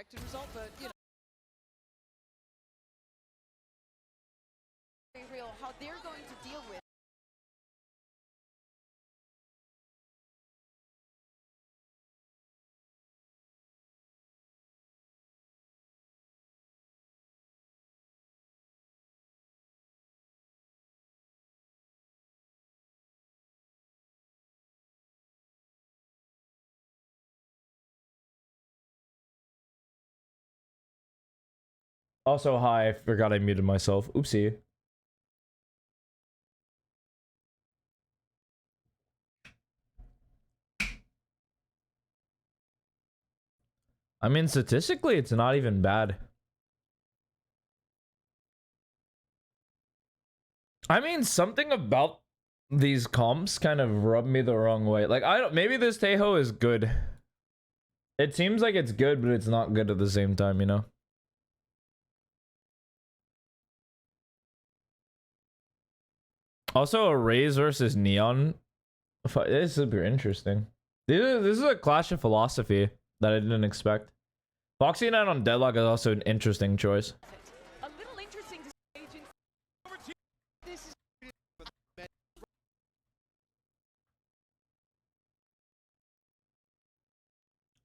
expected result, but you know. Very real how they're going to deal with. Also, hi, I forgot I muted myself. Oopsie. I mean, statistically, it's not even bad. I mean, something about these comps kind of rub me the wrong way. Like, I don't, maybe this Tejo is good. It seems like it's good, but it's not good at the same time, you know? Also, a Raze versus Neon is super interesting. This is a clash of philosophy that I didn't expect. Foxy Knight on Deadlock is also an interesting choice. A little interesting to stage in. This is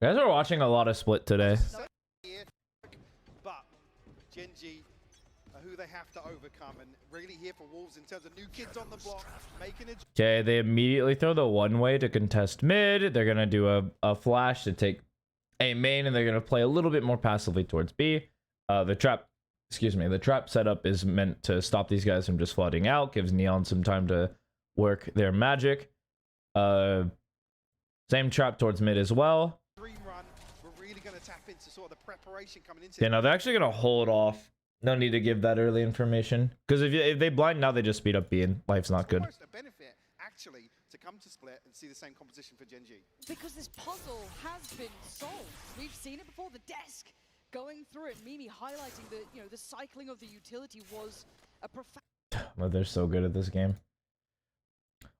You guys are watching a lot of Split today. But Genji are who they have to overcome, and really here for Wolves in terms of new kids on the block, making it. Okay, they immediately throw the one way to contest mid. They're gonna do a flash to take A main, and they're gonna play a little bit more passively towards B. The trap setup is meant to stop these guys from just flooding out, gives Neon some time to work their magic. Same trap towards mid as well. Dream run, we're really going to tap into sort of the preparation coming into. Yeah, no, they're actually gonna hold off. No need to give that early information, because if they blind now, they just speed up B, and life's not good. Almost a benefit actually to come to Split and see the same composition for Genji. because this puzzle has been solved. We've seen it before. The desk going through it. Mimi highlighting that the cycling of the utility was a profound Well, they're so good at this game.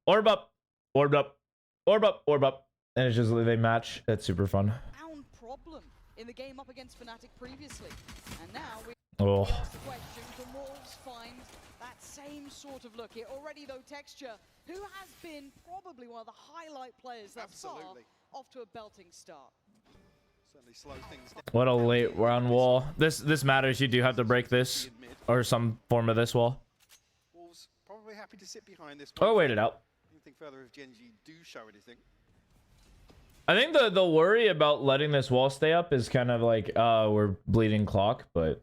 Orb up, orb up, orb up, orb up, and it's just they match. That's super fun. problem in the game up against Fnatic previously, and now we. Oh. Ask the question, can Wolves find that same sort of look here? Already though, Texture, who has been probably one of the highlight players thus far, off to a belting start. Certainly slow things down. What a late round wall. This matters. You do have to break this or some form of this wall. Wolves probably happy to sit behind this. Oh, wait it out. Anything further if Genji do show anything? I think the worry about letting this wall stay up is kind of like we're bleeding clock, but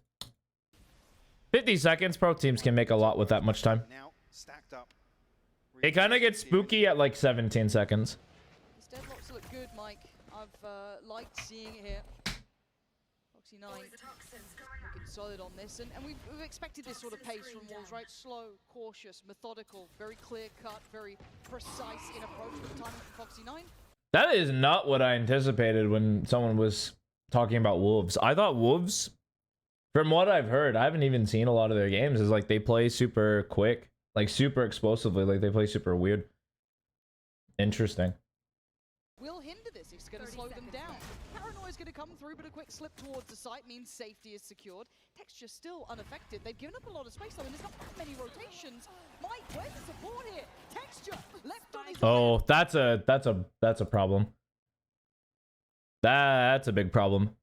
50 seconds, pro teams can make a lot with that much time. Now stacked up. It kind of gets spooky at like 17 seconds. These deadlocks look good, Mike. I've liked seeing it here. Foxy 9 looking solid on this, and we've expected this sort of pace from Wolves, right? Slow, cautious, methodical, very clear cut, very precise in approach with the timing from Foxy 9. That is not what I anticipated when someone was talking about Wolves. I thought Wolves, from what I've heard, I haven't even seen a lot of their games, is like they play super quick, like super explosively, like they play super weird. Interesting. Will hinder this. He's going to slow them down. Paranoia's going to come through, but a quick slip towards the site means safety is secured. Texture still unaffected. They've given up a lot of space though, and there's not that many rotations. Mike, where's the support here? Texture left on his Oh, that's a problem. That's a big problem.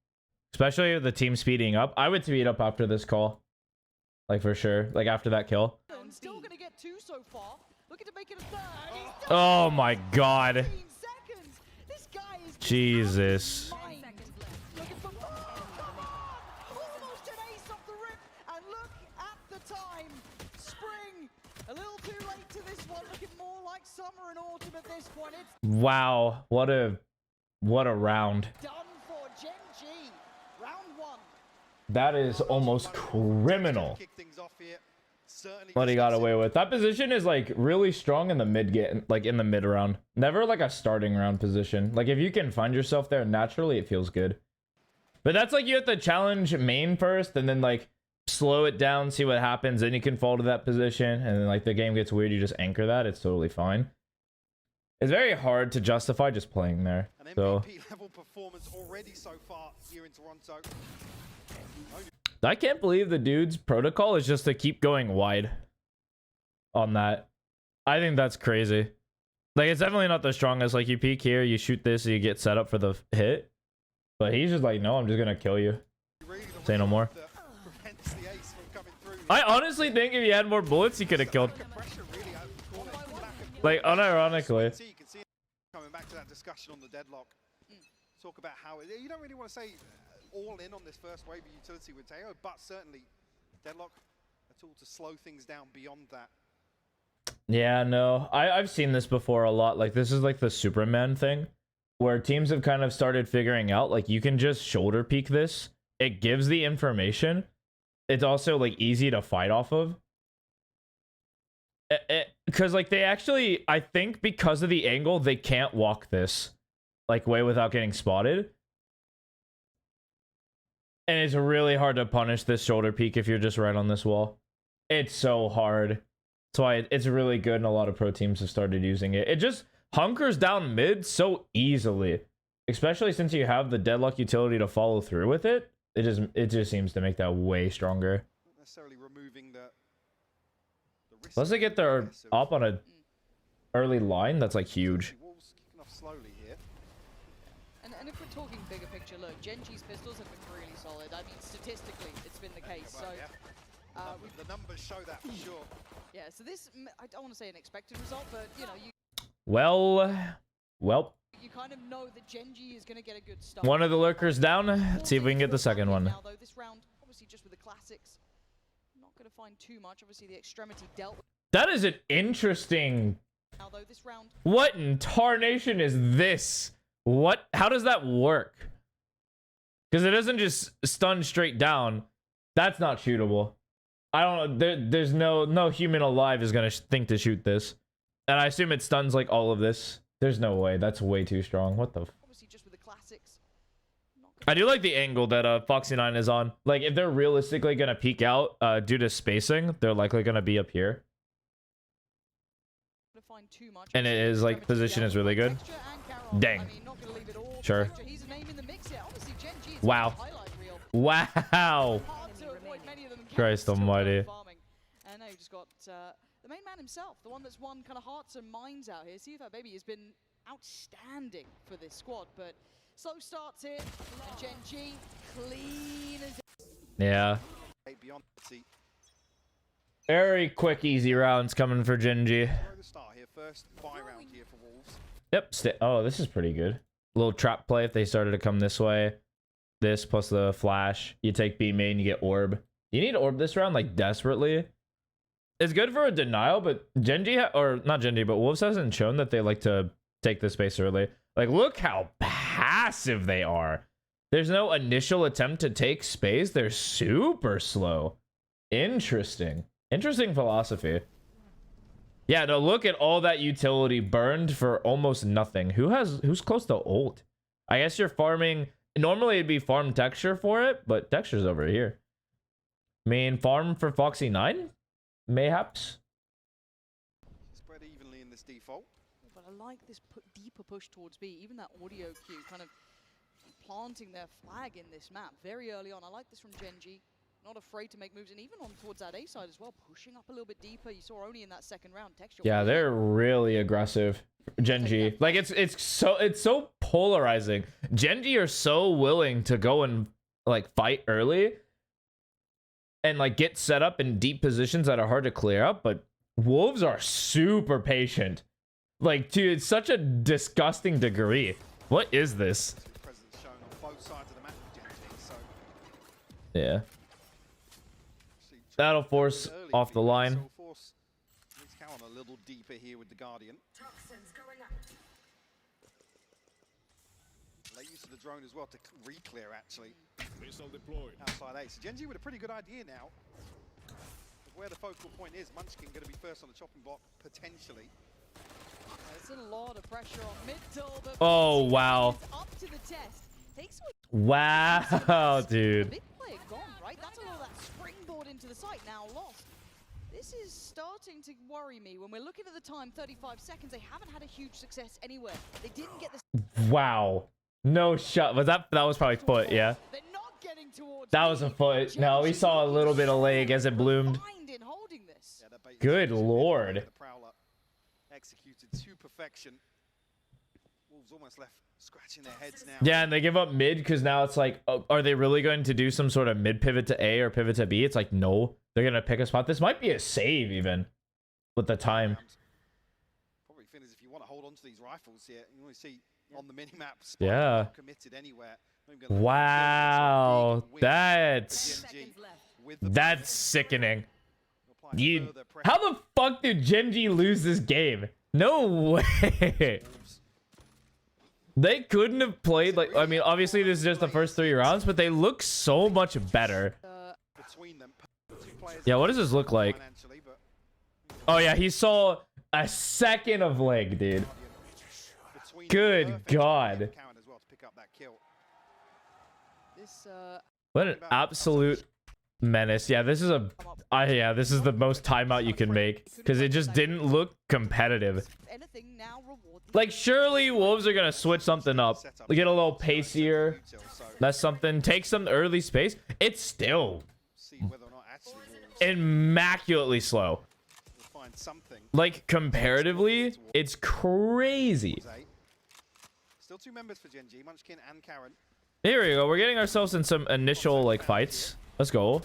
Especially with the team speeding up. I would speed up after this call. Like for sure. Like after that kill. Still going to get two so far. Looking to make it a third. He's done Oh my god. 15 seconds. This guy is Jesus. looking for almost an ace off the rip, and look at the time. Spring, a little too late to this one. Looking more like summer and autumn at this point. It's Wow. What a round. done for Gen G. Round one. That is almost criminal. Kick things off here. Certainly What he got away with. That position is like really strong in the mid round. Never like a starting round position. Like if you can find yourself there naturally, it feels good. But that's like you have to challenge main first and then like slow it down, see what happens, then you can fall to that position, and then like the game gets weird, you just anchor that. It's totally fine. It's very hard to justify just playing there. An So MVP level performance already so far here in Toronto. I can't believe the dude's protocol is just to keep going wide on that. I think that's crazy. Like, it's definitely not the strongest. Like, you peek here, you shoot this, and you get set up for the hit. But he's just like, no, I'm just gonna kill you. Say no more. I honestly think if he had more bullets, he could have killed. Like, unironically. You can see coming back to that discussion on the deadlock. Talk about how you don't really want to say all in on this first wave of utility with Teo, but certainly deadlock, a tool to slow things down beyond that. Yeah, no, I've seen this before a lot. Like, this is like the Superman thing, where teams have kind of started figuring out, like, you can just shoulder peek this. It gives the information. It's also, like, easy to fight off of. Because, like, they actually, I think because of the angle, they can't walk this, like, way without getting spotted. And it's really hard to punish this shoulder peek if you're just right on this wall. It's so hard. That's why it's really good, and a lot of pro teams have started using it. It just hunkers down mid so easily, especially since you have the deadlock utility to follow through with it. It just seems to make that way stronger. Not necessarily removing the risk. Plus they get their up on a early line that's like huge. Wolves kicking off slowly here. And if we're talking bigger picture, look, Genji's pistols have been really solid. I mean, statistically, it's been the case. So The numbers show that for sure. yeah, so this, I don't want to say an expected result, but you know, Well, you kind of know that Genji is going to get a good start. one of the lurkers down. Let's see if we can get the second one. Now, though, this round, obviously, just with the classics, not going to find too much. Obviously, the extremity dealt with. That is an interesting. Now, though, this round. What in tarnation is this? What? How does that work? Because it doesn't just stun straight down. That's not shootable. I don't know. There's no human alive is gonna think to shoot this, and I assume it stuns like all of this. There's no way. That's way too strong. What the? Obviously, just with the classics. I do like the angle that Foxy9 is on. Like, if they're realistically gonna peek out due to spacing, they're likely gonna be up here. Find too much. And it is like position is really good. Dang. I mean, not gonna leave it all. Sure. He's a name in the mix here. Obviously, Genji is Wow. a highlight reel. Wow. Hard to avoid many of them. Christ almighty. And now you've just got the main man himself, the one that's won kind of hearts and minds out here. See if that baby has been outstanding for this squad, but slow starts here, and Genji clean as. Yeah. Beyond see. Very quick, easy rounds coming for Genji. The start here, first buy round here for Wolves. Yep. Oh, this is pretty good. Little trap play if they started to come this way. This plus the flash. You take B main, you get orb. You need orb this round like desperately. It's good for a denial, but Genji or not Genji, but Wolves hasn't shown that they like to take this space early. Like, look how passive they are. There's no initial attempt to take space. They're super slow. Interesting philosophy. Yeah, no, look at all that utility burned for almost nothing. Who's close to ult? I guess you're farming. Normally it'd be farm texture for it, but texture's over here. I mean, farm for Foxy9? Mayhaps. Spread evenly in this default. But I like this deeper push towards B. Even that audio cue kind of planting their flag in this map very early on. I like this from Genji. Not afraid to make moves, and even on towards that A side as well, pushing up a little bit deeper. You saw only in that second round texture. Yeah, they're really aggressive. Genji, like it's so polarizing. Genji are so willing to go and like fight early and like get set up in deep positions that are hard to clear up, but Wolves are super patient. Like, to such a disgusting degree. What is this? Presence shown on both sides of the map for Genji, so Yeah. That'll force off the line. So force needs to count on a little deeper here with the Guardian. Toxins going up. Late use of the drone as well to re-clear actually. Missile deployed. Outside A. So Genji with a pretty good idea now. Where the focal point is, Munchkin going to be first on the chopping block, potentially. There's a lot of pressure on middle, but Oh, wow. up to the test. Takes away Wow, dude. big player gone, right? That's a lot of that springboard into the site now lost. This is starting to worry me. When we're looking at the time, 35 seconds, they haven't had a huge success anywhere. They didn't get the... Wow. No shot. Was that was probably foot, yeah. They're not getting towards That was a foot. No, we saw a little bit of leg as it bloomed. in holding this. Good lord. The Prowler executed to perfection. Wolves almost left scratching their heads now. Yeah, and they give up mid because now it's like, oh, are they really going to do some sort of mid pivot to A or pivot to B? It's like, no, they're going to pick a spot. This might be a save even with the time. Probably feel as if you want to hold on to these rifles here. You want to see on the mini map. Yeah. Committed anywhere. Wow, that's sickening. How the fuck did Gen G lose this game? No way. They couldn't have played like, I mean, obviously this is just the first 3 rounds, but they look so much better. Yeah, what does this look like? Oh yeah, he saw a second of leg, dude. Good God. What an absolute menace. Yeah, this is this is the most timeout you can make because it just didn't look competitive. Like, surely Wolves are gonna switch something up, get a little pacier. That's something. Take some early space. It's still immaculately slow. Like, comparatively, it's crazy. Still 2 members for Gen G, Munchkin and Karen. Here we go. We're getting ourselves in some initial like fights. Let's go.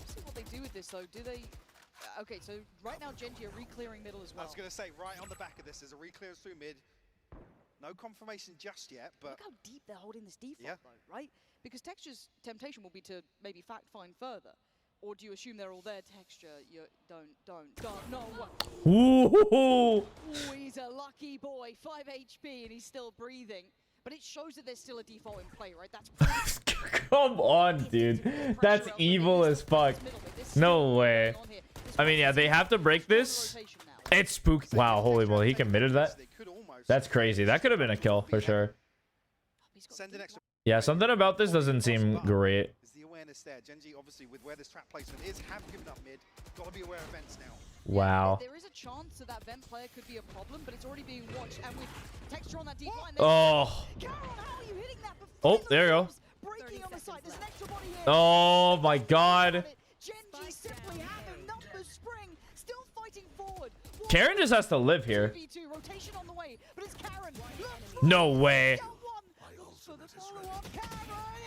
See what they do with this though. Do they? Okay, so right now Gen G are re-clearing middle as well. I was gonna say right on the back of this, there's a re-clearance through mid. No confirmation just yet, but look how deep they're holding this default, yeah. though, right? Because Texture's temptation will be to maybe fact find further, or do you assume they're all there? Texture, you don't. No. What? Ooh. Oh, he's a lucky boy. 5 HP and he's still breathing. But it shows that there's still a default in play, right? That's come on, dude. That's evil as fuck. No way. I mean, yeah, they have to break this. It's spooky. Wow, holy moly, he committed that. That's crazy. That could have been a kill for sure. Yeah, something about this doesn't seem great. Is the awareness there? Gen G, obviously, with where this trap placement is, have given up mid. Got to be aware of vents now. Wow. There is a chance that that vent player could be a problem, but it's already being watched. And with Texture on that deep line, oh. Oh, there you go. Oh my God. Karen just has to live here. No way.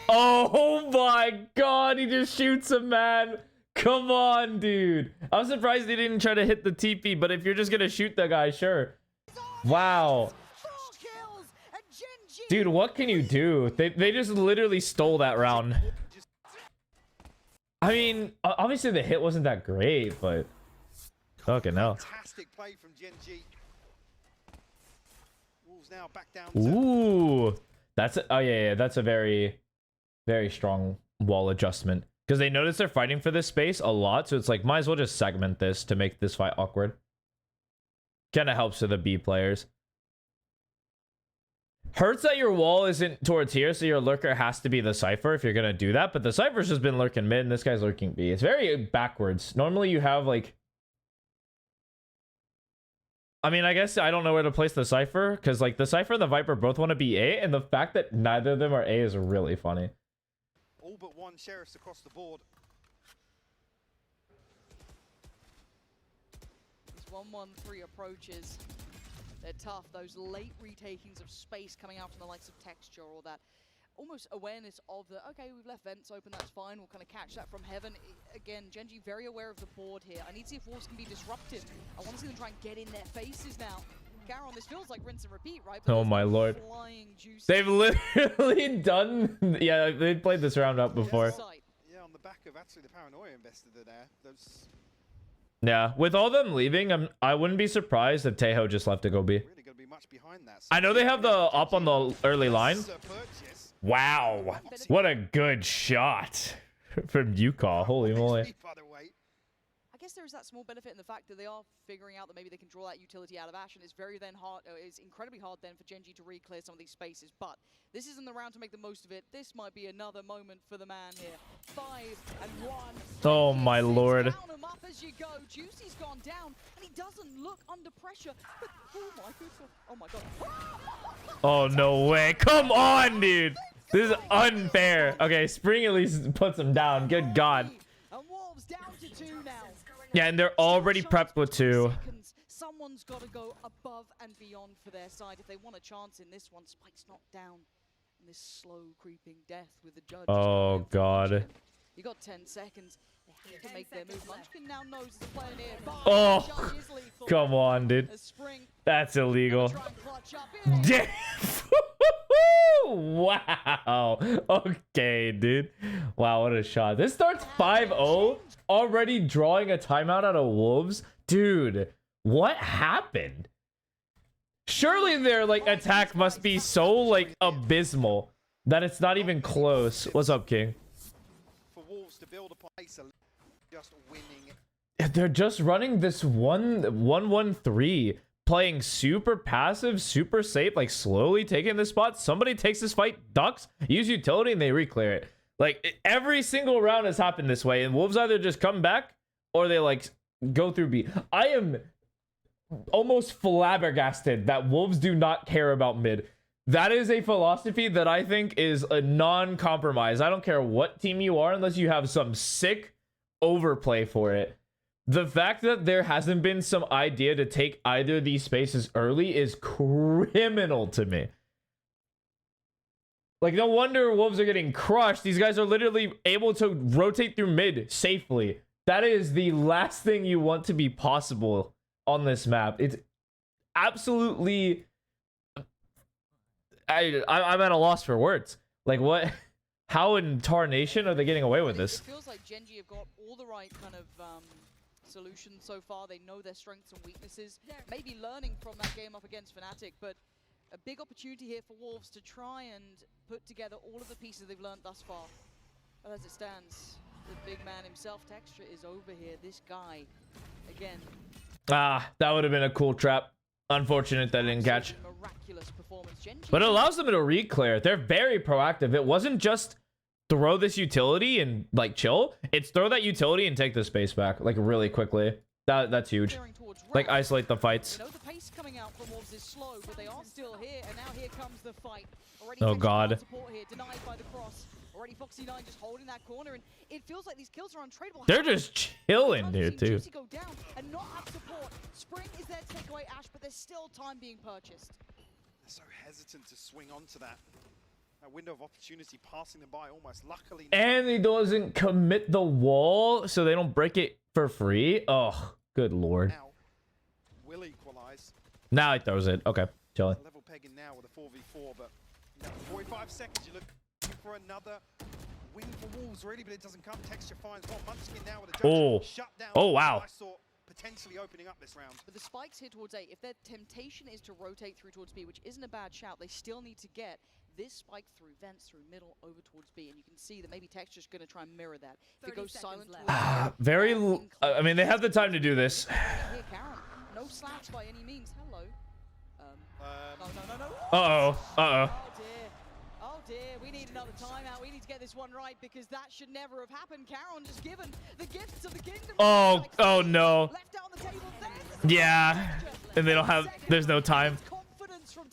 Oh my God, he just shoots him, man. Come on, dude. I'm surprised he didn't try to hit the TP, but if you're just gonna shoot the guy, sure. Wow. Dude, what can you do? They just literally stole that round. I mean, obviously the hit wasn't that great, but fucking hell. Fantastic play from Gen G. Wolves now back down. Ooh. That's oh yeah, that's a very strong wall adjustment. Because they notice they're fighting for this space a lot, so it's like, might as well just segment this to make this fight awkward. Kind of helps with the B players. Hurts that your wall isn't towards here, so your lurker has to be the Cypher if you're going to do that. But the Cypher's just been lurking mid, and this guy's lurking B. It's very backwards. Normally you have, like... I mean, I guess I don't know where to place the Cypher, because, like, the Cypher and the Viper both want to be A, and the fact that neither of them are A is really funny. All but one sheriffs across the board. These 1-1-3 approaches, they're tough. Those late retakings of space coming out from the likes of Texture or that almost awareness of the, okay, we've left vents open, that's fine. We'll kind of catch that from heaven. Again, Gen G very aware of the board here. I need to see if Wolves can be disruptive. I want to see them try and get in their faces now. Garon, this feels like rinse and repeat, right? But oh my lord. They've literally done... Yeah, they played this round up before. Yeah, on the back of actually the paranoia invested in there. Those... Yeah, with all them leaving, I wouldn't be surprised if Tejo just left to go B. Really gonna be much behind that. So I know they have the up on the early line. Wow. What a good shot from Yuka. Holy moly. I guess there's that small benefit in the fact that they are figuring out that maybe they can draw that utility out of Ash, and it's it's incredibly hard then for Gen G to re-clear some of these spaces, but this isn't the round to make the most of it. This might be another moment for the man here. 5 and 1. Oh my lord. as you go. Juicy's gone down, and he doesn't look under pressure. But, oh my goodness. Oh my god. Oh, no way. Come on, dude. This is unfair. Okay, Spring at least puts him down. Good God. And Wolves down to 2 now. Yeah, and they're already prepped with 2. Someone's got to go above and beyond for their side if they want a chance in this one. Spike's knocked down. And this slow creeping death with the judge. Oh, God. You got 10 seconds. They have to make their move. Munchkin now knows the player near. Oh, come on, dude. That's illegal. Damn. Wow. Okay, dude. Wow, what a shot. This starts 5-0. Already drawing a timeout out of Wolves. Dude, what happened? Surely their like attack must be so like abysmal that it's not even close. What's up, King? For Wolves to build upon just winning. They're just running this 1-1-1-3, playing super passive, super safe, like slowly taking this spot. Somebody takes this fight, ducks, use utility, and they reclear it. Like every single round has happened this way, and Wolves either just come back or they like go through B. I am almost flabbergasted that Wolves do not care about mid. That is a philosophy that I think is a non-compromise. I don't care what team you are unless you have some sick overplay for it. The fact that there hasn't been some idea to take either of these spaces early is criminal to me. Like, no wonder Wolves are getting crushed. These guys are literally able to rotate through mid safely. That is the last thing you want to be possible on this map. It's absolutely... I'm at a loss for words. Like, what? How in tarnation are they getting away with this? It feels like Gen.G have got all the right kind of solutions so far. They know their strengths and weaknesses. Maybe learning from that game up against Fnatic, but a big opportunity here for Wolves to try and put together all of the pieces they've learned thus far. But as it stands, the big man himself, Texture, is over here. This guy, again. Ah, that would have been a cool trap. Unfortunate that I didn't catch. Miraculous performance. But it allows them to reclear. They're very proactive. It wasn't just throw this utility and like chill. It's throw that utility and take the space back like really quickly. That's huge. Like isolate the fights. You know, the pace coming out from Wolves is slow, but they are still here, and now here comes the fight. Already oh God. Support here, denied by the cross. Already Foxy9 just holding that corner, and it feels like these kills are untradeable. They're just chilling here too. Go down and not have support. Spring is there to take away Ash, but there's still time being purchased. They're so hesitant to swing onto that window of opportunity, passing them by almost luckily. And he doesn't commit the wall, so they don't break it for free. Oh, good Lord. Now will equalize. Now he throws it. Okay, chilling. Level pegging now with a 4v4, but you know, 45 seconds. You look for another win for Wolves, really, but it doesn't come. Texture finds one. Munchkin now with a jump shut down. Oh wow. I saw potentially opening up this round. But the spikes here towards A, if their temptation is to rotate through towards B, which isn't a bad shout, they still need to get this spike through vents, through middle, over towards B, and you can see that maybe Texture's going to try and mirror that. If it goes silent, very. I mean, they have the time to do this. Here, Karen, no slaps by any means. Hello. No. Uh-oh. Uh-oh. Oh dear, we need another timeout. We need to get this one right because that should never have happened. Karen just given the gifts of the kingdom. Oh no. Left out on the table. Yeah. And they don't have, there's no time.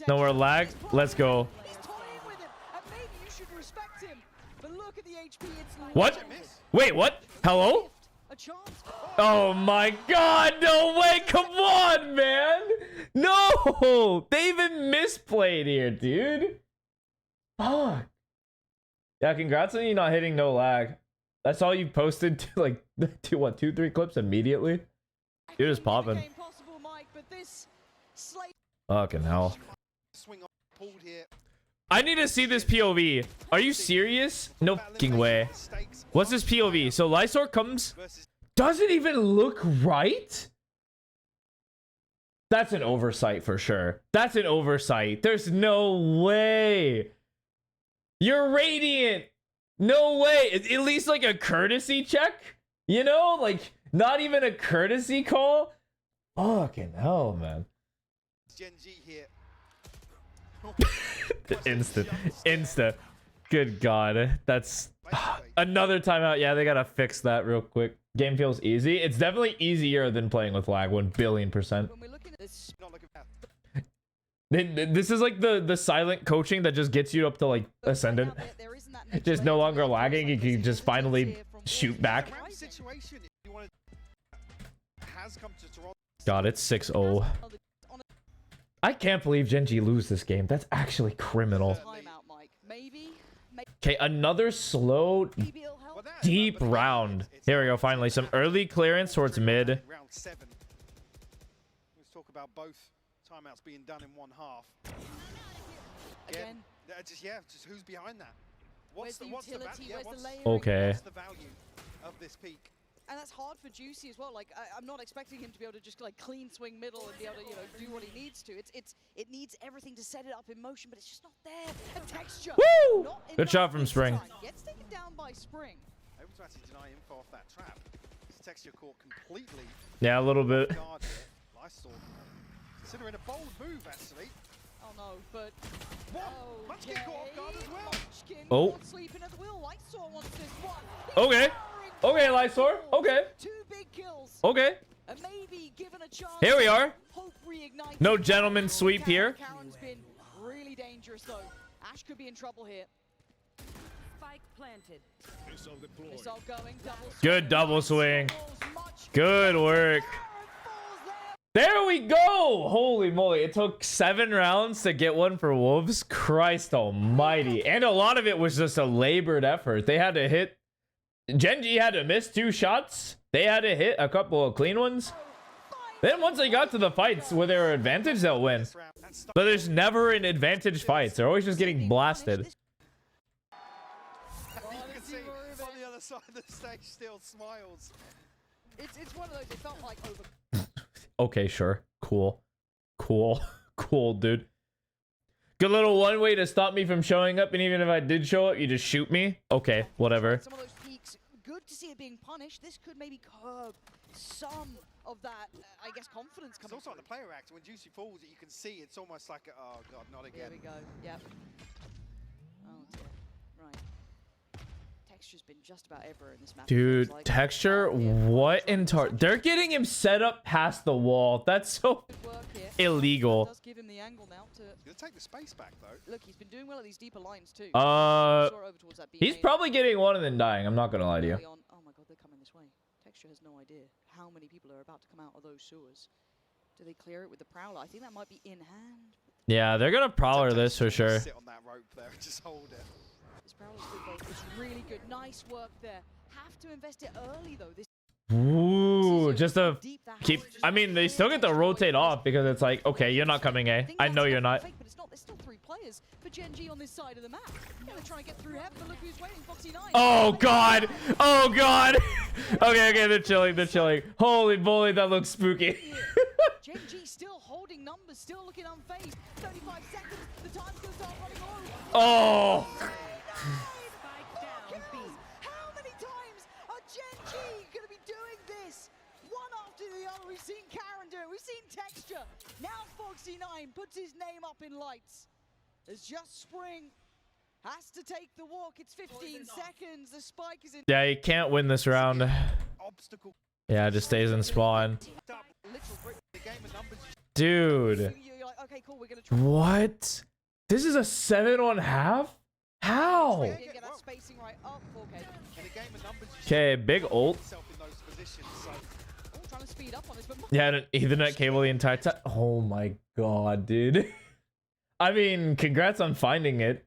Nowhere lag. Let's go. He's toying with it, and maybe you should respect him. But look at the HP. It's what? Wait, what? Hello? A chance. Oh my God, no way. Come on, man. No. They even misplayed here, dude. Fuck. Yeah, congrats on you not hitting no lag. That's all you posted to like 2-3 clips immediately. Dude is popping. Fucking hell. I need to see this POV. Are you serious? No fucking way. What's this POV? So Lysor comes. Doesn't even look right? That's an oversight for sure. That's an oversight. There's no way. You're Radiant. No way. At least like a courtesy check? You know? Like not even a courtesy call? Fucking hell, man. Gen.G here. Insta. Good God. That's another timeout. Yeah, they gotta fix that real quick. game feels easy. It's definitely easier than playing with lag, 1,000,000,000%. When we're looking at this, Not looking bad. This is like the silent coaching that just gets you up to like ascendant. there isn't that Just no longer lagging. You can just finally shoot back. Ramp situation, if you want has come to Toronto. God, it's 6-0. I can't believe Gen G lose this game. That's actually criminal. Timeout, Mike. Maybe Okay, another slow, it'll help. Well, that- deep but round. it's Here we go. Finally, some early clearance towards mid. Round 7. Let's talk about both timeouts being done in one half. Again, Just who's behind that? Where's the utility? Where's the layering? Okay. What's the value of this peak? And that's hard for Juicy as well. Like I'm not expecting him to be able to just like clean swing middle and be able to do what he needs to. It needs everything to set it up in motion, but it's just not there. And texture. Woo! Not Good enough shot from this Spring. time. Gets taken down by Spring. Able to actually deny info off that trap. This texture caught completely Yeah, a little bit. guard here. Lysol considering a bold move actually. Oh no, but What? Munchkin caught off guard as well. Munchkin Oh. not sleeping at the wheel. Lysor wants this one. Okay. Okay, Lysor. Okay. 2 big kills. Okay. And maybe given a chance. Here we are. Hope reignites. No gentleman sweep here. Karen's been really dangerous though. Ash could be in trouble here. Spike planted. Missile going, double swing. Good double swing. Much Good work. Karen falls there. There we go. Holy moly. It took 7 rounds to get one for Wolves. Christ almighty. And a lot of it was just a labored effort. They had to hit. Gen G had to miss 2 shots. They had to hit a couple of clean ones. Then once they got to the fights with their advantage, they'll win. This round, that's stuck. But there's never an advantage fights. They're always just getting blasted. You can see on the other side of the stage still smiles. It's one of those. It felt like over. Okay, sure. Cool. Cool. Cool, dude. Good little one way to stop me from showing up, and even if I did show up, you just shoot me? Okay, whatever. Some of those peaks. Good to see it being punished. This could maybe curb some of that, I guess, confidence It's coming also like through. the player act. When Juicy falls, you can see it's almost like, oh god, not Here again. we go. Yep. Oh dear. Right. Texture's been just about everywhere in this map. it Dude, feels like. texture, what in they're getting him set up past the wall. That's so Good work here. illegal. Does give him the angle now to He's gonna take the space back though. look. He's been doing well at these deeper lines too. Uh, Saw over towards that B He's main probably getting one and then dying. I'm not gonna lie to you. early on. Oh my god, they're coming this way. Texture has no idea how many people are about to come out of those sewers. Do they clear it with the Prowler? I think that might be in hand. Yeah, they're gonna prowler this for sure. Sit on that rope there and just hold it. This Prowler's good though. It's really good. Nice work there. Have to invest it early though. This Ooh, is just to deep that keep. house. I mean, they still get to rotate off because it's like, okay, you're not coming A. think I that's know enough you're for not. Fake, but it's not. There's still 3 players for Gen G on this side of the map. Yeah, they're trying to get through heaven, but look who's waiting. Foxy 9. Oh god! Oh god! Okay, okay, they're chilling. They're chilling. Holy moly, that looks spooky. Gen G still holding numbers, still looking unfazed. 35 seconds. The time's gonna start running low. Oh. Spike down B. How many times are Gen G going to be doing this? One after the other. We've seen Karen do it. We've seen Texture. Now Foxy 9 puts his name up in lights. There's just Spring. Has to take the walk. It's 15 seconds. The spike is in. Yeah, you can't win this round. Obstacle Yeah, it just stays in spawn. up. Literal brick. The game of numbers. Dude. You're like, okay, cool. We're going to try. What? This is a 7-on-half? How? Get that spacing right up. 4K. In a game of numbers. you Okay, big ult. yourself in those positions. So Oh, trying to speed up on this, but Yeah, an Ethernet cable the entire time. Oh my god, dude. I mean, congrats on finding it.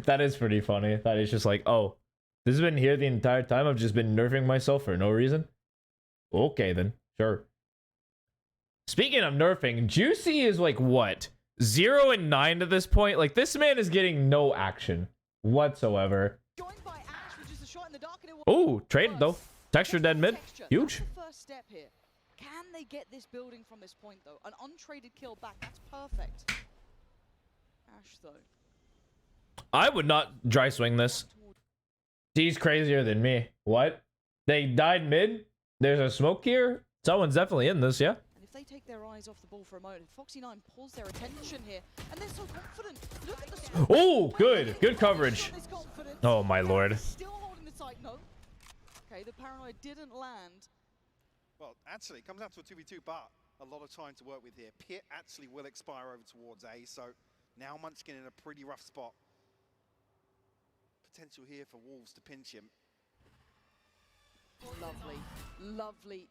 That is pretty funny. That is just like, oh, this has been here the entire time. I've just been nerfing myself for no reason. Okay, then. Sure. Speaking of nerfing, Juicy is like what? 0 and 9 to this point? Like, this man is getting no action whatsoever. joined by Ash with just a shot in the dark, and it Oh, traded though. Texture dead mid. Texture. Huge. That's the first step here. Can they get this building from this point though? An untraded kill back. That's perfect. Ash though. I would not dry swing this. He's crazier than me. What? They died mid? There's a smoke here? Someone's definitely in this, yeah? And if they take their eyes off the ball for a moment, Foxy9 pulls their attention here, and they're so confident. Look at the Oh, good coverage. Oh my lord. Still holding the site. No. Okay, the paranoid didn't land. Well, actually, it comes down to a 2v2, but a lot of time to work with here. Pit actually will expire over towards A, so now Munchkin in a pretty rough spot. Potential here for Wolves to pinch him. Lovely, lovely.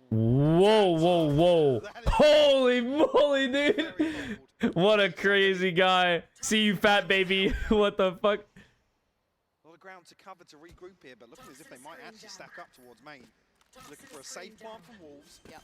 Whoa. Holy moly, dude. Very bold. What a crazy guy. See you, fat baby. What the fuck? A lot of ground to cover to regroup here, but looking as if they might actually stack up towards main. Looking for a safe plant from Wolves. Yep.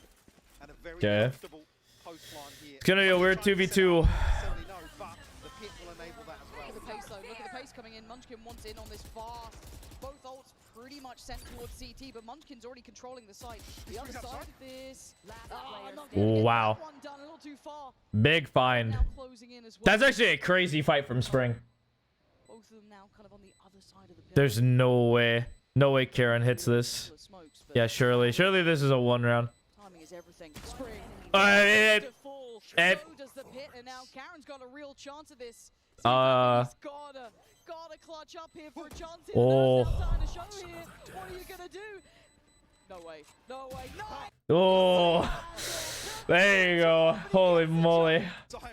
And a very Okay. comfortable post plant here. It's gonna be a weird 2v2. Necessarily no, but the pit will enable that as well. Look at the pace though, look at the pace coming in. Munchkin wants in on this fast. Both ults pretty much sent towards CT, but Munchkin's already controlling the site. The other side of this. I'm not gonna get Wow. that one done, a little too far. Big find. Now closing in as well. That's actually a crazy fight from Spring. Both of them now kind of on the other side of the pit. There's no way. No way Karen hits this. Smokes, but Yeah, surely. Surely this is a 1 round. timing is everything. Spring. Uh, To fall. eh. So does the pit, and now Karen's got a real chance at this. He's gotta clutch up here for a chance. Here. Oh. There's no time to show here. What are you gonna do? No way. No way. No. Oh, there you go. Holy moly. Okay,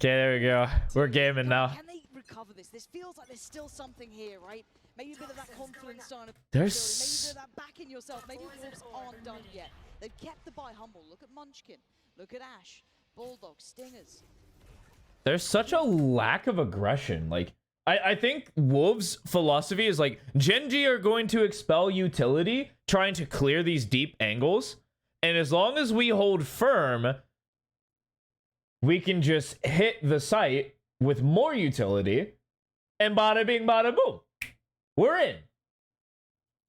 there we go. We're gaming now. Can they recover this? This feels like there's still something here, right? Maybe a bit of that confidence starting to There's- maybe a bit of that back in yourself. Maybe Wolves aren't done yet. They've kept the buy humble. Look at Munchkin. Look at Ash. Bulldog. Stingers. There's such a lack of aggression. Like, I think Wolves' philosophy is like, Genji are going to expel utility, trying to clear these deep angles. And as long as we hold firm, we can just hit the site with more utility. And bada bing, bada boom. We're in.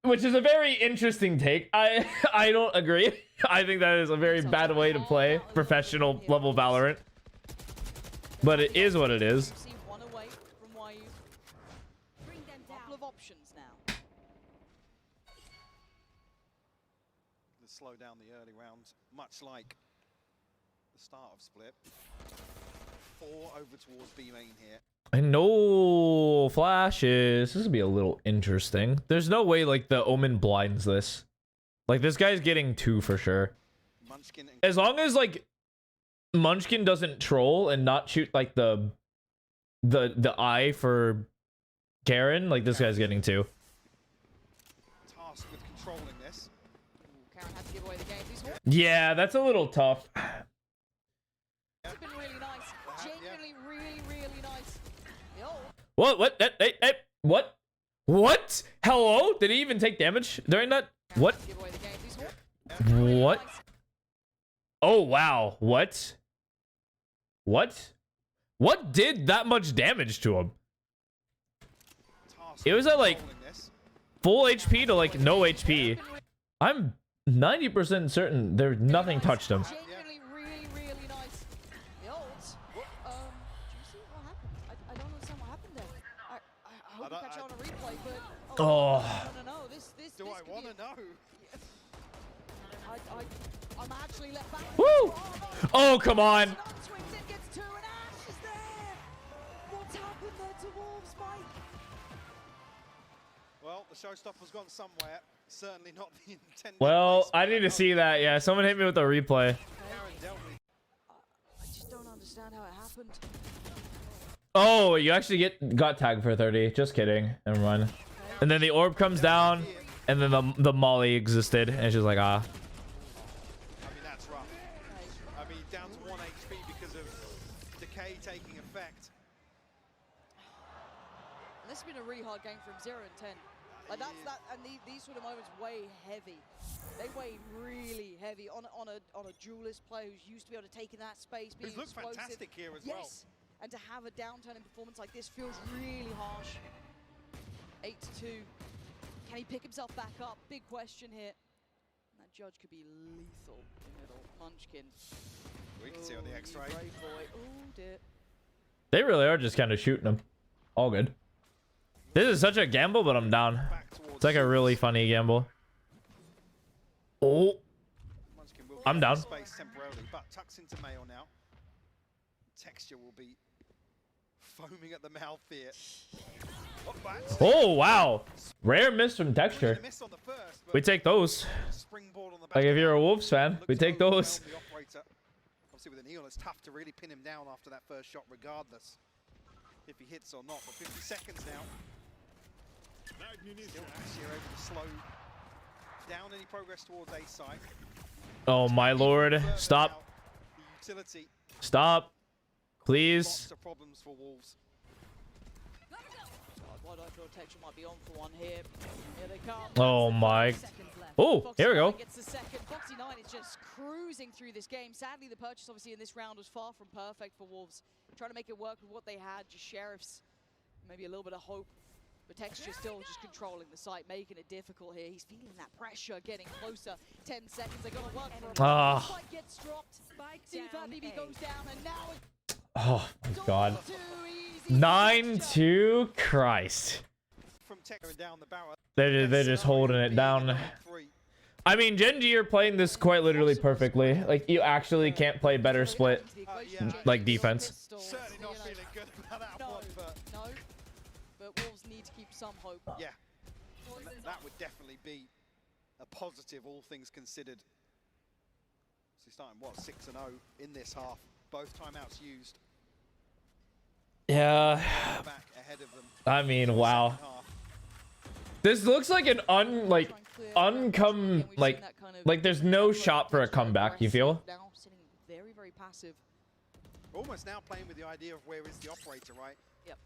Which is a very interesting take. I don't agree. I think that is a very bad way to play professional level Valorant. But it is what it is. See one away from YU. Bring them Couple down. of options now. Let's slow down the early rounds, much like the start of Split. 4 over towards B main here. And no flashes. This would be a little interesting. There's no way like the Omen blinds this. Like this guy's getting 2 for sure. Munchkin and As long as like Munchkin doesn't troll and not shoot like the eye for Karen, like this guy's getting 2. tasked with controlling this. Ooh, Karen had to give away the game. These horses Yeah, that's a little tough. have been really nice. Genuinely, really nice. Yo. What? Hey, what? What? Hello? Did he even take damage during that? Karen What? had to give away the game. These horses really What? nice. Oh, wow. What? What did that much damage to him? Tasked It was with at like controlling this. full HP to like no HP. I'm 90% certain there nothing touched him. Genuinely, really nice. The ult. Do you see what happened? I don't understand what happened there. I hope you catch it on a replay, but Oh. no. This Do I could be want to a- know? I'm actually left back. Woo! Oh, come on. Swings in, gets 2, and Ash is there. What's happened there to Wolves, Mike? Well, the showstopper's gone somewhere. Certainly not the intended Well, place, I but need to know see that. Yeah, someone hit me with a replay. Karen dealt with I just don't understand how it happened. Oh, you actually got tagged for 30. Just kidding. Never mind. And then the orb comes down, and then the molly existed, and it's just like, ah. I mean, that's rough. I mean, down to 1 HP because of decay taking effect. And this has been a really hard game from 0 and 10. Like and these sort of moments weigh heavy. They weigh really heavy on a duelist player who's used to be able to take in that space, being Who's looked explosive. fantastic here as well. Yes, and to have a downturn in performance like this feels really harsh. 8-2. Can he pick himself back up? Big question here. That judge could be lethal in middle. Munchkin. We can see on the X-ray. Brave boy. Oh dear. They really are just kind of shooting him. All good. This is such a gamble, but I'm down. Back towards It's like a really funny gamble. Oh. Munchkin I'm down. Space temporarily, but tucks into Mayo now. Texture will be foaming at the mouth here. Oh, wow. Rare miss from Texture. Miss on the first, We take those. springboard on the back Like, if of you're that. a Wolves fan, we Looks take to those. overwhelm the operator. Obviously, with an heel, it's tough to really pin him down after that first shot, regardless if he hits or not. But 50 seconds now. Still Ashir able to slow down any progress towards A site. Oh, my lord. Stop. The utility. Stop. Please. Lots of problems for Wolves. Wide open Texture might be on for one here. Here they come. Oh, my. Seconds left. Oh, here we go. Gets the second. Foxy9 is just cruising through this game. Sadly, the purchase obviously in this round was far from perfect for Wolves. Trying to make it work with what they had, just Sheriffs, maybe a little bit of hope. But Texture still just controlling the site, making it difficult here. He's feeling that pressure, getting closer. 10 seconds, they're gonna work for him. Ah. Spike gets dropped. Spike Super down BB A. goes down, and now it's Oh, my God. too easy. 9-2. Christ. From Texture and down the barrel. They're just holding it down. I mean, Gen G are playing this quite literally perfectly. Like, you actually can't play better split, like, defense. Certainly not feeling good about that one, but No, but Wolves need to keep some hope. yeah, that would definitely be a positive, all things considered. So he's starting, what, 6-0 in this half. Both timeouts used. Yeah. Back ahead of them. I mean, wow. Second half. This looks like an like there's no shot for a comeback, you feel? Now sitting very, very passive. Almost now playing with the idea of where is the operator, right? Yep.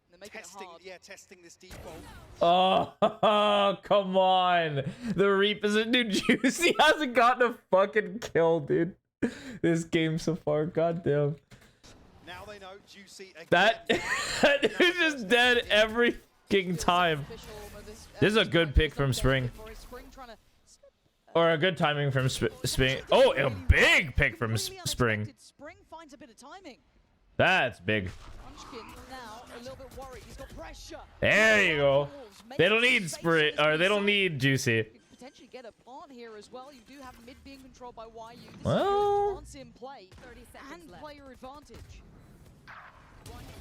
They're making Testing, it hard. yeah, testing this default. Oh, come on. The Reap is a new Juicy hasn't gotten a fucking kill, dude. This game so far, goddamn. Now they know Juicy again. That dude's just dead every fucking time. This is a good pick from Spring. Or a good timing from Spring. Oh, a big pick from Spring. Spring finds a bit of timing. That's big. Munchkin now a little bit worried. He's got pressure. There you go. They don't need Spring, or they don't need Juicy. Potentially get a plant here as well. You do have mid being controlled by YU. This Well, plants in play 30 seconds and left. player advantage.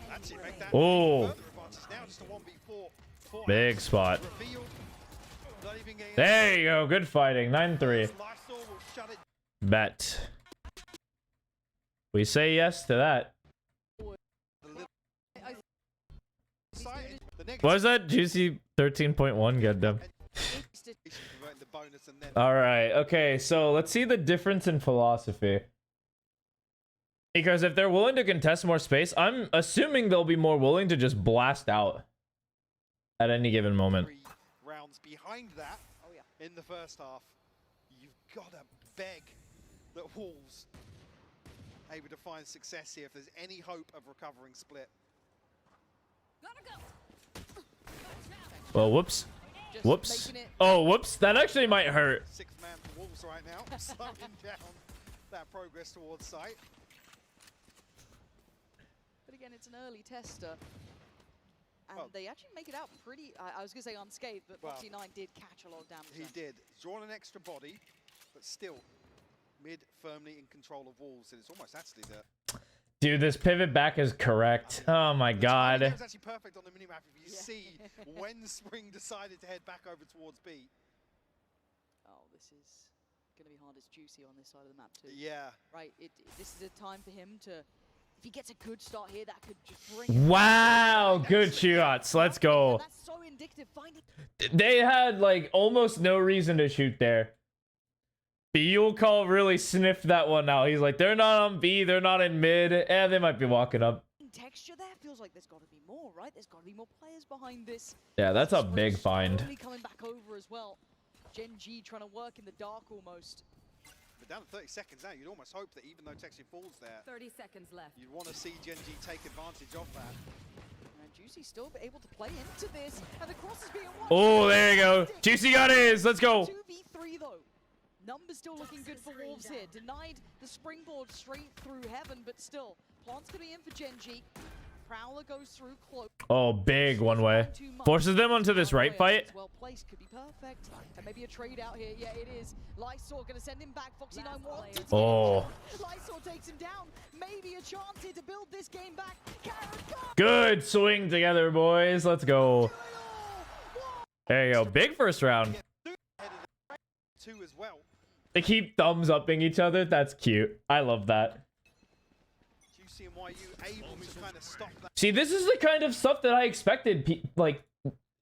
That's it, make that Oh. further advantage. Now just a 1v4. Big spot. Revealed. Not even getting There you go. Good fighting. 9-3. Lifestyle will shut it. Bet. We say yes to that. Side. The next What was that? Juicy 13.1. Goddamn. converting the bonus and then All right. Okay. So let's see the difference in philosophy. Because if they're willing to contest more space, I'm assuming they'll be more willing to just blast out at any given moment. 3 rounds behind that. Oh yeah. In the first half, you've got to beg that Wolves able to find success here if there's any hope of recovering split. Well, whoops. Just Whoops. making it- Oh, whoops. That actually might hurt. 6th man for Wolves right now, slowing down that progress towards site. But again, it's an early tester. And Well- they actually make it out pretty, I was going to say unscathed, but Well, Foxy9 did catch a lot of damage. He there. did. Drawn an extra body, but still mid firmly in control of Wolves. And it's almost actually the Dude, this pivot back is correct. Oh my timing god. there was actually perfect on the minimap if you Yeah. see when Spring decided to head back over towards B. Oh, this is going to be hard. It's Juicy on this side of the map too. Yeah. Right, this is a time for him to, if he gets a good start here, that could just bring him. Wow, good shots. Let's go. And that's so indicative. Finding They had like almost no reason to shoot there. Call really sniffed that one out. He's like, they're not on B, they're not in mid, and they might be walking up. texture there feels like there's got to be more, right? There's got to be more players behind this. Yeah, that's a Spring big find. slowly coming back over as well. Gen G trying to work in the dark almost. But down to 30 seconds now, you'd almost hope that even though Texture falls there, 30 seconds left. you'd want to see Gen G take advantage of that. And Juicy still able to play into this, and the cross is being won. Oh, there you go. Juicy got his. Let's go. 2v3 though. Numbers still looking good for Wolves here. Denied the springboard straight through heaven, but still. Plant's going to be in for Gen G. Prowler goes through close. Oh, big one way. Forces them onto this right fight. Well placed, could be perfect. And maybe a trade out here. Yeah, it is. Lysor gonna send him back. Foxy9 wants it. Oh. Lysor takes him down. Maybe a chance here to build this game back. Good swing together, boys. Let's go. There you go. Big first round. Two as well. They keep thumbs upping each other. That's cute. I love that. Juicy and YU able to kind of stop that. See, this is the kind of stuff that I expected, like,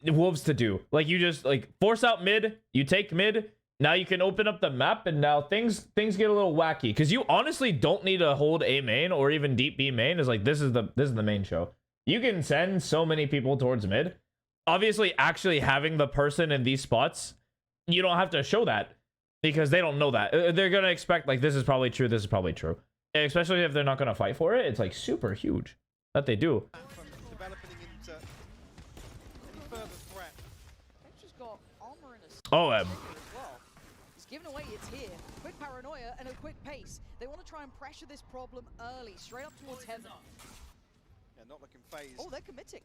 Wolves to do. Like, you just, like, force out mid. You take mid. Now you can open up the map, and now things get a little wacky. Because you honestly don't need to hold A main or even deep B main. It's like, this is the main show. You can send so many people towards mid. Obviously, actually having the person in these spots, you don't have to show that. Because they don't know that. They're going to expect, like, this is probably true, this is probably true. Especially if they're not going to fight for it. It's, like, super huge that they do. From developing into any further threat. Just got armor in a Oh, as well. He's given away, it's here. Quick paranoia and a quick pace. They want to try and pressure this problem early, straight up towards heaven. Yeah, not looking phased. Oh, they're committing.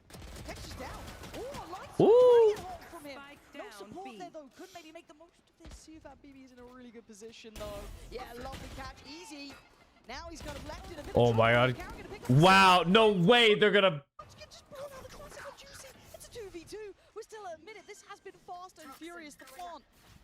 Texture's down. Oh, a light Ooh. from him. No support there, though. Could maybe make the most of this. See if that BB is in a really good position, though. Yeah, lovely catch. Easy. Now he's kind of left in a bit Oh of my trouble. god. Karen gonna pick up the Wow, no way they're going to... just blown out the concept of Juicy. It's a 2v2. We're still at a minute. This has been fast and furious. The plant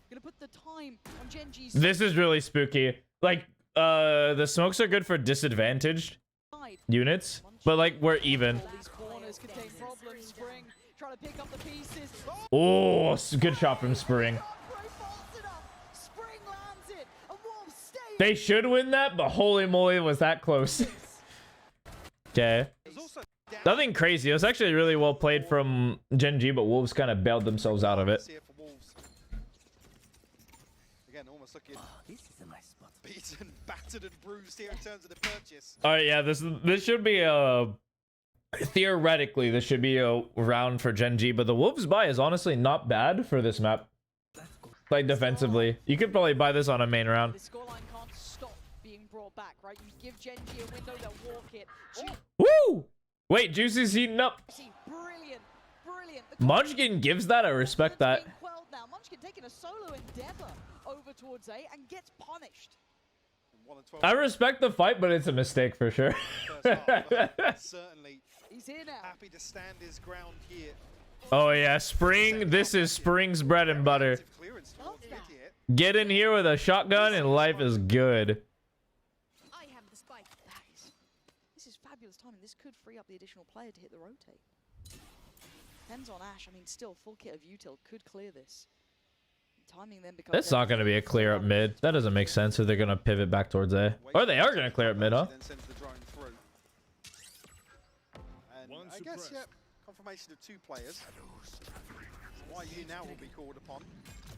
gonna put the time on Genji's This is really spooky. Like, the smokes are good for disadvantaged side. units, but, like, we're even. All these corners contain problems. Spring trying to pick up the pieces. Oh, good shot from Spring. Spring lands it. And Wolves stay. They should win that, but holy moly, was that close. Okay. There's also down Nothing crazy. It was actually really well played from Gen G, but Wolves kind of bailed themselves out of it. here for Wolves. Again, almost looking This is a nice spot. beaten, battered, and bruised here in terms of the purchase. All right, yeah, this should be a... Theoretically, this should be a round for Gen G, but the Wolves buy is honestly not bad for this map. Like, defensively. You could probably buy this on a main round. The scoreline can't stop being brought back, right? You give Gen G a window, they'll walk it. Woo! Wait, Juicy's heating up. Brilliant, brilliant. Munchkin gives that. I respect that. Being quelled now. Munchkin taking a solo endeavor over towards A and gets punished. 1 and 12 I respect the fight, but it's a mistake for sure. first half, but certainly He's here now. happy to stand his ground here. Oh yeah, Spring. This is Spring's bread and butter. Active clearance towards mid here. Get in here with a shotgun and life is good. I have the spike. This is fabulous timing. This could free up the additional player to hit the rotate. Depends on Ash. I mean, still, full kit of util could clear this. Timing then becomes... That's not going to be a clear up mid. That doesn't make sense if they're going to pivot back towards A. Or they are going to clear up mid, huh? Then sends the drone through. And I guess, yeah, confirmation of 2 players. YU now will be called upon.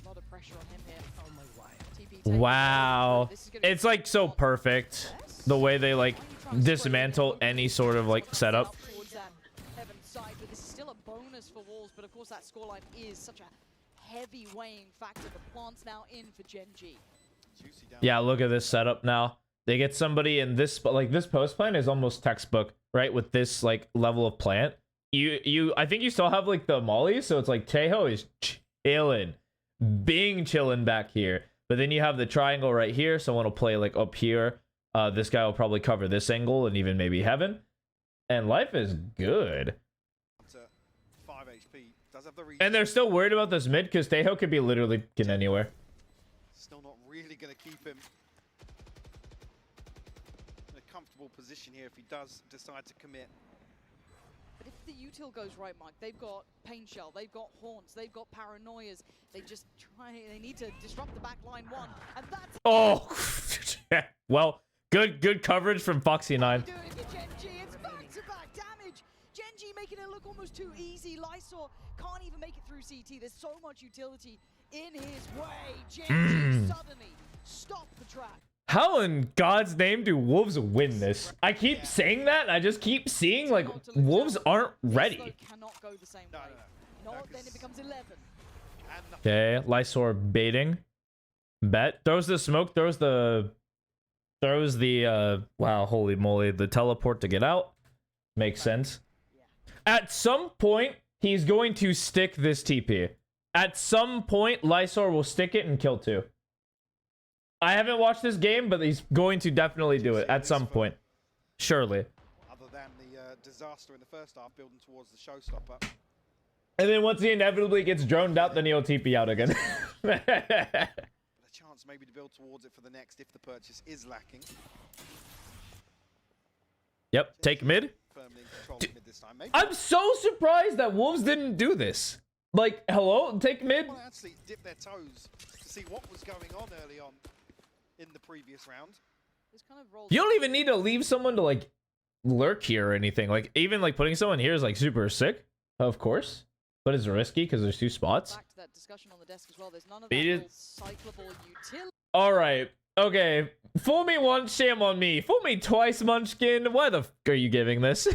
A lot of pressure on him here. Oh my wire. TP taking Wow. this is gonna be It's like so perfect. The way they like dismantle any sort of like setup. towards that heaven side, but this is still a bonus for Wolves, but of course that scoreline is such a heavy weighing factor. The plant's now in for Gen G. Juicy down. Yeah, look at this setup now. They get somebody in this, but like this post plant is almost textbook, right? With this like level of plant. I think you still have like the molly, so it's like Tejo is chilling. Bing chilling back here. But then you have the triangle right here. Someone will play like up here. This guy will probably cover this angle and even maybe heaven. And life is good. To 5 HP. Does have the reach. And they're still worried about this mid because Tejo could be literally getting anywhere. Still not really going to keep him in a comfortable position here if he does decide to commit. But if the util goes right, Mike, they've got Pain Shell, they've got Haunts, they've got Paranoias. They just they need to disrupt the back line 1. And that's Oh, well, good coverage from Foxy9. doing it, Gen G. It's back-to-back damage. Gen G making it look almost too easy. Lysor can't even make it through CT. There's so much utility in his way. Gen G suddenly stopped the trap. How in God's name do Wolves win this? I keep saying that, and I just keep seeing like Wolves aren't This, though, ready. cannot go the same No, way. no, no. You know No, what? Then 'cause- it becomes 11. And nothing. Okay, Lysor baiting. Bet. Throws the smoke, throws the wow, holy moly, the teleport to get out. Makes sense. At some point, he's going to stick this TP. At some point, Lysor will stick it and kill 2. I haven't watched this game, but he's going to definitely do it at some point. Surely. Other than the disaster in the first half, building towards the showstopper. And then once he inevitably gets droned out, then he'll TP out again. But a chance maybe to build towards it for the next if the purchase is lacking. Yep, take mid. Firmly in control of mid this time. Maybe I'm so surprised that Wolves didn't do this. Like, hello? Take mid? want to actually dip their toes to see what was going on early on in the previous round. This kind of rolls You don't even need to leave someone to, like, lurk here or anything. Like, even, like, putting someone here is, like, super sick. Of course. But it's risky because there's 2 spots. back to that discussion on the desk as well. There's none of Beat that it. cyclable utility. Alright. Okay. Fool me once, shame on me. Fool me twice, Munchkin. Why the f are you giving this?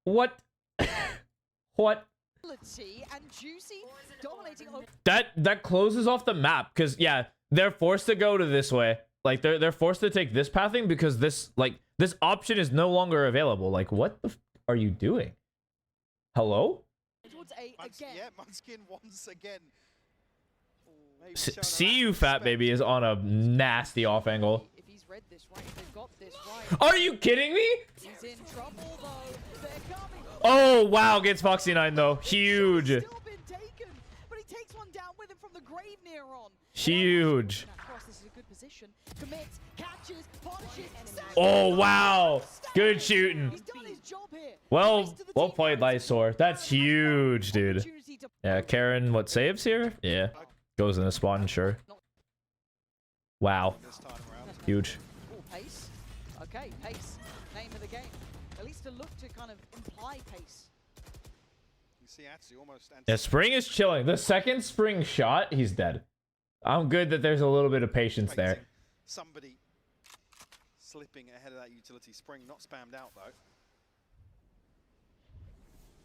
What? What? And Juicy dominating over. That closes off the map because yeah, they're forced to go to this way. Like they're forced to take this pathing because this option is no longer available. Like what the f are you doing? Hello? Towards A again. Yeah, Munchkin once again. Maybe S showing a See lack you, of fat respect. baby, is on a nasty off angle. If he's read this right, if they've got this right, Are you kidding me? he's in trouble though. They're coming. Oh wow, gets Foxy 9 though. Huge. Still been taken, but he takes one down with him from the grave near on. Huge. Cross, this is a good position. Commits, catches, polishes. Oh wow. Good shooting. He's done his job here. Well played, Lysor. That's huge, dude. Opportunity to Yeah, Karen, what saves here? Yeah. Goes in the spawn, sure. Wow. This time around. Huge. Oh, pace. Okay, pace. Name of the game. At least to look to kind of imply pace. You see actually almost Yeah, Spring is chilling. The second Spring shot, he's dead. I'm good that there's a little bit of patience there. anticipating somebody slipping ahead of that utility. Spring not spammed out though.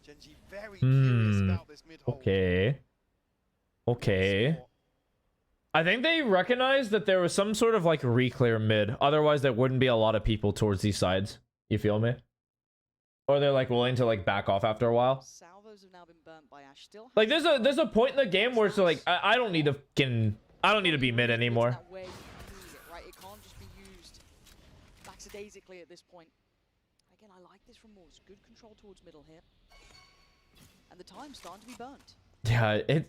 Genji very curious about this mid hole. Okay. Okay. I think they recognized that there was some sort of like reclear mid. Otherwise, there wouldn't be a lot of people towards these sides. You feel me? Or they're like willing to like back off after a while. Salvos have now been burnt by Ash. Still Like there's a point in the game where it's like I don't need to be mid anymore. That way you need it, right? It can't just be used lackadaisically at this point. Again, I like this from Wolves. Good control towards middle here. And the time's starting to be burnt. Yeah,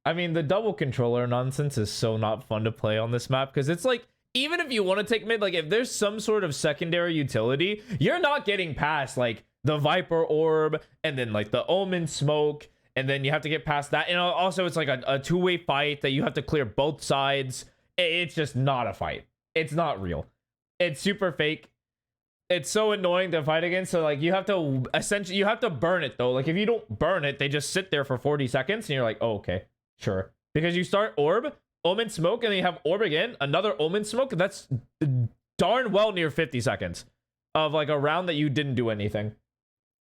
I mean, the double controller nonsense is so not fun to play on this map because it's like, even if you want to take mid, like if there's some sort of secondary utility, you're not getting past like the Viper Orb and then like the Omen Smoke, and then you have to get past that. And also it's like a two-way fight that you have to clear both sides. It's just not a fight. It's not real. It's super fake. It's so annoying to fight against. So like you have to essentially, you have to burn it though. Like if you don't burn it, they just sit there for 40 seconds and you're like, oh, okay. Sure. Because you start Orb, Omen Smoke, and then you have Orb again, another Omen Smoke. That's darn well near 50 seconds of like a round that you didn't do anything.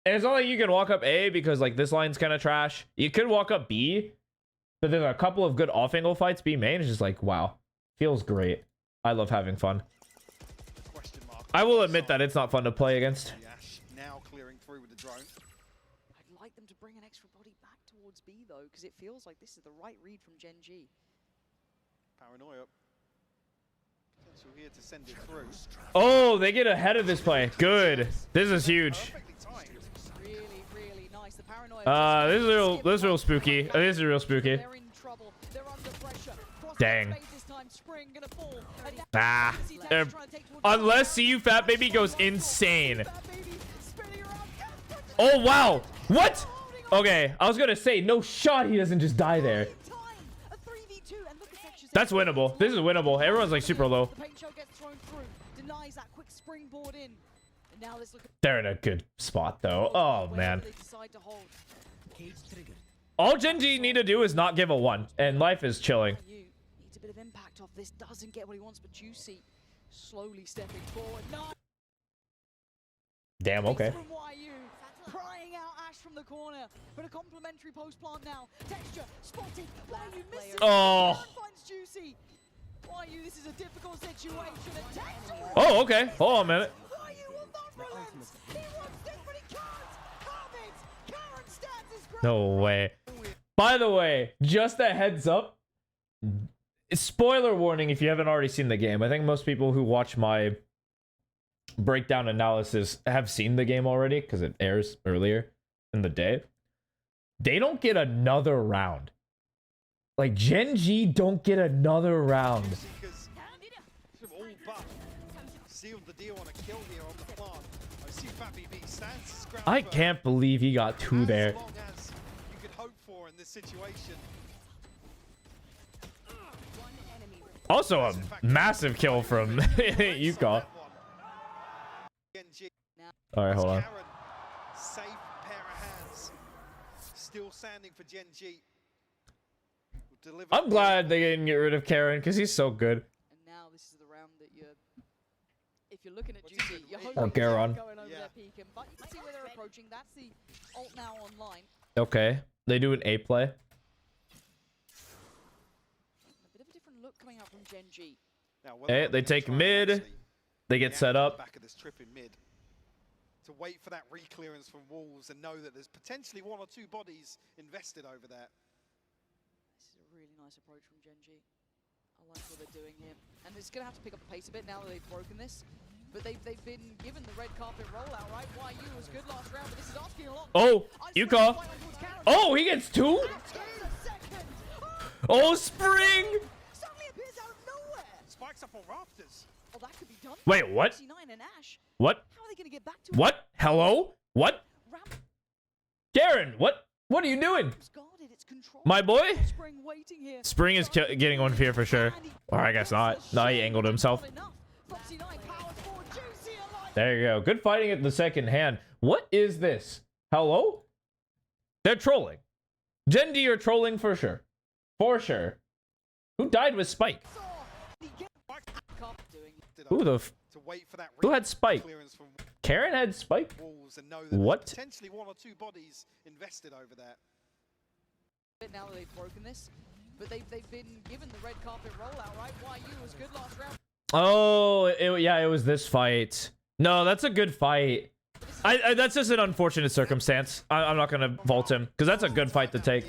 And it's not like you can walk up A because like this line's kind of trash. You could walk up B, but there's a couple of good off-angle fights. B main is just like, wow. Feels great. I love having fun. Question mark. I will admit that it's not fun to play against. Ash now clearing through with the drone. I'd like them to bring an extra body back towards B though, because it feels like this is the right read from Gen G. Paranoia. Potential here to send it through. Oh, they get ahead of this play. Good. This is huge. Perfectly timed. Really, really nice. The paranoia. This is real spooky. This is real spooky. They're in trouble. They're under pressure. Cross Dang. space this time. Spring gonna fall. And now Ah. Juicy Tech is trying to take towards Unless See You Fat Baby goes insane. Fat Baby spinning around. Oh, wow. What? Okay, I was going to say, no shot he doesn't just die there. A 3v2, and look at Texture's That's winnable. This is winnable. Everyone's like super low. The paint show gets thrown through. Denies that quick springboard in. And now let's look at They're in a good spot, though. Oh, where man. they decide to hold. All Gen G need to do is not give a 1, and life is chilling. You needs a bit of impact off this. Doesn't get what he wants, but Juicy slowly stepping forward. Nice. Damn, okay. From YU, crying out Ash from the corner, but a complimentary post plant now. Texture spotted. YU misses. Oh. Finds Juicy. YU, this is a difficult situation. And Texture. Oh, okay. Hold on a minute. YU will not relent. No way. By the way, just a heads up. Spoiler warning if you haven't already seen the game. I think most people who watch my breakdown analysis have seen the game already because it airs earlier in the day. They don't get another round. Like, Gen G don't get another round. I can't believe he got 2 there. Also a massive kill from Yuka. Alright, hold on. Safe pair of hands. Still standing for Gen G. I'm glad they didn't get rid of Karen because he's so good. And now this is the round that if you're looking at GT, you're hoping Or Garon. going over their peak, but you can see where they're approaching. That's the ult now online. Okay, they do an A play. A bit of a different look coming out from Gen G. Hey, they take mid. They get set up. Back of this trip in mid. To wait for that re-clearance from Wolves and know that there's potentially 1 or 2 bodies invested over there. This is a really nice approach from Gen G. I like what they're doing here. And it's going to have to pick up the pace a bit now that they've broken this. But they've been given the red carpet rollout, right? YU was good last round, but this is asking a lot. Oh, Yuka. Oh, he gets 2? Oh, Spring. Suddenly appears out of nowhere. Spikes up on rafters. Oh, that could be done. Wait, what? 69 and Ash. What? How are they going to get back to What? Hello? What? Garen, what? What are you doing? My boy? Spring waiting here. Spring is getting one here for sure. Or I guess not. No, he angled himself. There you go. Good fighting at the second hand. What is this? Hello? They're trolling. Gen D are trolling for sure. For sure. Who died with Spike? Who the who had Spike? Karen had Spike? What? Potentially 1 or 2 bodies invested over there. Now that they've broken this, but they've been given the red carpet rollout, right? YU was good last round. Oh, yeah, it was this fight. No, that's a good fight. That's just an unfortunate circumstance. I'm not gonna vault him because that's a good fight to take.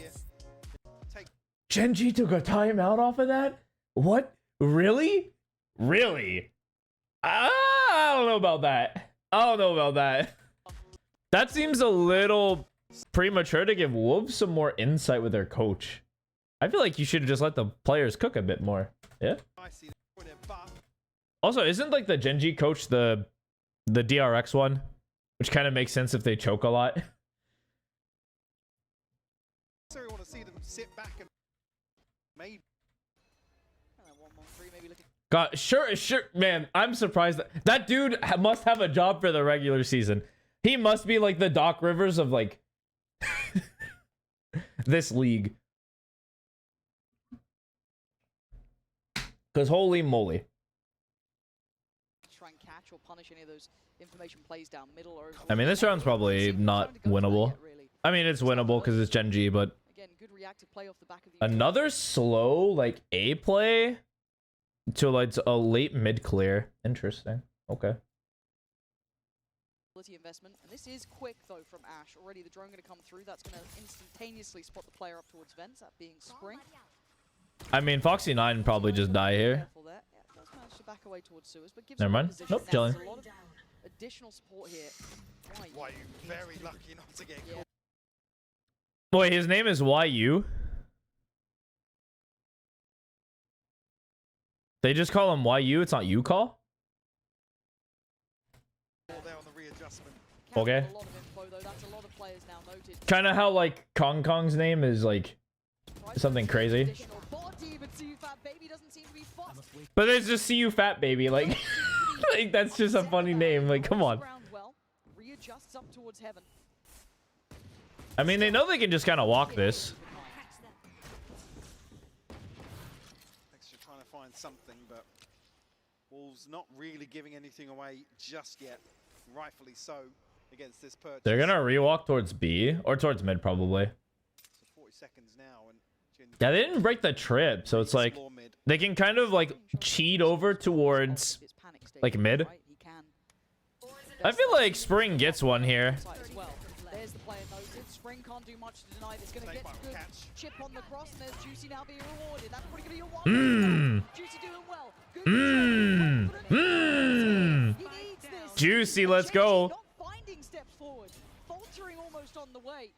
Gen G took a timeout off of that? What? Really? Really? I don't know about that. I don't know about that. That seems a little premature to give Wolves some more insight with their coach. I feel like you should just let the players cook a bit more. Yeah? Also, isn't like the Gen G coach the DRX one? Which kind of makes sense if they choke a lot. So we want to see them sit back and maybe. God, sure, man. I'm surprised that dude must have a job for the regular season. He must be like the Doc Rivers of like this league. Because holy moly. Try and catch or punish any of those information plays down middle or I mean, this round's probably not winnable. I mean, it's winnable because it's Gen G, but again, good reactive play off the back of the another slow like A play to like a late mid clear. Interesting. Okay. Investment, and this is quick though from Ash. Already the drone going to come through. That's going to instantaneously spot the player up towards vents. That being Spring. I mean, Foxy 9 probably just die here. Yeah, does manage to back away towards sewers, but gives never mind. Nope, chilling. A lot of additional support here. Why you very lucky not to get caught. Boy, his name is YU. They just call him YU. It's not you call. Okay. Kind of how like Kong Kong's name is like something crazy. But it's just CU Fat Baby. Like, like that's just a funny name. Like, come on. I mean, they know they can just kind of walk this. Extra trying to find something, but Wolves not really giving anything away just yet. Rightfully so. Against this purchase. They're gonna rewalk towards B or towards mid probably. So 40 seconds now and yeah, they didn't break the trip, so it's like they can kind of like cheat over towards like mid. I feel like Spring gets one here. Spring can't do much to deny this. Gonna Snake get bite will good catch. chip on the cross, and there's Juicy now being rewarded. That's probably gonna be a one. Juicy doing well. Good He needs this. Juicy, let's Genji go. not finding steps forward, faltering almost on the way.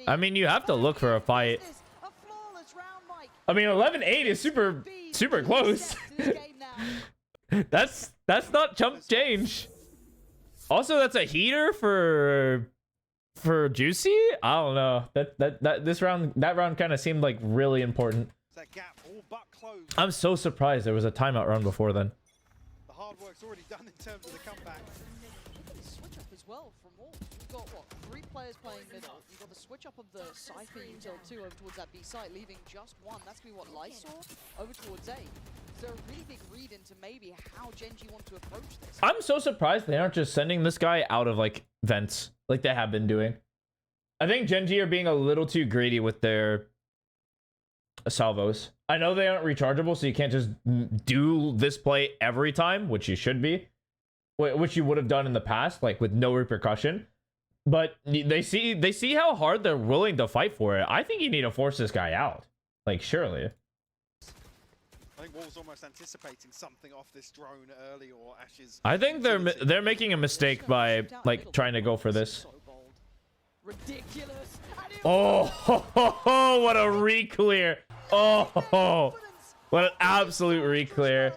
I mean, you have to look for a fight. A flawless round, Mike. I mean, 11-8 is super close. That's not chump change. Also, that's a heater for Juicy. I don't know. That round kind of seemed like really important. That gap all but closed. I'm so surprised there was a timeout round before then. The hard work's already done in terms of the comeback. Switch up as well from all. You've got what, 3 players playing middle. You've got the switch up of the Cypher util 2 over towards that B site, leaving just one. That's gonna be what, Lysor over towards A. So a really big read into maybe how Genji want to approach this. I'm so surprised they aren't just sending this guy out of like vents like they have been doing. I think Genji are being a little too greedy with their salvos. I know they aren't rechargeable, so you can't just do this play every time, which you should be, which you would have done in the past, like with no repercussion. But they see how hard they're willing to fight for it. I think you need to force this guy out, like surely. I think Wolves almost anticipating something off this drone early, or Ash's. I think they're making a mistake by like trying to go for this. So bold. Ridiculous. Oh, what a re-clear. Oh, what an absolute re-clear.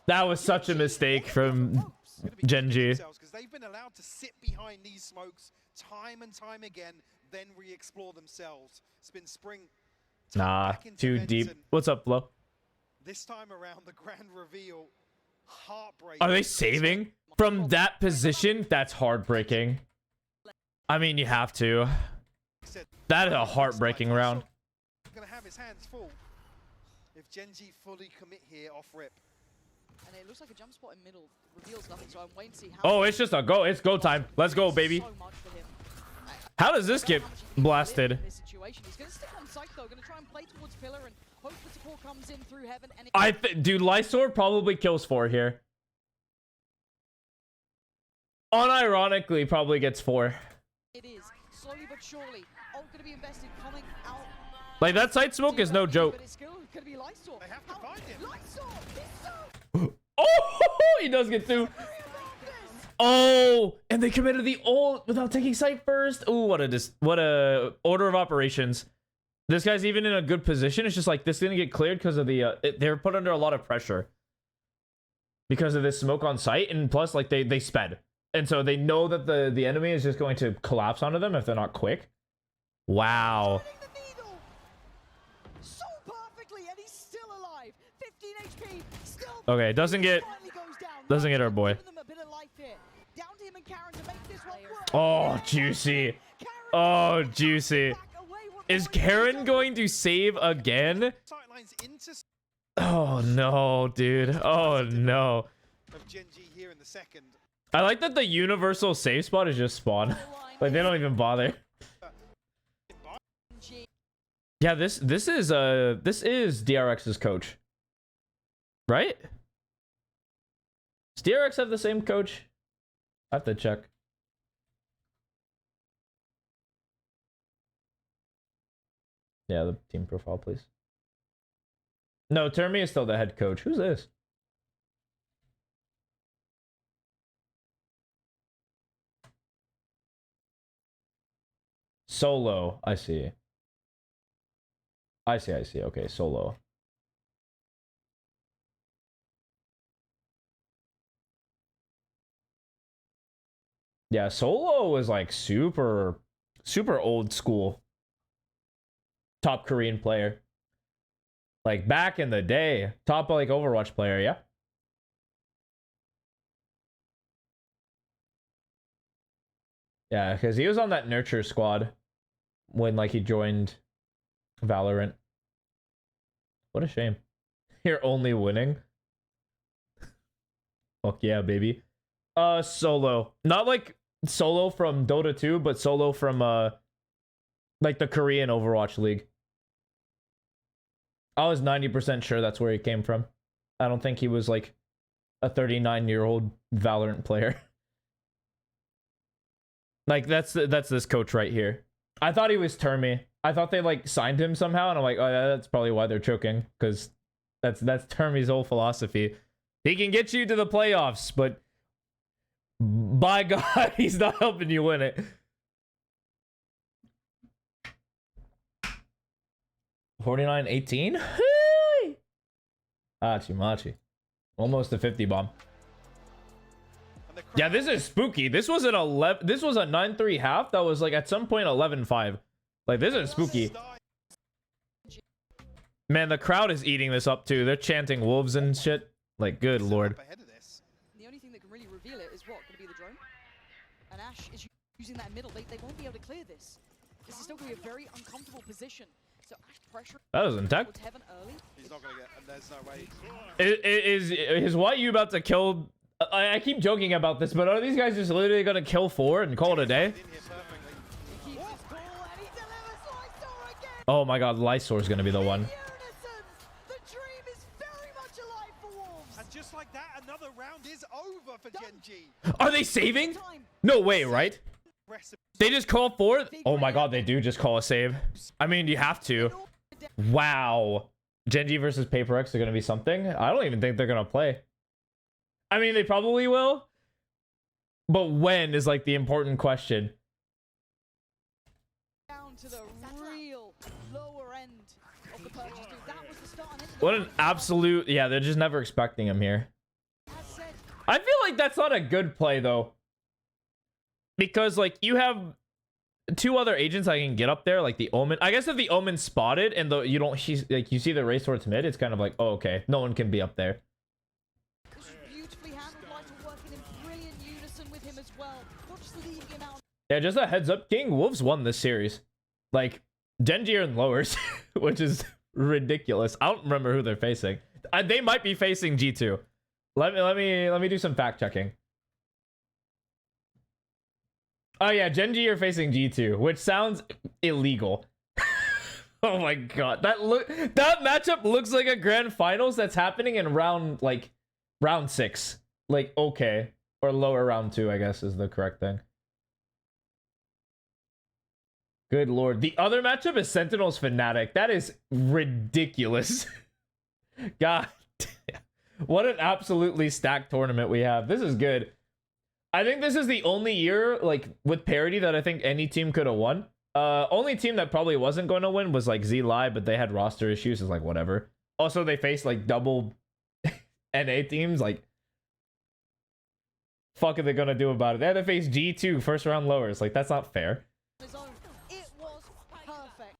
That was such a mistake from Genji. Because they've been allowed to sit behind these smokes time and time again, then re-explore themselves. It's been Spring. Nah, too deep. What's up, Flo? This time around, the grand reveal, heartbreaking. Are they saving from that position? That's heartbreaking. I mean, you have to. That is a heartbreaking round. Gonna have his hands full if Genji fully commit here off rip. And it looks like a jump spot in middle reveals nothing, so I'm waiting to see how. Oh, it's just a go. It's go time. Let's go, baby. So much for him. How does this get blasted? This situation. He's gonna stick on site though. Gonna try and play towards pillar and hope the support comes in through heaven. And Dude, Lysor probably kills 4 here. Unironically, probably gets 4. it is slowly but surely. All gonna be invested coming out. Like that side smoke is no joke. But it's still gonna be Lysor. They have to find him. Lysor! He's so Oh, he does get 2. Oh, and they committed the ult without taking sight first. Oh, what a order of operations. This guy's even in a good position. It's just like this didn't get cleared because of the they're put under a lot of pressure because of this smoke on site, and plus like they sped, and so they know that the enemy is just going to collapse onto them if they're not quick. Wow. the needle so perfectly, and he's still alive. 15 HP. Still. Okay, doesn't get our boy. Giving them a bit of life here. Down to him and Karen to make this one work. Oh, Juicy. Oh, Juicy. Is Karen going to save again? Oh no, dude. Oh no. Of Genji here in the second. I like that the universal save spot is just spawn. Like they don't even bother. Yeah, this is DRX's coach. Right? Does DRX have the same coach? I have to check. Yeah, the team profile, please. No, Termi is still the head coach. Who's this? Solo. I see. I see. Okay, Solo. Yeah, Solo was like super old school. Top Korean player. Like back in the day. Top like Overwatch player, yeah? Yeah, because he was on that nurture squad when like he joined Valorant. What a shame. You're only winning. Fuck yeah, baby. Solo. Not like Solo from Dota 2, but Solo from like the Korean Overwatch League. I was 90% sure that's where he came from. I don't think he was like a 39-year-old Valorant player. Like that's this coach right here. I thought he was Termy. I thought they like signed him somehow, and I'm like, oh, yeah, that's probably why they're choking, because that's Termy's whole philosophy. He can get you to the playoffs, but by God, he's not helping you win it. 49-18? Machi. Almost a 50 bomb. Yeah, this is spooky. This was an 11. This was a 9-3 half. That was like at some point 11-5. Like, this is spooky. Man, the crowd is eating this up too. They're chanting wolves and shit. Like, good lord. The only thing that can really reveal it is what? Going to be the drone? And Ash is using that middle. They won't be able to clear this. This is still going to be a very uncomfortable position. So Ash pressure. That was intact. He's not going to get, and there's no way. Is YU about to kill? I keep joking about this, but are these guys just literally going to kill 4 and call it a day? Oh my God, Lysor is going to be the one. And just like that, another round is over for Gen G. Are they saving? No way, right? They just call 4? Oh my God, they do just call a save. I mean, you have to. Wow. Gen G versus Paper X are going to be something. I don't even think they're going to play. I mean, they probably will. But when is like the important question. Down to the real lower end of the purchase. Dude, that was the start and end of What an absolute... Yeah, they're just never expecting him here. I feel like that's not a good play, though. Because, like, you have 2 other agents I can get up there, like the Omen. I guess if the Omen's spotted and you don't... like, you see the race towards mid, it's kind of like, oh, okay. No one can be up there. This was beautifully handled. Lighter working in brilliant unison with him as well. Not just leaving him out. Yeah, just a heads up, King. Wolves won this series. Like, Genji are in lowers, which is ridiculous. I don't remember who they're facing. They might be facing G2. Let me do some fact checking. Oh yeah, Genji are facing G2, which sounds illegal. Oh my God, that matchup looks like a grand finals that's happening in round 6. Like, okay, or lower round 2, I guess is the correct thing. Good lord. The other matchup is Sentinels Fnatic. That is ridiculous. God damn. What an absolutely stacked tournament we have. This is good. I think this is the only year, like, with parity that I think any team could have won. Only team that probably wasn't going to win was, like, Z-Live, but they had roster issues. It's like, whatever. Also, they faced, like, double NA teams. Like, fuck are they going to do about it? They had to face G2 first round lowers. Like, that's not fair. It was perfect.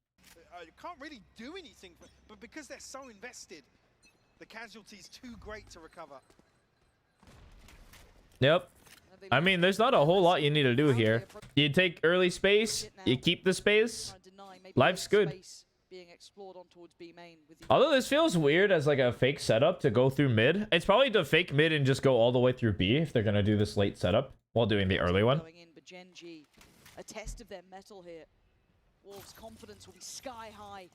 You can't really do anything, but because they're so invested, the casualty's too great to recover. Yep. I mean, there's not a whole lot you need to do here. You take early space, you keep the space. Life's good. Although this feels weird as like a fake setup to go through mid. It's probably to fake mid and just go all the way through B if they're going to do this late setup while doing the early one. Gen G, a test of their metal here. Wolves' confidence will be sky high.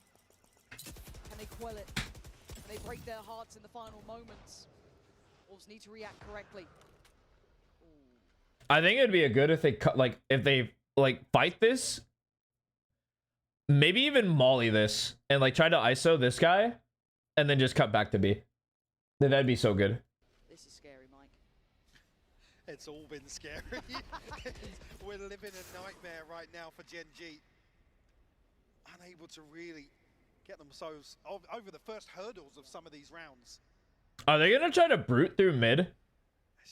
Can they quell it? Can they break their hearts in the final moments? Wolves need to react correctly. I think it'd be a good if they cut, like, if they like fight this, maybe even molly this and like try to ISO this guy and then just cut back to B. That'd be so good. This is scary, Mike. It's all been scary. We're living a nightmare right now for Gen G. Unable to really get themselves over the first hurdles of some of these rounds. Are they gonna try to brute through mid?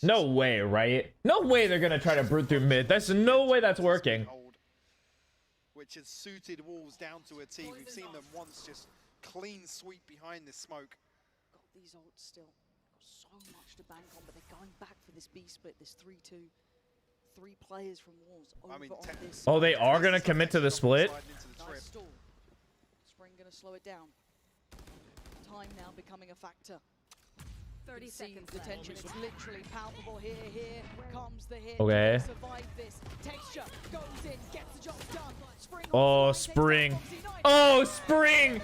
No way, right? No way they're gonna try to brute through mid. There's no way that's working. Which has suited Wolves down to a T. We've seen them once just clean sweep behind this smoke. Got these ults still. Got so much to bank on, but they're going back for this B split, this 3-2. 3 players from Wolves over on this. Oh, they are gonna commit to the split? Nice stall. Spring gonna slow it down. Time now becoming a factor. 30 seconds. The tension is literally palpable here. Here comes the hit. Okay. Survive this. Texture goes in, gets the job done. Spring. Oh, Spring. Oh, Spring.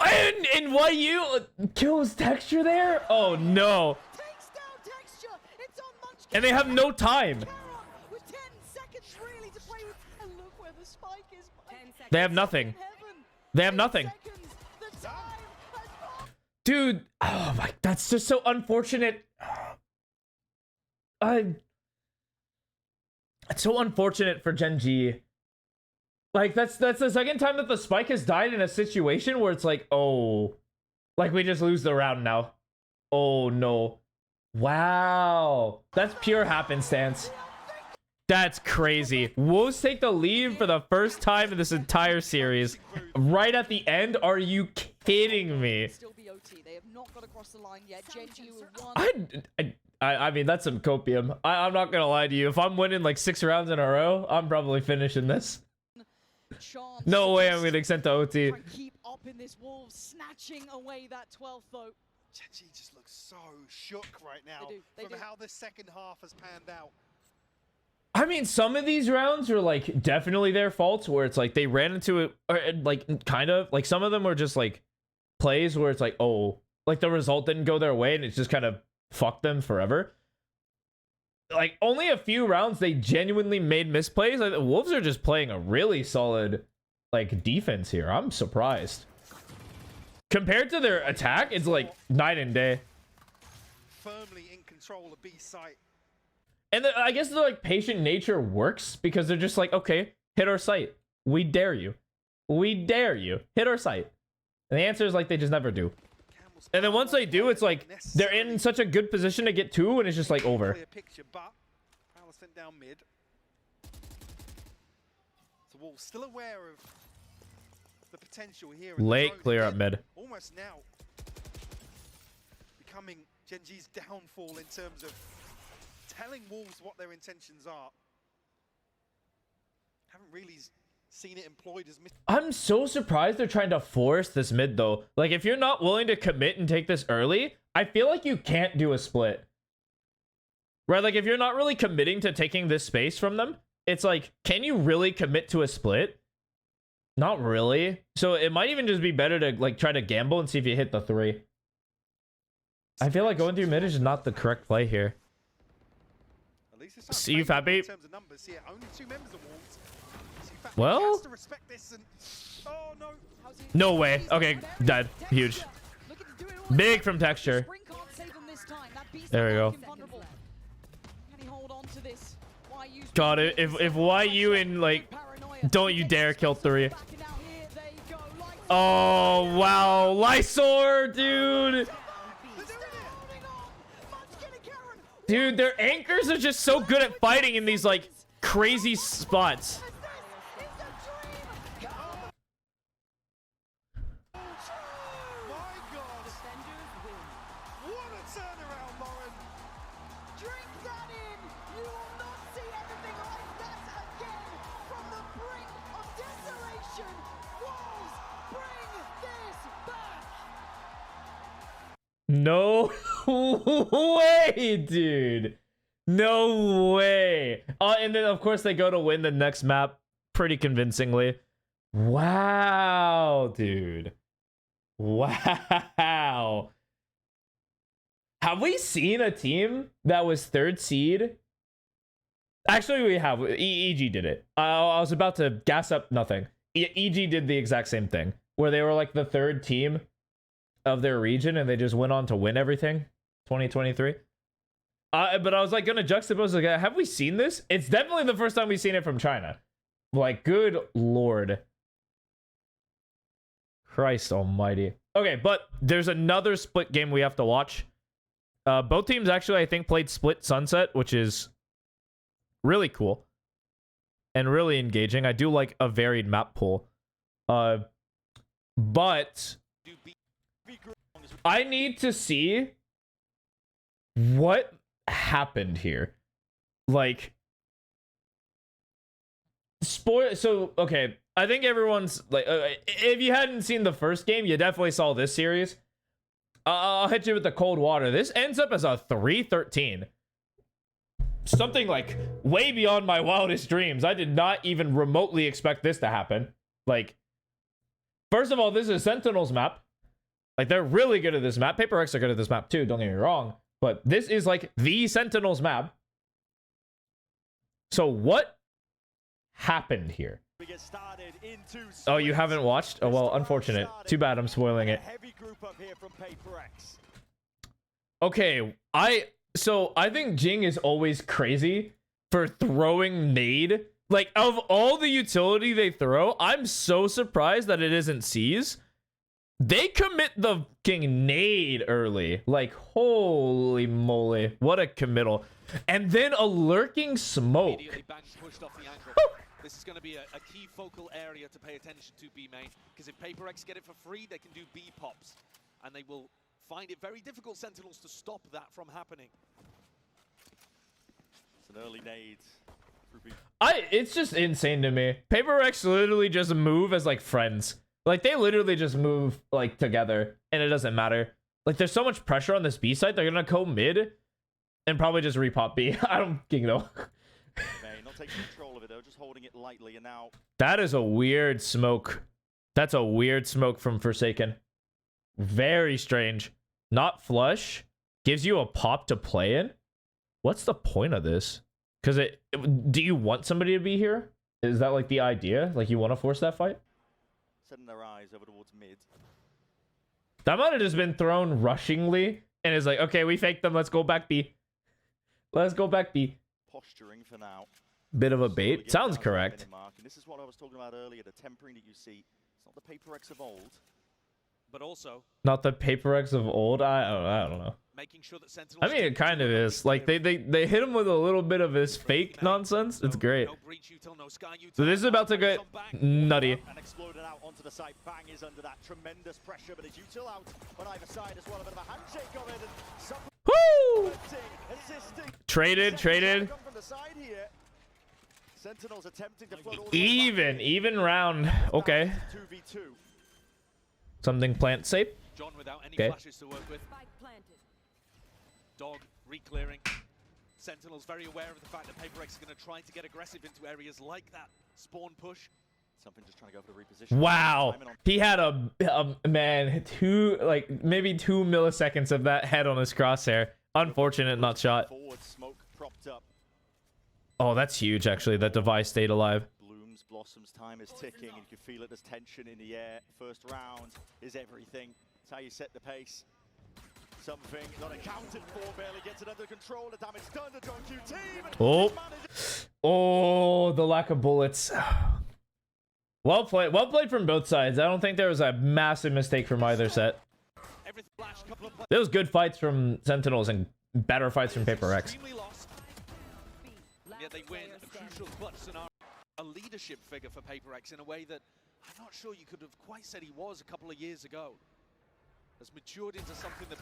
And YU kills Texture there? Oh, no. Takes down Texture. It's on Munchkin. And they have no time. With 10 seconds really to play with. And look where the spike is. They have nothing. They have nothing. Dude, oh my, that's just so unfortunate. It's so unfortunate for Gen G. Like, that's the second time that the spike has died in a situation where it's like, oh, like we just lose the round now. Oh no. Wow. That's pure happenstance. That's crazy. Wolves take the lead for the first time in this entire series. Right at the end? Are you kidding me? Still be OT. They have not got across the line yet. Gen G with one. I mean, that's some copium. I'm not gonna lie to you. If I'm winning like 6 rounds in a row, I'm probably finishing this. No way I'm gonna extend to OT. Try and keep up in this. Wolves snatching away that 12th though. Gen G just looks so shook right now They from do. how this second half has panned out. I mean, some of these rounds are like definitely their faults where it's like they ran into it, or like kind of like some of them were just like plays where it's like, oh, like the result didn't go their way and it's just kind of fucked them forever. Like only a few rounds they genuinely made misplays. Like, the Wolves are just playing a really solid like defense here. I'm surprised. Compared to their attack, it's like night and day. Firmly in control of B site. And I guess the like patient nature works because they're just like, okay, hit our site. We dare you. We dare you. Hit our site. And the answer is like they just never do. And then once they do, it's like they're in such a good position to get 2 and it's just like over. Clear picture, but Prowler sent down mid. So Wolves still aware of the potential here. Late clear up mid. Almost now becoming Gen G's downfall in terms of telling Wolves what their intentions are. Haven't really seen it employed as I'm so surprised they're trying to force this mid though. Like if you're not willing to commit and take this early, I feel like you can't do a split. Right? Like if you're not really committing to taking this space from them, it's like, can you really commit to a split? Not really. So it might even just be better to like try to gamble and see if you hit the 3. I feel like going through mid is not the correct play here. See you, Fat Babe. Well, no way. Okay, dead. Huge. Big from texture. There we go. God, if YU and like, don't you dare kill 3. Oh wow, Lysor, dude. Dude, their anchors are just so good at fighting in these like crazy spots. No way, dude. No way. And then, of course, they go to win the next map pretty convincingly. Wow, dude. Wow. Have we seen a team that was 3rd seed? Actually, we have. EG did it. I was about to gas up nothing. EG did the exact same thing, where they were like the 3rd team of their region and they just went on to win everything 2023. But I was like gonna juxtapose, like, have we seen this? It's definitely the first time we've seen it from China. Like, good lord, Christ almighty. Okay, but there's another split game we have to watch. Both teams actually, I think, played split sunset, which is really cool and really engaging. I do like a varied map pool. But I need to see what happened here. Like, so okay, I think everyone's like, if you hadn't seen the first game, you definitely saw this series. I'll hit you with the cold water. This ends up as a 3-13. Something like way beyond my wildest dreams. I did not even remotely expect this to happen. Like, first of all, this is a Sentinels map. Like, they're really good at this map. Paper X are good at this map too, don't get me wrong. But this is like the Sentinels map. So what happened here? Get started into Oh, you haven't watched? Oh, well, unfortunate. Too bad I'm spoiling it. Heavy group up here from PaperX. Okay, I think Jing is always crazy for throwing nade. Like, of all the utility they throw, I'm so surprised that it isn't C's. They commit the fucking nade early. Like, holy moly. What a committal. And then a lurking smoke. Immediately bang pushed off the ankle. This is going to be a key focal area to pay attention to, B main, because if PaperX get it for free, they can do B pops, and they will find it very difficult, Sentinels, to stop that from happening. It's an early nade. It's just insane to me. PaperX literally just move as like friends. Like, they literally just move like together, and it doesn't matter. Like, there's so much pressure on this B site, they're gonna go mid and probably just repop B. I don't fucking know. Not taking control of it though, just holding it lightly, and now That is a weird smoke. That's a weird smoke from Forsaken. Very strange. Not flush. Gives you a pop to play in. What's the point of this? Because do you want somebody to be here? Is that like the idea? Like, you want to force that fight? setting their eyes over towards mid. That might have just been thrown rushingly and is like, okay, we faked them. Let's go back B. Let's go back B. Posturing for now. Bit of a bait. Sounds correct. And this is what I was talking about earlier, the tempering that you see. It's not the PaperX of old. But also Not the PaperX of old. I don't know. making sure that Sentinels I mean, it kind of is. Like, they hit him with a little bit of his fake nonsense. It's great. No breach util, no sky util. So this is about to get nutty. And exploded out onto the side. Bang is under that tremendous pressure, but his util out on either side as well. A bit of a handshake of it. And Woo! assisting. Traded. Come from the side here. Sentinels attempting to float all the way back. Even round. Okay. 2v2. Something plant safe. John without any Okay. flashes to work with. Spike planted. Dog re-clearing. Sentinels very aware of the fact that PaperX is going to try to get aggressive into areas like that. Spawn push. Something just trying to go for the reposition. Wow. Timing on- He had a man, maybe 2 milliseconds of that head on his crosshair. Unfortunate, not shot. Forward smoke propped up. Oh, that's huge, actually. That device stayed alive. Blooms, blossoms, time is ticking, and you can feel it. There's tension in the air. First round is everything. It's how you set the pace. Something not accounted for, barely gets it under control. The damage done to John Q team. Oh. Oh, the lack of bullets. Well played from both sides. I don't think there was a massive mistake from either set. Every flash, couple of There was good fights from Sentinels and better fights from PaperX. extremely lost. Yet they win a crucial clutch scenario. A leadership figure for PaperX in a way that I'm not sure you could have quite said he was a couple of years ago. Has matured into something that...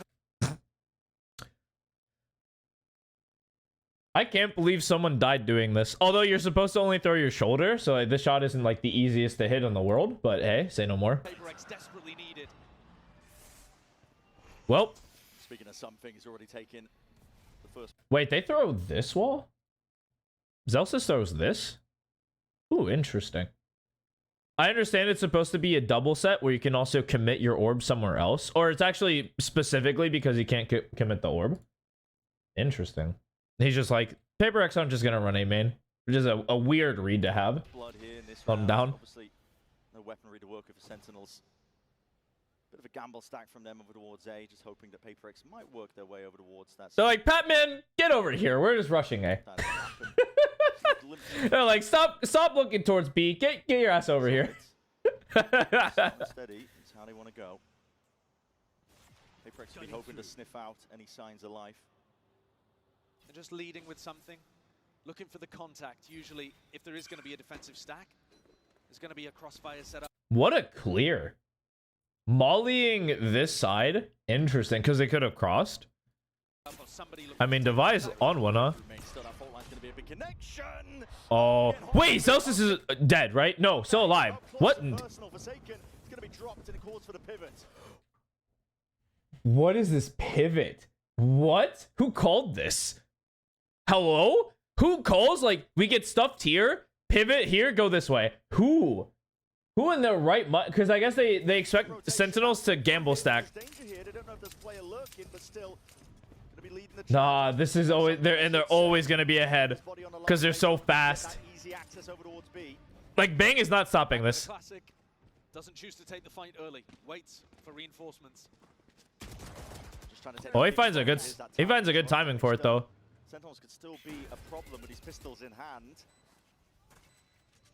I can't believe someone died doing this. Although you're supposed to only throw your shoulder, so this shot isn't like the easiest to hit in the world. But hey, say no more. PaperX desperately needed. Well, Speaking of something, he's already taken the first. wait, they throw this wall? Zelsis throws this? Ooh, interesting. I understand it's supposed to be a double set where you can also commit your orb somewhere else. Or it's actually specifically because you can't commit the orb. Interesting. He's just like, PaperX, I'm just going to run A main. Which is a weird read to have. Blood here in this Thumb round. down. Obviously, no weaponry to work with for Sentinels. Bit of a gamble stack from them over towards A, just hoping that PaperX might work their way over towards that. They're like, Patman, get over here. We're just rushing A. That happened. Just a glimpse of They're like, stop looking towards B. Get your ass over here. Slow and steady is how they want to go. PaperX will be hoping to sniff out any signs of life. They're just leading with something. Looking for the contact. Usually, if there is going to be a defensive stack, there's going to be a crossfire set up. What a clear. Mollying this side? Interesting, because they could have crossed. Of somebody looking I mean, Device on one, huh? Remains still, that fault line's going to be a big connection. Oh, wait, Celsius is dead, right? No, still alive. What? Personal Forsaken. It's going to be dropped and it calls for the pivot. What is this pivot? What? Who called this? Hello? Who calls, like, we get stuffed here, pivot here, go this way? Who? Who in their right mind? Because I guess they expect Sentinels to gamble stack. There's danger here. They don't know if there's a player lurking, but still gonna be leading the Nah, charge. this is always, they're always going to be ahead. Because they're so fast. Easy access over towards B. Like, Bang is not stopping this. Classic doesn't choose to take the fight early. Waits for reinforcements. Just trying to take Oh, he the finds a big good spot. Here's that he finds a timing. good timing for it though. Sentinels could still be a problem with his pistols in hand.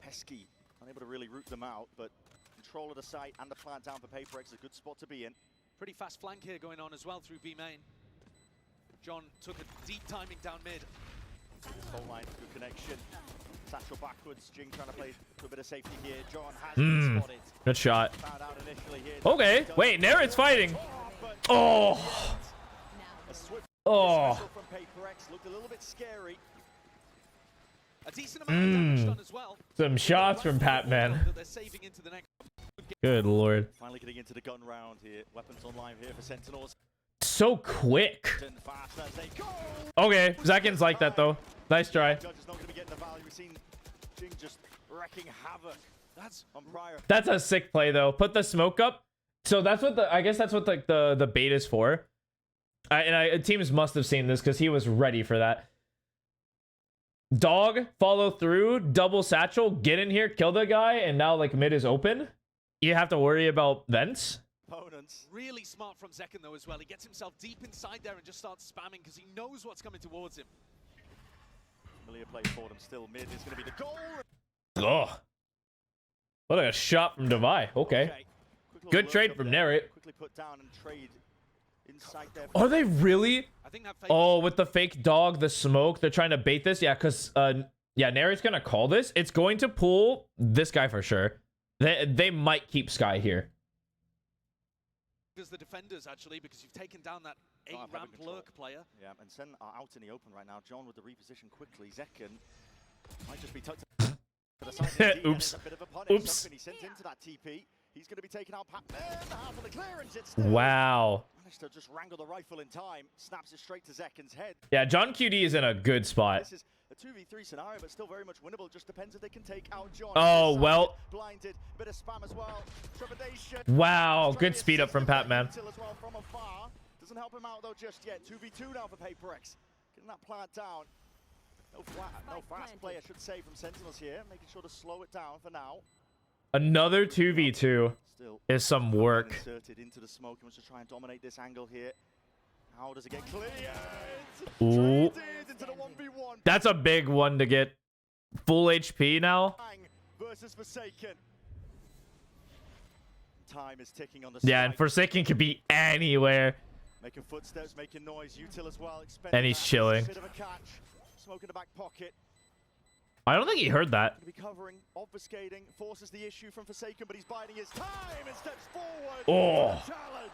Pesky, unable to really root them out, but control of the site and the plant down for Paper X is a good spot to be in. Pretty fast flank here going on as well through B main. John took a deep timing down mid. Fault line, good connection. Satchel backwards, Jing trying to play to a bit of safety here. John has been spotted. Good shot. Found out initially here. Okay, wait, Nerit's fighting. Oh. A swift Oh. dismissal from Paper X looked a little bit scary. A decent amount of damage done as well. Some shots from Patman. That they're saving into the next. Good lord. Finally getting into the gun round here. Weapons online here for Sentinels. So quick. And fast as they go. Okay, Zekin's like that though. Nice try. Judge is not going to be getting the value. We've seen Jing just wrecking havoc. That's On prior. That's a sick play though. Put the smoke up. So that's what I guess that's what the bait is for. Teams must have seen this because he was ready for that. Dog, follow through, double satchel, get in here, kill the guy, and now like mid is open. You have to worry about vents. Opponents. really smart from Zekin though as well. He gets himself deep inside there and just starts spamming because he knows what's coming towards him. Familiar play for them still. Mid is going to be the goal. Oh. What a shot from Devi. Okay. Good trade from Nerit. Quickly put down and trade inside there. Are they really? I think that Oh, with the fake dog, the smoke, they're trying to bait this. Yeah, because yeah, Nerit's gonna call this. It's going to pull this guy for sure. They might keep Sky here. As the defenders actually, because you've taken down that 8 ramp lurk player. Yeah, and Sen are out in the open right now. John with the reposition quickly. Zekin might just be tucked to the side. Oops. A bit of a punish. Oops. He sent into that TP. He's going to be taking out Patman. Half of the clearance. It's Wow. managed to just wrangle the rifle in time. Snaps it straight to Zekin's head. Yeah, John QD is in a good spot. This is a 2v3 scenario, but still very much winnable. Just depends if they can take out John. Oh, well. Blinded. Bit of spam as well. Trepidation. Wow, good speed up from Patman. As well from afar. Doesn't help him out though just yet. 2v2 now for Paper X. Getting that plant down. No fast play, I should say, from Sentinels here. Making sure to slow it down for now. Another 2v2 Still is some work. inserted into the smoke and wants to try and dominate this angle here. How does it get cleared? Ooh. Traded into the 1v1. That's a big one to get full HP now. Bang versus Forsaken. Time is ticking on the Yeah, and side. Forsaken could be anywhere. Making footsteps, making noise. Util as well. And he's chilling. Bit of a catch. Smoke in the back pocket. I don't think he heard that. Going to be covering, obfuscating, forces the issue from Forsaken, but he's biding his time and steps forward. Oh. For the challenge.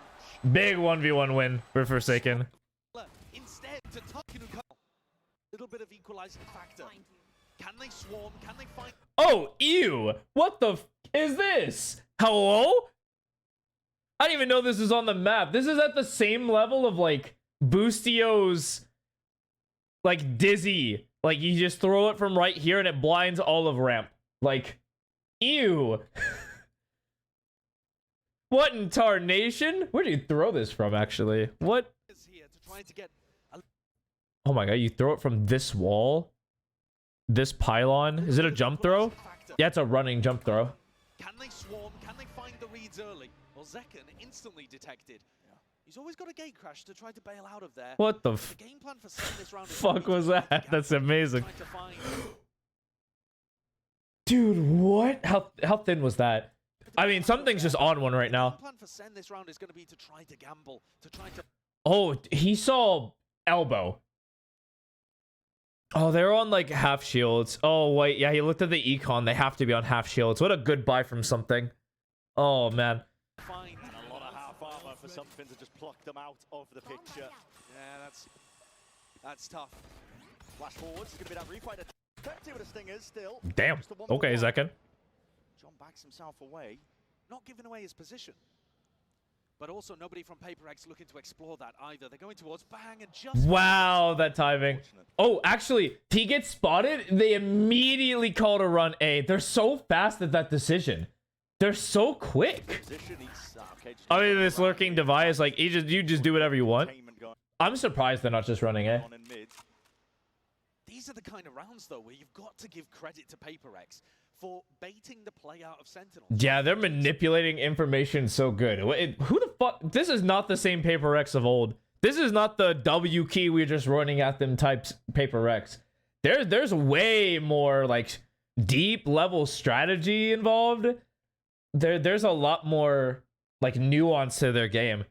Big 1v1 win for Forsaken. Instead, to little bit of equalizing factor. Can they swarm? Can they find? Oh, ew. What the f is this? Hello? I didn't even know this is on the map. This is at the same level of like Boostio's like Dizzy. Like you just throw it from right here and it blinds all of ramp. Like, ew. What in tarnation? Where do you throw this from actually? What? Is here to try to get Oh my god, you throw it from this wall? This pylon? Is it a jump throw? factor. Yeah, it's a running jump throw. Can they swarm? Can they find the reads early? Well, Zekin instantly detected. He's always got a gate crash to try to bail out of there. What the The game plan for Sen this round is fuck was that? That's amazing. trying to find Dude, what? How thin was that? I mean, something's just on one right The now. game plan for Sen this round is going to be to try to gamble, to try to. Oh, he saw elbow. Oh, they're on like half shields. Oh, wait. Yeah, he looked at the econ. They have to be on half shields. What a good buy from something. Oh, man. Find. And a lot of half armor for something to just pluck them out of the picture. Yeah, that's tough. Flash forwards. It's going to be that refight. Effective with the stingers still. Damn. Just a 1-for-1. Okay, Zekin. John backs himself away. Not giving away his position. But also nobody from Paper X looking to explore that either. They're going towards bang and just. Wow, that timing. Oh, actually, he gets spotted. They immediately call to run A. They're so fast at that decision. They're so quick. Position, he's, okay, just I mean, this lurking device, like, you just do whatever you want. containment going I'm surprised they're not just running A. on in mid. These are the kind of rounds, though, where you've got to give credit to PaperX for baiting the play out of Sentinels. Yeah, they're manipulating information so good. Who the fuck? This is not the same PaperX of old. This is not the W key we're just running at them types PaperX. There's way more like deep level strategy involved. There's a lot more like nuance to their game.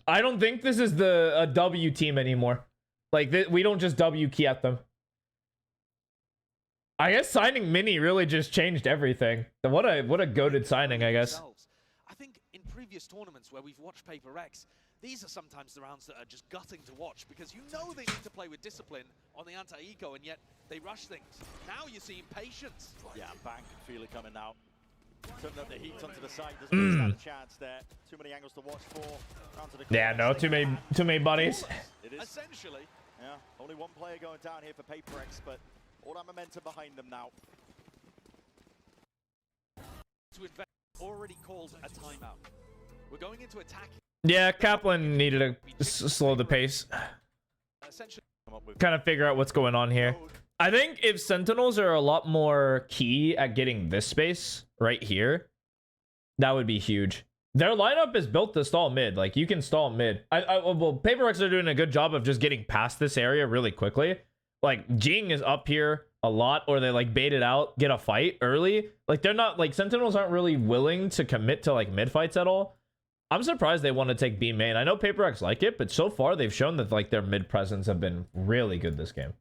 I don't think this is a W team anymore. Like we don't just W key at them. I guess signing Mini really just changed everything. What a goated signing, I guess. I think in previous tournaments where we've watched PaperX, these are sometimes the rounds that are just gutting to watch because you know they need to play with discipline on the anti-eco, and yet they rush things. Now you're seeing patience. Yeah, Bang can feel it coming out. Turning up the heat onto the side. Doesn't stand a chance there. Too many angles to watch for. Down to the Yeah, no, too many buddies. It is. Essentially. Yeah, only one player going down here for PaperX, but all that momentum behind them now. To invest, already called a timeout. We're going into attack. Yeah, Kaplan needed to slow the pace. Essentially, Kind of figure out what's going on here. I think if Sentinels are a lot more key at getting this space right here, that would be huge. Their lineup is built to stall mid. Like, you can stall mid. Well, PaperX are doing a good job of just getting past this area really quickly. Like, Jing is up here a lot, or they, like, bait it out, get a fight early. Like, they're not, like, Sentinels aren't really willing to commit to, like, mid fights at all. I'm surprised they want to take B main. I know PaperX like it, but so far they've shown that, like, their mid presence have been really good this game.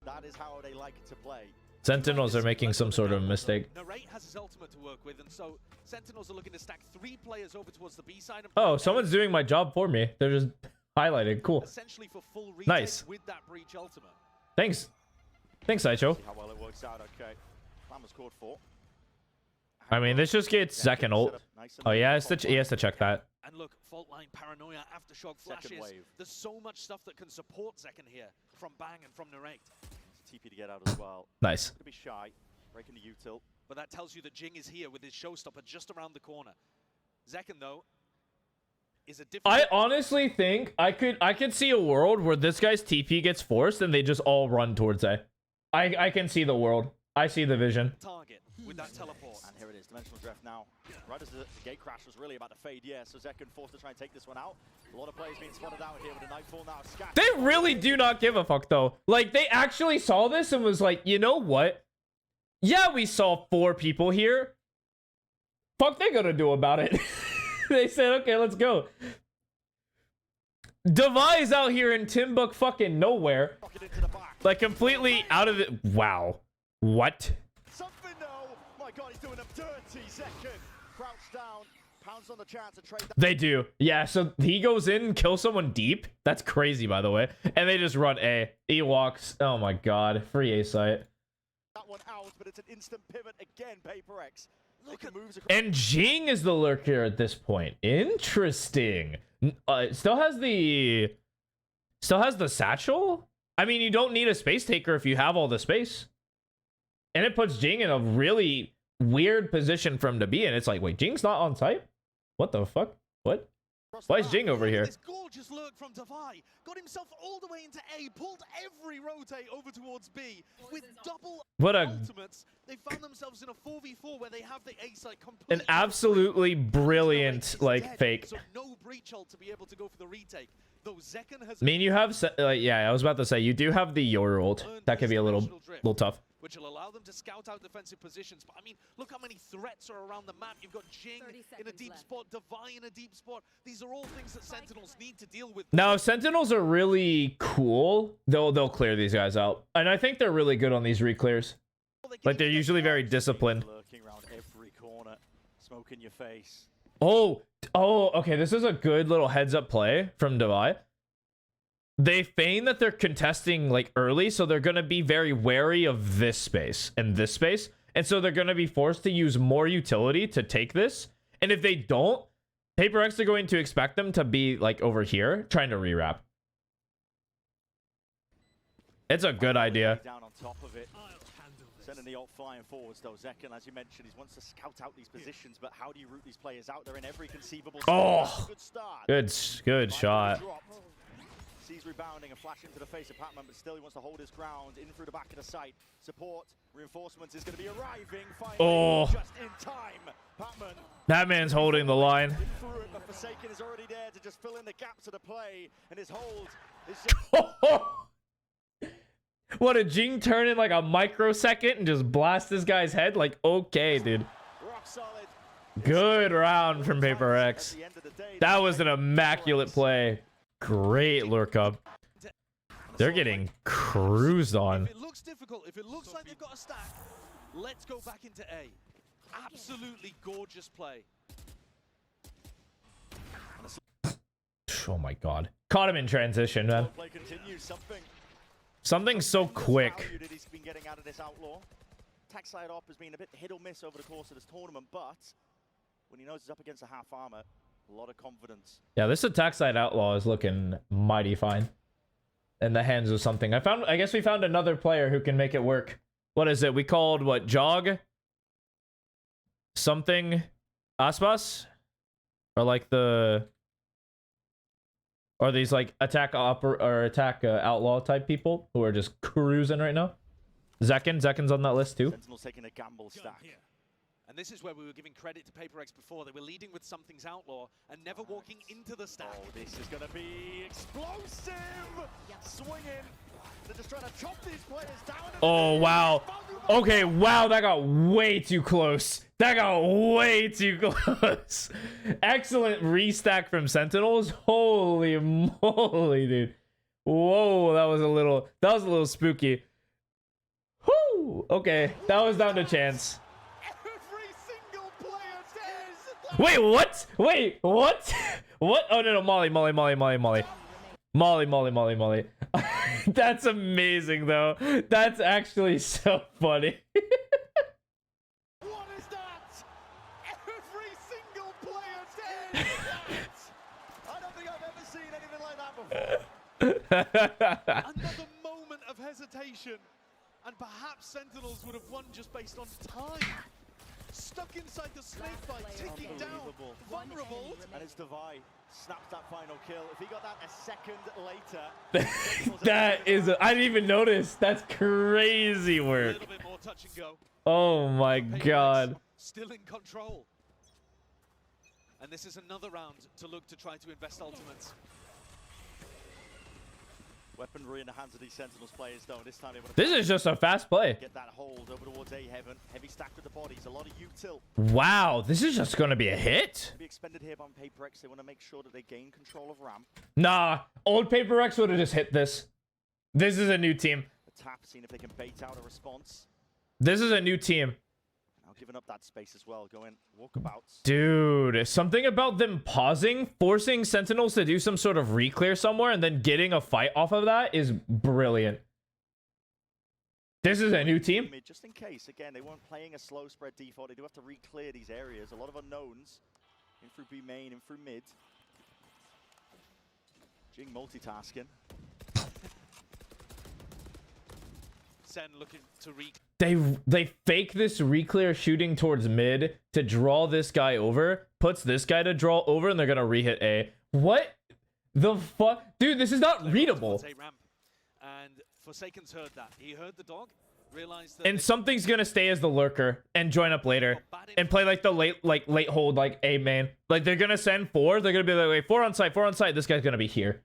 That is how they like to play. Sentinels are making some sort of mistake. Narrate has his ultimate to work with, and so Sentinels are looking to stack 3 players over towards the B side. And Oh, someone's doing my job for me. They're just highlighting. Cool. Essentially for full retake Nice. with that breach ultimate. Thanks. Thanks, Saicho. See how well it works out. Okay. Plan was scored for. I mean, this just gets second ult. Oh, yeah, he has to check that. And look, fault line, paranoia, aftershock flashes. Wave. There's so much stuff that can support Zekken here from Bang and from Narrate. TP to get out as well. Nice. Gonna be shy. Breaking the U-tilt. But that tells you that Jing is here with his showstopper just around the corner. Zekken, though, is a different... I honestly think I could see a world where this guy's TP gets forced and they just all run towards A. I can see the world. I see the vision. target with that teleport. And here it is, Dimensional Drift now. Right as the gate crash was really about to fade, yeah, so Zekken forced to try and take this one out. A lot of players being spotted out here with a Nightfall now. Scat. They really do not give a fuck, though. Like, they actually saw this and was like, you know what? Yeah, we saw 4 people here. Fuck they gonna do about it? They said, okay, let's go. Devi's out here in Timbuk fucking nowhere. Like, completely out of it. Wow. What? Something though. My God, he's doing them dirty. Zekken crouched down, pounds on the chance to trade that. They do. Yeah, so he goes in and kills someone deep. That's crazy, by the way. And they just run A. He walks. Oh my God. Free A site. That one out, but it's an instant pivot again, PaperX. Look at moves across. And Jing is the lurker at this point. Interesting. Still has the satchel. I mean, you don't need a space taker if you have all the space. And it puts Jing in a really weird position for him to be in. It's like, wait, Jing's not on site? What the fuck? What? Why is Jing over here? This gorgeous lurk from Devi got himself all the way into A, pulled every rotate over towards B with double ultimates. They found themselves in a 4v4 where they have the A site completely. An absolutely brilliant, like, fake. So no breach ult to be able to go for the retake. Though Zekken has. I mean, you have, yeah, I was about to say, you do have the Yoru ult. That could be a little tough. Which will allow them to scout out defensive positions. But I mean, look how many threats are around the map. You've got Jing in a deep spot, Devi in a deep spot. These are all things that Sentinels need to deal with. Now, if Sentinels are really cool, they'll clear these guys out. And I think they're really good on these re-clears. Like, they're usually very disciplined. Lurking around every corner, smoke in your face. Oh, okay. This is a good little heads-up play from Devi. They feign that they're contesting, like, early, so they're going to be very wary of this space and this space. And so they're going to be forced to use more utility to take this. And if they don't, PaperX are going to expect them to be, like, over here, trying to rewrap. It's a good idea. Down on top of it. Sending the ult flying forwards, though. Zekken, as you mentioned, he wants to scout out these positions, but how do you root these players out? They're in every conceivable spot. Oh, Good start. good shot. Sees rebounding and flash into the face of Patman, but still he wants to hold his ground in through the back of the site. Support, reinforcements is going to be arriving finally, just in time. Patman. That man's holding the line. In through it, but Forsaken is already there to just fill in the gaps of the play, and his hold is just... What, a Jing turn in like a microsecond and just blast this guy's head? Like, okay, dude. rock solid. Good round from Paper X. That was an immaculate play. Great lurk up. They're getting cruised on. If it looks difficult, if it looks like they've got a stack, let's go back into A. Absolutely gorgeous play. Oh my god. Caught him in transition, man. Play continues. Something so quick. Value that he's been getting out of this Outlaw. Attack side op has been a bit hit or miss over the course of this tournament, but when he knows he's up against a half armor, a lot of confidence. Yeah, this attack side outlaw is looking mighty fine. In the hands of something. I guess we found another player who can make it work. What is it? We called what? Jog? Something Aspas? Or like the... Or these like attack outlaw type people who are just cruising right now. Zekin's on that list too. Sentinel's taking a gamble stack. And this is where we were giving credit to Paper X before. They were leading with Something's Outlaw and never walking into the stack. Oh, this is going to be explosive! Swinging. They're just trying to chop these players down. Oh, wow. Okay, wow, that got way too close. That got way too close. Excellent restack from Sentinels. Holy moly, dude. Whoa, that was a little spooky. Whoo! Okay, that was down to chance. Wait, what? Wait, what? What? Oh, no, Molly. Molly. That's amazing, though. That's actually so funny. What is that? Every single player dead. I don't think I've ever seen anything like that before. Another moment of hesitation. And perhaps Sentinels would have won just based on time. Stuck inside the snake bite, ticking down, vulnerable. And it's Devi snaps that final kill. If he got that a second later... That is... I didn't even notice. That's crazy A work. little bit more touch and go. Oh my god. Still in control. And this is another round to look to try to invest ultimates. Weaponry in the hands of these Sentinels players, though. This time they want to This is just a fast play. get that hold over towards A heaven. Heavy stack with the bodies. A lot of util. Wow, this is just going to be a hit. To be expended here by Paper X. They want to make sure that they gain control of ramp. Nah, old Paper X would have just hit this. This is a new team. The tap, seeing if they can bait out a response. This is a new team. Now giving up that space as well. Going walkabouts. Dude, something about them pausing, forcing Sentinels to do some sort of re-clear somewhere, and then getting a fight off of that is brilliant. This is a new team. Just in case, again, they weren't playing a slow spread default. They do have to re-clear these areas. A lot of unknowns. In through B main, in through mid. Jing multitasking. Sen looking to They fake this re-clear shooting towards mid to draw this guy over, puts this guy to draw over, and they're gonna re-hit A. What the fuck? Dude, this is not readable. And Forsaken's heard that. He heard the dog, realized that... And something's gonna stay as the lurker and join up later and play like the late hold like A main. Like they're gonna send 4. They're gonna be like, wait, 4 on site. This guy's gonna be here.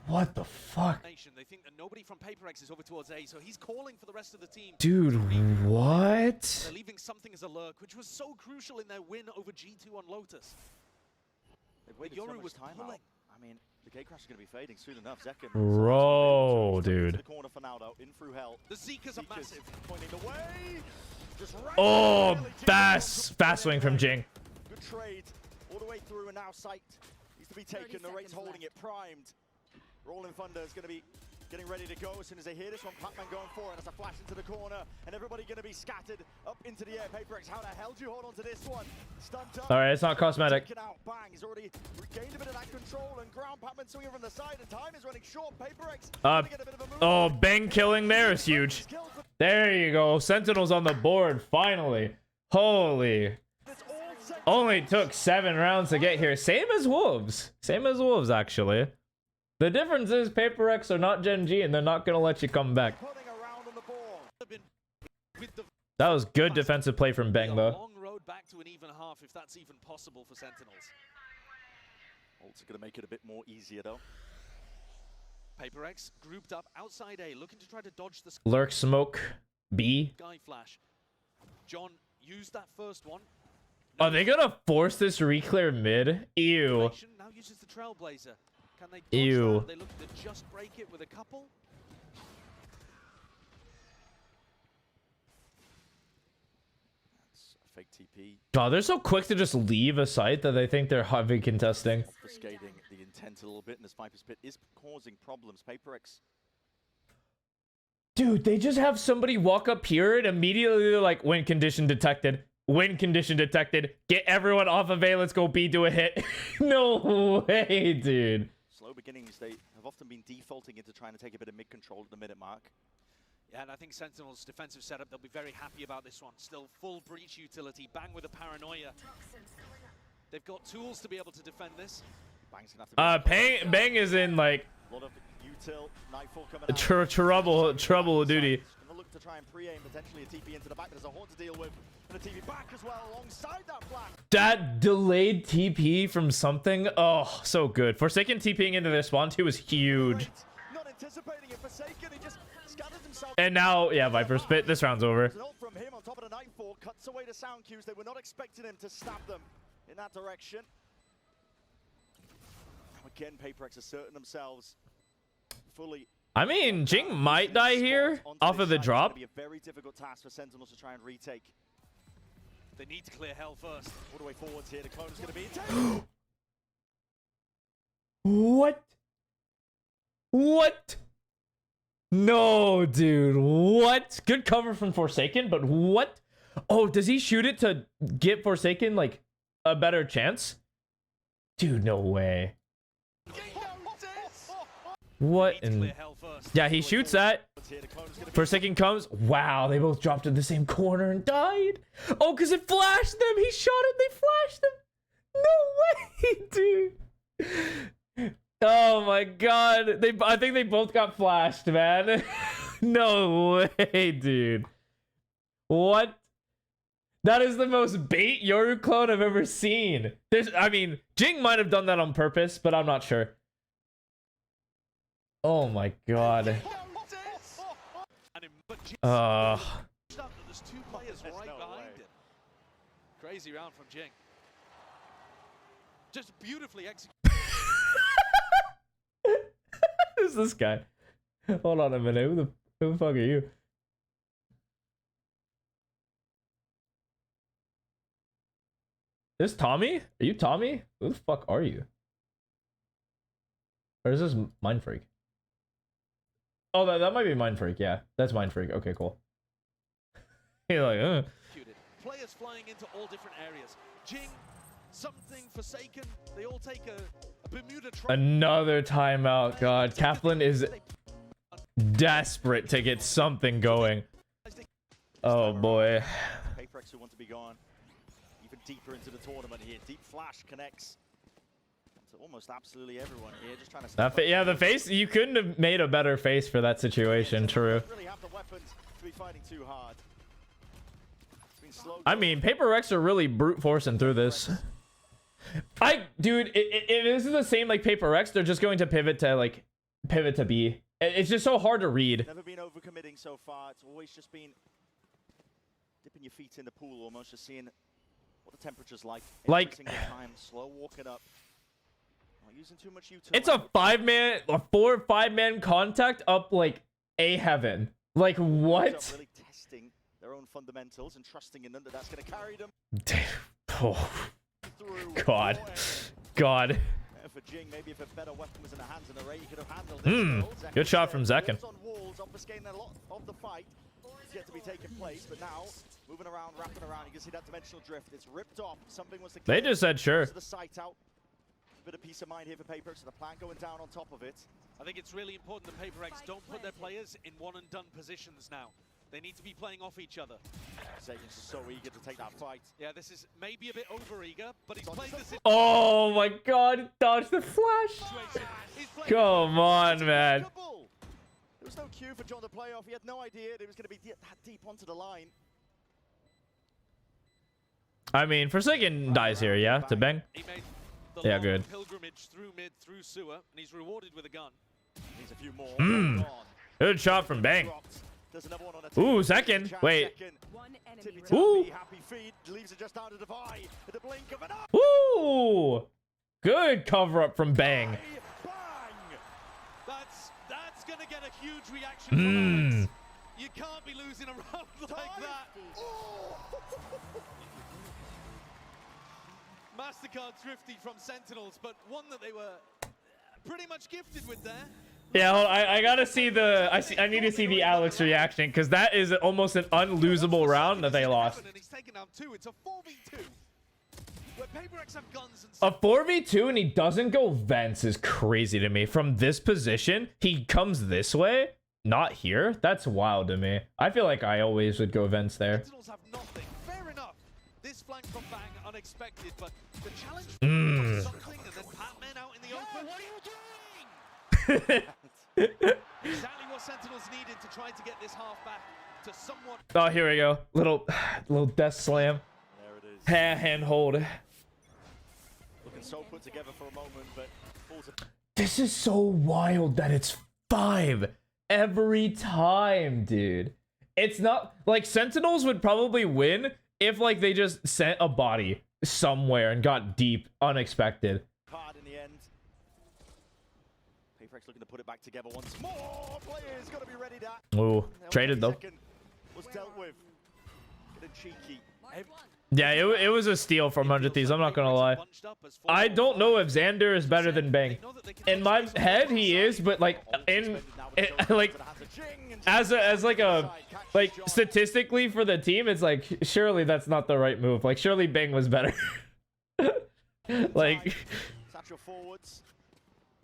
What the fuck? They think that nobody from Paper X is over towards A, so he's calling for the rest of the team. Dude, what? They're leaving something as a lurk, which was so crucial in their win over G2 on Lotus. They've waited so much time out. I mean, the gate crash is going to be fading soon enough. Zekin. Bro, dude. The corner for now, though. In through hell. The Zekas are massive. Pointing the way. Just oh, fast swing from Jing. Good trade. All the way through and now sight needs to be taken. The rate's holding it primed. Rolling Thunder is going to be getting ready to go as soon as they hear this one. Patman going for it as a flash into the corner, and everybody going to be scattered up into the air. Paper X, how the hell do you hold on to this one? Stunned up. All right, it's not cosmetic. Out. Bang, he's already regained a bit of that control, and ground Patman swinging from the side, and time is running short. Paper X get a bit of a move. Oh, Bang killing there is huge. There you go. Sentinels on the board, finally. Holy. Only took 7 rounds to get here. Same as Wolves, actually. The difference is Paper X are not Gen G, and they're not gonna let you come back. Putting around on the ball. That was good defensive play from Bang, A though. long road back to an even half, if that's even possible for Sentinels. Also going to make it a bit more easier, though. Paper X grouped up outside A, looking to try to dodge the Lurk smoke B. sky flash. John used that first one. Are they gonna force this reclear mid? Ew. Now uses the Trailblazer. Can they dodge Ew. that? They look to just break it with a couple. That's a fake TP. God, they're so quick to just leave a site that they think they're heavy contesting. Obfuscating the intent a little bit, and this Viper's Pit is causing problems. Paper X. Dude, they just have somebody walk up here and immediately they're like, win condition detected. Win condition detected. Get everyone off of A. Let's go B, do a hit. No way, dude. Slow beginnings. They have often been defaulting into trying to take a bit of mid control at the minute mark. Yeah, and I think Sentinel's defensive setup, they'll be very happy about this one. Still full breach utility. Bang with a paranoia. They've got tools to be able to defend this. Bang's gonna have to be Bang is in like a lot of util. Nightfall coming out. trouble of duty. Gonna look to try and pre-aim potentially a TP into the back. There's a Horde to deal with. And a TP back as well alongside that flash. That delayed TP from something. Oh, so good. Forsaken TPing into their spawn too was huge. Not anticipating it. Forsaken, he just scattered himself. And now, yeah, Viper spit. This round's over. There's an ult from him on top of the Nightfall. Cuts away the sound cues. They were not expecting him to stab them in that direction. Now again, Paper X asserting themselves fully. I mean, Jing might die here off of the drop. It's going to be a very difficult task for Sentinels to try and retake. They need to clear hell first. All the way forwards here. The clone is going to be in. What? What? No, dude. What? Good cover from Forsaken, but what? Oh, does he shoot it to get Forsaken, like, a better chance? Dude, no way. What in... Yeah, he shoots that. Forsaken comes. Wow, they both dropped in the same corner and died. Oh, because it flashed them. He shot it. They flashed them. No way, dude. Oh my god. I think they both got flashed, man. No way, dude. What? That is the most bait Yoru clone I've ever seen. I mean, Jing might have done that on purpose, but I'm not sure. Oh my god. There's two players right behind him. Crazy round from Jing. Just beautifully executed. Who's this guy? Hold on a minute. Who the fuck are you? This Tommy? Are you Tommy? Who the fuck are you? Or is this Mind Freak? Oh, that might be Mind Freak. Yeah, that's Mind Freak. Okay, cool. You're like, Players flying into all different areas. Jing, something Forsaken. They all take a Bermuda triangle. Another timeout. God, Kaplan is desperate to get something going. Oh boy. Paper X who want to be gone even deeper into the tournament here. Deep Flash connects to almost absolutely everyone here. Just trying to yeah, the face, you couldn't have made a better face for that situation. True. Really have the weapons to be fighting too hard. I mean, Paper Rex are really brute forcing through this. Dude, if this is the same like Paper Rex, they're just going to pivot to B. It's just so hard to read. Never been overcommitting so far. It's always just been dipping your feet in the pool, almost just seeing what the temperature's like. Every single time, slow walking up. Not using too much utility. It's a 4 or 5 man contact up like A heaven. Like what? Really testing their own fundamentals and trusting in them that that's going to carry them. Oh. God. God. For Jing, maybe if a better weapon was in the hands of the Ray, he could have handled it. Good shot from Zekken. On walls, obfuscating a lot of the fight. It's yet to be taking place, but now moving around, wrapping around, you can see that dimensional drift. It's ripped off. Something was the They just said sure. The sight out. Bit of peace of mind here for Paper X, so the plan going down on top of it. I think it's really important that Paper X don't put their players in one and done positions now. They need to be playing off each other. Sagan's so eager to take that fight. Yeah, this is maybe a bit over-eager, but he's playing this Oh my god, he dodged the flash. situation. He's playing Come on, man. There was no cue for John to play off. He had no idea it was going to be that deep onto the line. I mean, Forsaken dies here, yeah, to bang. He made the Yeah, long good. pilgrimage through mid, through sewer, and he's rewarded with a gun. Needs a few more. Mm. Good shot from Bang. There's another one on a Ooh, second. Wait. One enemy Tippy remaining. Ooh. happy feet leaves it just out of the eye at the blink of an eye. Woo! Good cover up from Bang. Bang! That's gonna get a huge reaction from Alex. You can't be losing a round like that. MasterCard thrifty from Sentinels, but one that they were pretty much gifted with there. Yeah, hold on, I gotta see the. I need to see the Alex reaction because that is almost an unlosable round that they lost. And he's taken down 2. It's a 4v2. Where PaperX have guns and A 4v2 and he doesn't go vents is crazy to me. From this position, he comes this way, not here. That's wild to me. I feel like I always would go vents there. Sentinels have nothing. Fair enough. This flank from Bang unexpected, but the challenge something and then Pac-Man out in the open. What are you doing? Exactly what Sentinels needed to try to get this half back to somewhat. Oh, here we go. Little death slam. There it is. Hand hold. Looking so put together for a moment, but falls a This is so wild that it's 5 every time, dude. It's not like Sentinels would probably win if like they just sent a body somewhere and got deep unexpected. card in the end. PaperX looking to put it back together once more. Players got to be ready. That Ooh, traded though. was dealt with. Getting cheeky. Yeah, it was a steal from 100 Thieves. I'm not gonna lie. I don't know if Xander is better than Bang. In my head, he is, but like like as statistically for the team, it's like surely that's not the right move. Like surely Bang was better. Like Satchel forwards.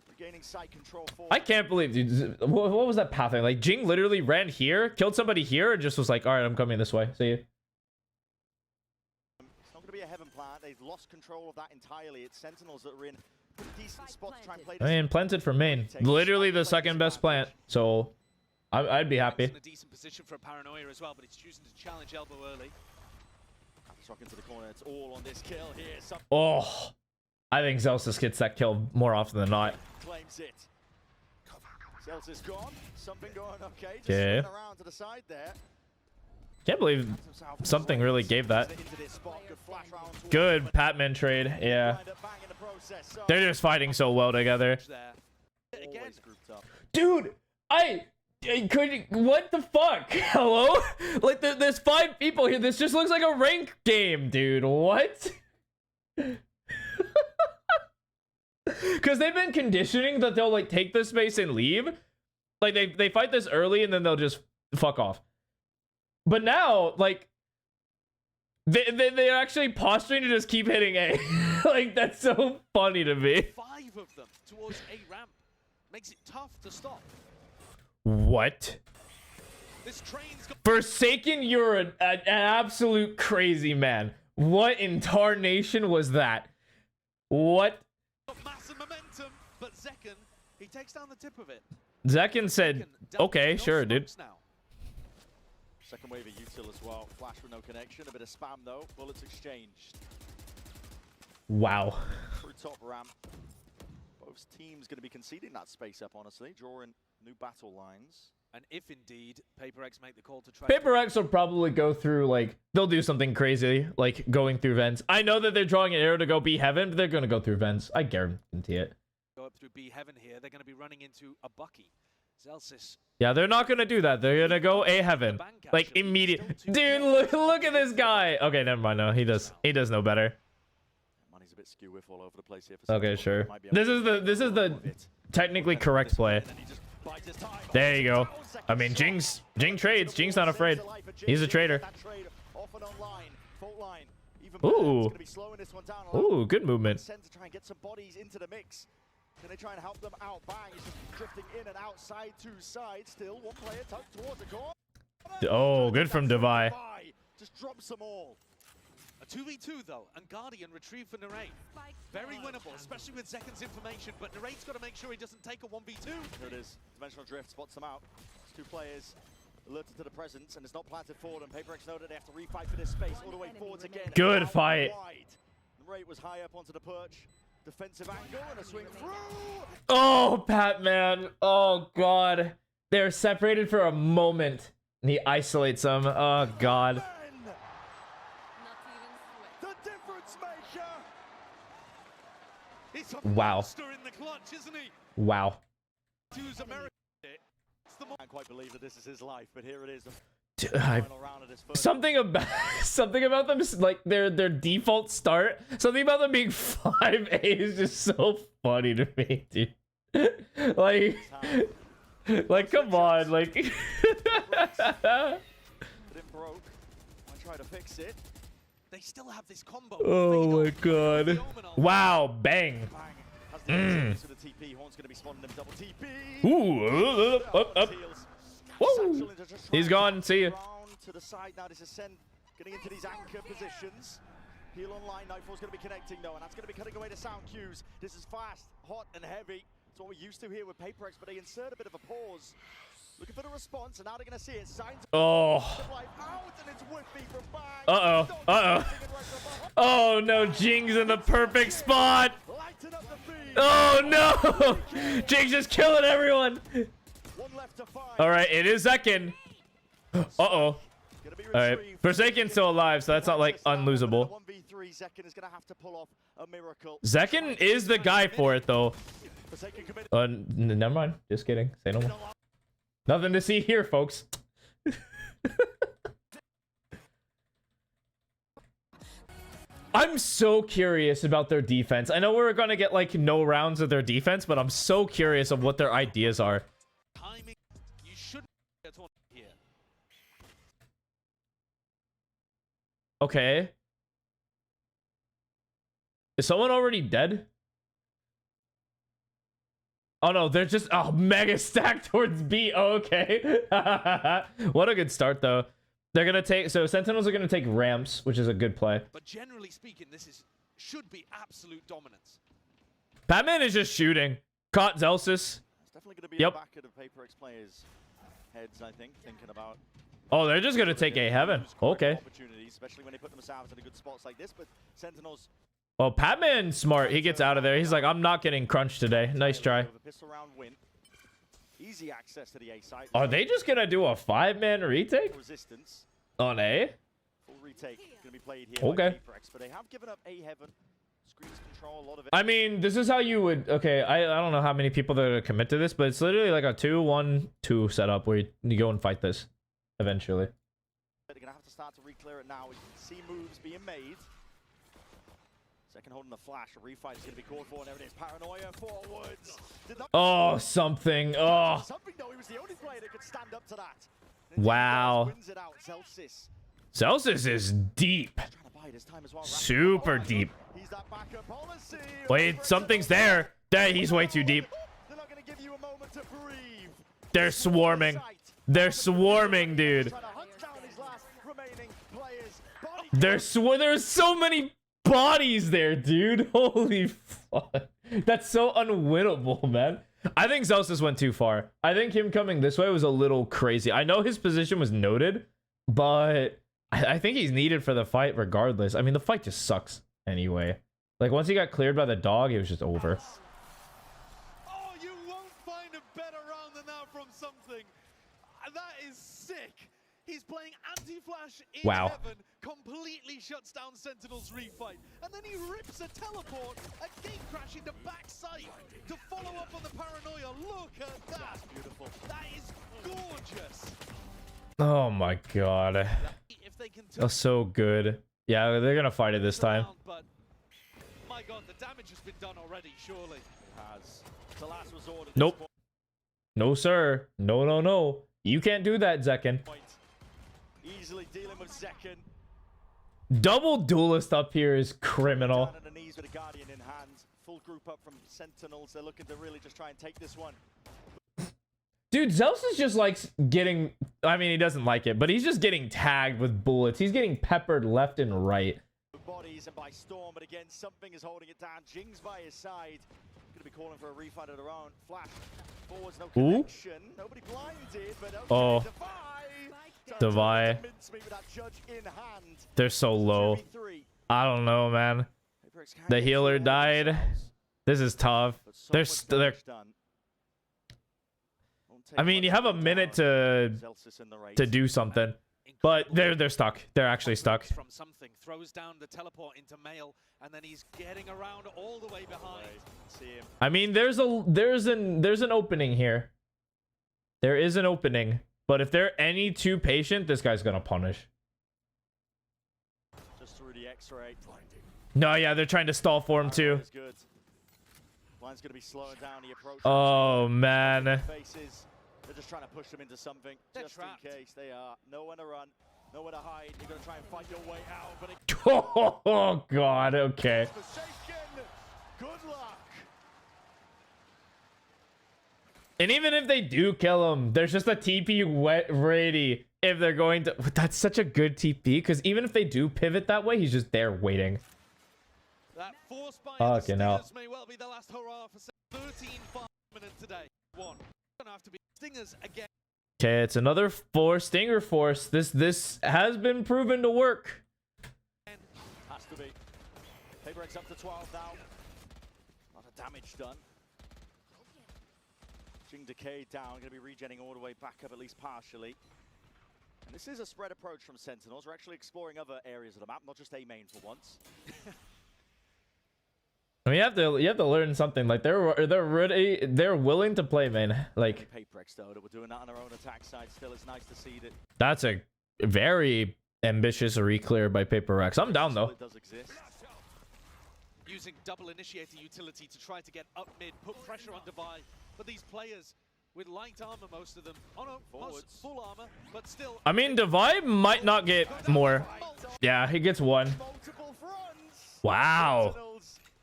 Regaining side control forward. I can't believe, dude. What was that pathing? Like Jing literally ran here, killed somebody here, and just was like, all right, I'm coming this way. See you. It's not going to be a heaven plant. They've lost control of that entirely. It's Sentinels that are in pretty decent spots to try and play I this. mean, planted for main. Literally the second best plant. So I'd be happy. In a decent position for a paranoia as well, but it's choosing to challenge elbow early. Struck into the corner. It's all on this kill here. Some Oh, I think Zelsis gets that kill more often than not. claims it. Zelsis is gone. Something going okay. Just Okay. spin around to the side there. Can't believe something really gave that. Into this spot. Good flash round towards Good him, Patman trade. Yeah. and a bang in the process. So They're just fighting so well together. There. Again, always grouped up. Dude, I couldn't. What the fuck? Hello? Like, there's 5 people here. This just looks like a rank game, dude. What? Because they've been conditioning that they'll, like, take the space and leave. Like, they fight this early and then they'll just fuck off. But now, like, they're actually posturing to just keep hitting A. Like, that's so funny to me. 5 of them towards A ramp makes it tough to stop. What? This train's got Forsaken, you're an absolute crazy man. What in tarnation was that? What? massive momentum, but Zekken, he takes down the tip of it. Zekken said, okay, sure, dude. Now. Second wave of util as well. Flash with no connection. A bit of spam though. Bullets exchanged. Wow. Through top ramp. Both teams going to be conceding that space up, honestly. Drawing new battle lines. And if indeed PaperX make the call to try PaperX will probably go through, like, they'll do something crazy, like going through vents. I know that they're drawing an arrow to go B heaven, but they're going to go through vents. I guarantee it. go up through B heaven here, they're going to be running into a Bucky. Zelsis. Yeah, they're not going to do that. They're going to go A heaven. Like, immediate. Dude, look at this guy. Okay, never mind. No, he does know better. Money's a bit skew whiff all over the place here. For Okay, Sentinel. sure. Might be able This is the technically correct play. And then he just bides his time. There you go. I mean, Jing trades. Jing's not afraid. He's a trader. That trade off and online. Fault line. Even Ooh. It's gonna be slowing this one down a lot. Ooh, good movement. Send to try and get some bodies into the mix. Can they try and help them out? Bang, he's just drifting in and outside to side. Still, one player tucked towards the corner. Oh, good from Devi. Just drops them all. A 2v2 though, and Guardian retrieved for Narrate. Very winnable, especially with Zekan's information, but Narate's got to make sure he doesn't take a 1v2. Here it is. Dimensional Drift spots them out. It's two players alerted to the presence, and it's not planted forward, and PaperX know that they have to refight for this space all the way forwards again. Good fight. Narate was high up onto the perch. Defensive angle and a swing through. Oh, Batman. Oh, God. They're separated for a moment. And he isolates them. Oh, God. Not even sweat. The difference maker. He's a Wow. monster in the clutch, isn't he? Wow. Choose America. It's the I can't quite believe that this is his life, but here it is. Dude, Final round of this first. something about them is like their default start. Something about them being 5A is just so funny to me, dude. like come on, like. But it broke. I try to fix it. They still have this combo. Oh my God! Wow, bang. Bang. Has the answer to the TP. Horn's going to be spawning them double TP. Ooh, up. Woo. He's gone. See you. To the side now. This is Sen getting into these anchor positions. Heal online. Nightfall's going to be connecting though, and that's going to be cutting away the sound cues. This is fast, hot, and heavy. It's what we're used to here with PaperX, but they insert a bit of a pause. Looking for the response, and now they're going to see it. Signs Oh. of life out, and it's whiffy from Bang. Oh no, Jing's in the perfect spot. Lighten up the feed. Oh no, Jing's just killing everyone. One left to find. All right, it is Zekin. Uh-oh. Gonna be All right, retrieved. Forsaken's still alive, so that's not like unlosable. 1v3, Zekin is gonna have to pull off a miracle. Zekin is the guy for it, though. Forsaken committed. Never mind. Just kidding. Say no more. Nothing to see here, folks. I'm so curious about their defense. I know we're gonna get like no rounds of their defense, but I'm so curious of what their ideas are. timing. You shouldn't get on here. Okay. Is someone already dead? Oh no, they're just mega stacked towards B. Oh, okay. What a good start though. They're gonna take Sentinels are gonna take ramps, which is a good play. But generally speaking, this should be absolute dominance. Batman is just shooting. Caught Zelsis. It's definitely gonna be Yep. in the back of the PaperX players' heads, I think, thinking about. Oh, they're just gonna take A heaven. Okay. Opportunities, especially when they put themselves in a good spots like this, but Sentinels. Well, Batman's smart. He gets out of there. He's like, I'm not getting crunched today. Nice try. With a pistol round win. Easy access to the A site. Are they just gonna do a 5-man retake Resistance. on A? Full retake gonna be played here. Okay. By PaperX, but they have given up A heaven. Screens control a lot of it. I mean, this is how you would. Okay, I don't know how many people that are commit to this, but it's literally like a 2-1-2 setup where you go and fight this eventually. They're gonna have to start to re-clear it now. We can see moves being made. Second holding the flash. A refight is gonna be called for, and there it is. Paranoia forwards. Did not Oh, something. Oh, something though. He was the only player that could stand up to that. wow. Wins it out. Celsius Celsius is deep. trying to bide his time as well. Super deep. He's that backup policy. Wait, something's there. There, he's way too deep. They're not gonna give you a moment to breathe. They're swarming. They're swarming, dude. Trying to hunt down his last remaining players. Body There's so many bodies there, dude. Holy fuck. That's so unwinnable, man. I think Zelsis went too far. I think him coming this way was a little crazy. I know his position was noted, but I think he's needed for the fight regardless. I mean, the fight just sucks anyway. Like, once he got cleared by the dog, it was just over. Oh, you won't find a better round than that from something. That is sick. He's playing anti-flash in Wow. heaven, completely shuts down Sentinel's refight, and then he rips a teleport, a gate crash into backside to follow up on the paranoia. Look at that. beautiful. That is gorgeous. Oh my god. If they can That's so good. Yeah, they're gonna fight it this time. around, but my god, the damage has been done already, surely. Has the last resort. At Nope. this No, sir. No, no, no. You can't do that, Zekin. point. Easily dealing with Zekin. Double duelist up here is criminal. Down on the knees with a Guardian in hand. Full group up from Sentinels. They're looking to really just try and take this one. Dude, Zeus is just like getting, I mean, he doesn't like it, but he's just getting tagged with bullets. He's getting peppered left and right. Bodies and by Storm, but again, something is holding it down. Jing's by his side. Gonna be calling for a refight of their own. Flash forwards, no connection. Nobody blinded, but okay, Oh. Devi. They're so low. I don't know, man. The healer died. This is tough. They're I mean, you have a minute to do something, but they're stuck. They're actually stuck. From something throws down the teleport into Mail, and then he's getting around all the way behind. I mean, there's an opening here. There is an opening, but if they're any too patient, this guy's gonna punish. Just through the X-ray. No, yeah, they're trying to stall for him too. Line's gonna be slowing down the approach. Oh man. Faces. They're just trying to push them into something. They're just trapped. In case they are. Nowhere to run. Nowhere to hide. You're gonna try and fight your way out. But Oh god, okay. Good luck. And even if they do kill him, there's just a TP wet ready if they're going to. That's such a good TP, because even if they do pivot that way, he's just there waiting. That force by Fucking the hell. Stingers may well be the last hurrah for 13-5 minutes today. One. Gonna have to be Stingers again. Okay, it's another Stinger force. This has been proven to work. Has to be. Paper X up to 12 now. A lot of damage done. Jing decayed down. Going to be regenning all the way back up, at least partially. And this is a spread approach from Sentinels. We're actually exploring other areas of the map, not just A main for once. I mean, you have to learn something. Like they're willing to play, man. Like Paper X though, that we're doing that on our own attack side. Still, it's nice to see that. that's a very ambitious re-clear by Paper X. I'm down though. It does exist. Using double initiator utility to try to get up mid, put pressure on Devi. But these players with light armor, most of them. Oh no, most full armor, but still. I mean, Devi might not get more. Yeah, he gets one. Multiple fronts. Wow.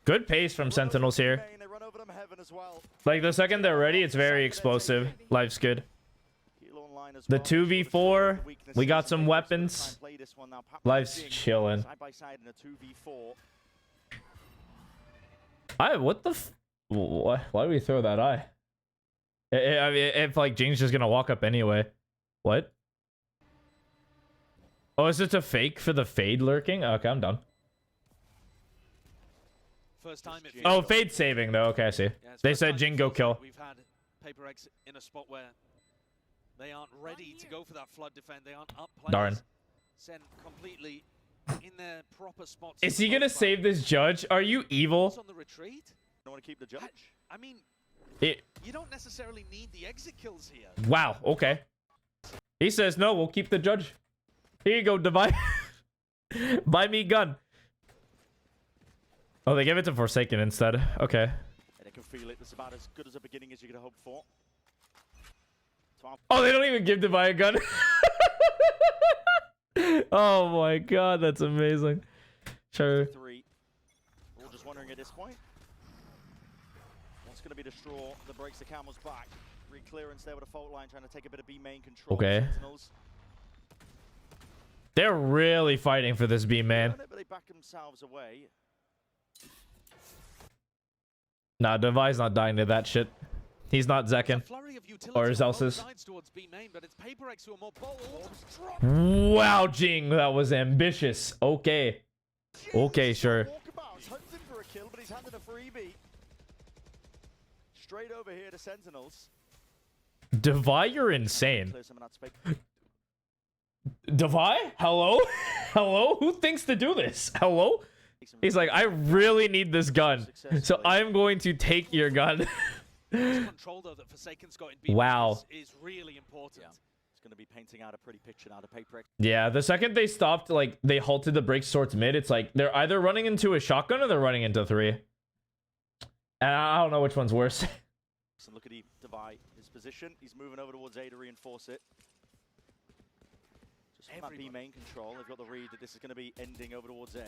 Good pace from Sentinels here. Like the second they're ready, it's very explosive. Life's good. The 2v4, we got some weapons. Life's chilling. What the why do we throw that eye? I mean, if like Jing's just gonna walk up anyway. What? Oh, is it a fake for the fade lurking? Okay, I'm done. First time it Oh, fade saving though. Okay, I see. Yeah, They said Jing go kill. We've had Paper X in a spot where they aren't ready to go for that flood defend. They aren't up players. Darn. Sent completely in their proper spots. Is he gonna save this judge? Are you evil? On the retreat? Don't want to keep the judge. I mean, It, you don't necessarily need the exit kills here. wow, okay. He says no, we'll keep the judge. Here you go, Devi. Buy me gun. Oh, they gave it to Forsaken instead. Okay. And I can feel it. It's about as good as a beginning as you could hope for. Oh, they don't even give Devi a gun. Oh my god, that's amazing. Sure. 3. We're all just wondering at this point. What's going to be the straw that breaks the camel's back? Re-clearance there with a fault line trying to take a bit of B main control. Okay. Sentinels. They're really fighting for this B, man. But they back themselves away. Nah, Devi's not dying to that shit. He's not Zekin. Or Zelsis. Wow, Jing, that was ambitious. Okay. Okay, sure. He's hunting for a kill, but he's handed a freebie. Straight over here to Sentinels. Devi, you're insane. Devi? Hello? Hello? Who thinks to do this? Hello? He's like, I really need this gun, so I'm going to take your gun. Control, though, that Forsaken's got in Wow. is really important. Yeah. It's going to be painting out a pretty picture now to Paper X. Yeah, the second they stopped, like, they halted the breaks towards mid, it's like, they're either running into a shotgun or they're running into 3. And I don't know which one's worse. So look at Devi, his position. He's moving over towards A to reinforce it. Just from that B main control, they've got the read that this is going to be ending over towards A.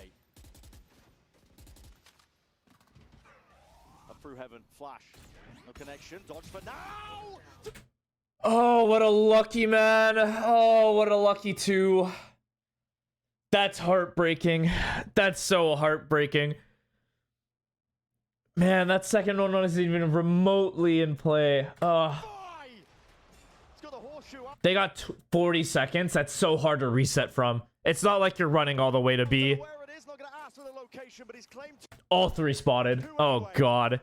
Up through heaven, flash. No connection, dodge for now! Oh, what a lucky man. Oh, what a lucky 2. That's heartbreaking. That's so heartbreaking. Man, that second one wasn't even remotely in play. They got 40 seconds. That's so hard to reset from. It's not like you're running all the way to B. All 3 spotted. Oh, God.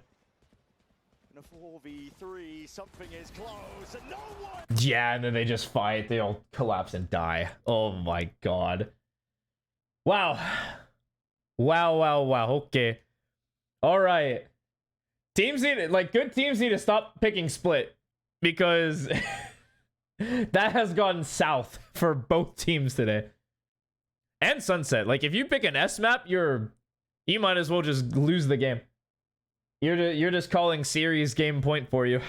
In a 4v3, something is close, and no one... Yeah, and then they just fight. They all collapse and die. Oh, my God. Wow. Wow. Okay. All right. Teams need, like, good teams need to stop picking split, because that has gone south for both teams today. And Sunset. Like, if you pick an S map, you might as well just lose the game. You're just calling series game point for you.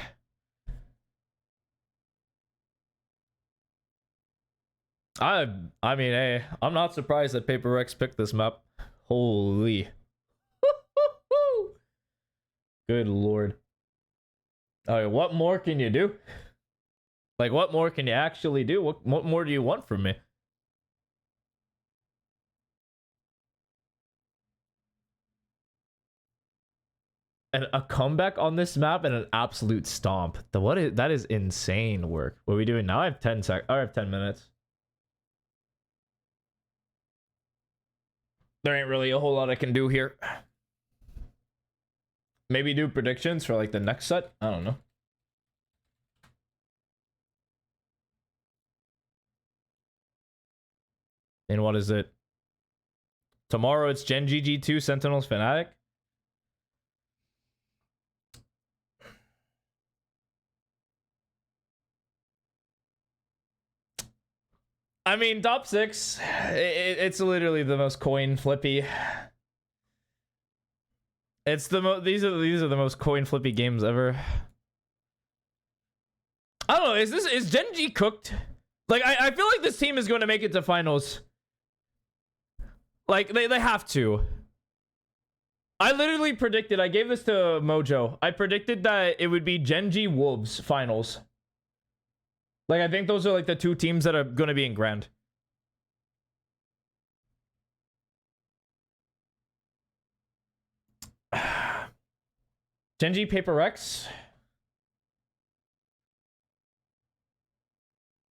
I mean, hey, I'm not surprised that Paper Rex picked this map. Holy. Good lord. Alright, what more can you do? Like, what more can you actually do? What more do you want from me? And a comeback on this map and an absolute stomp. That is insane work. What are we doing now? I have 10 minutes. There ain't really a whole lot I can do here. Maybe do predictions for like the next set. I don't know. And what is it? Tomorrow it's Gen GG2 Sentinels Fnatic. I mean, top 6. It's literally the most coin flippy. It's the these are the most coin flippy games ever. I don't know. Is Gen G cooked? Like, I feel like this team is going to make it to finals. Like, they have to. I literally predicted, I gave this to Mojo. I predicted that it would be Gen G Wolves finals. Like, I think those are like the 2 teams that are going to be in Grand. Gen G Paper Rex.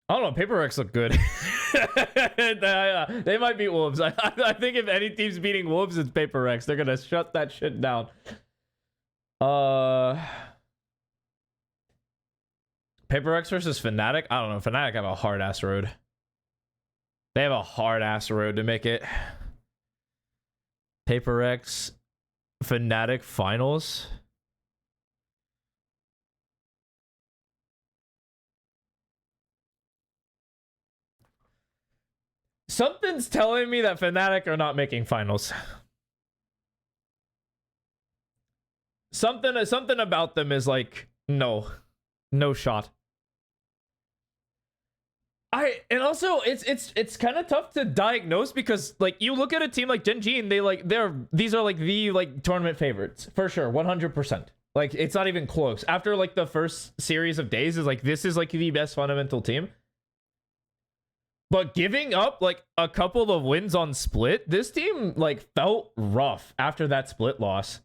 I don't know. Paper Rex look good. They might beat Wolves. I think if any team's beating Wolves, it's Paper Rex. They're going to shut that shit down. Paper Rex versus Fnatic. I don't know. Fnatic have a hard ass road. They have a hard ass road to make it. Paper Rex, Fnatic finals. Something's telling me that Fnatic are not making finals. Something about them is like, no shot. And also it's kind of tough to diagnose because like you look at a team like Gen G and these are like the tournament favorites for sure, 100%. Like it's not even close. After like the first series of days is like this is like the best fundamental team. But giving up like a couple of wins on split, this team like felt rough after that split loss.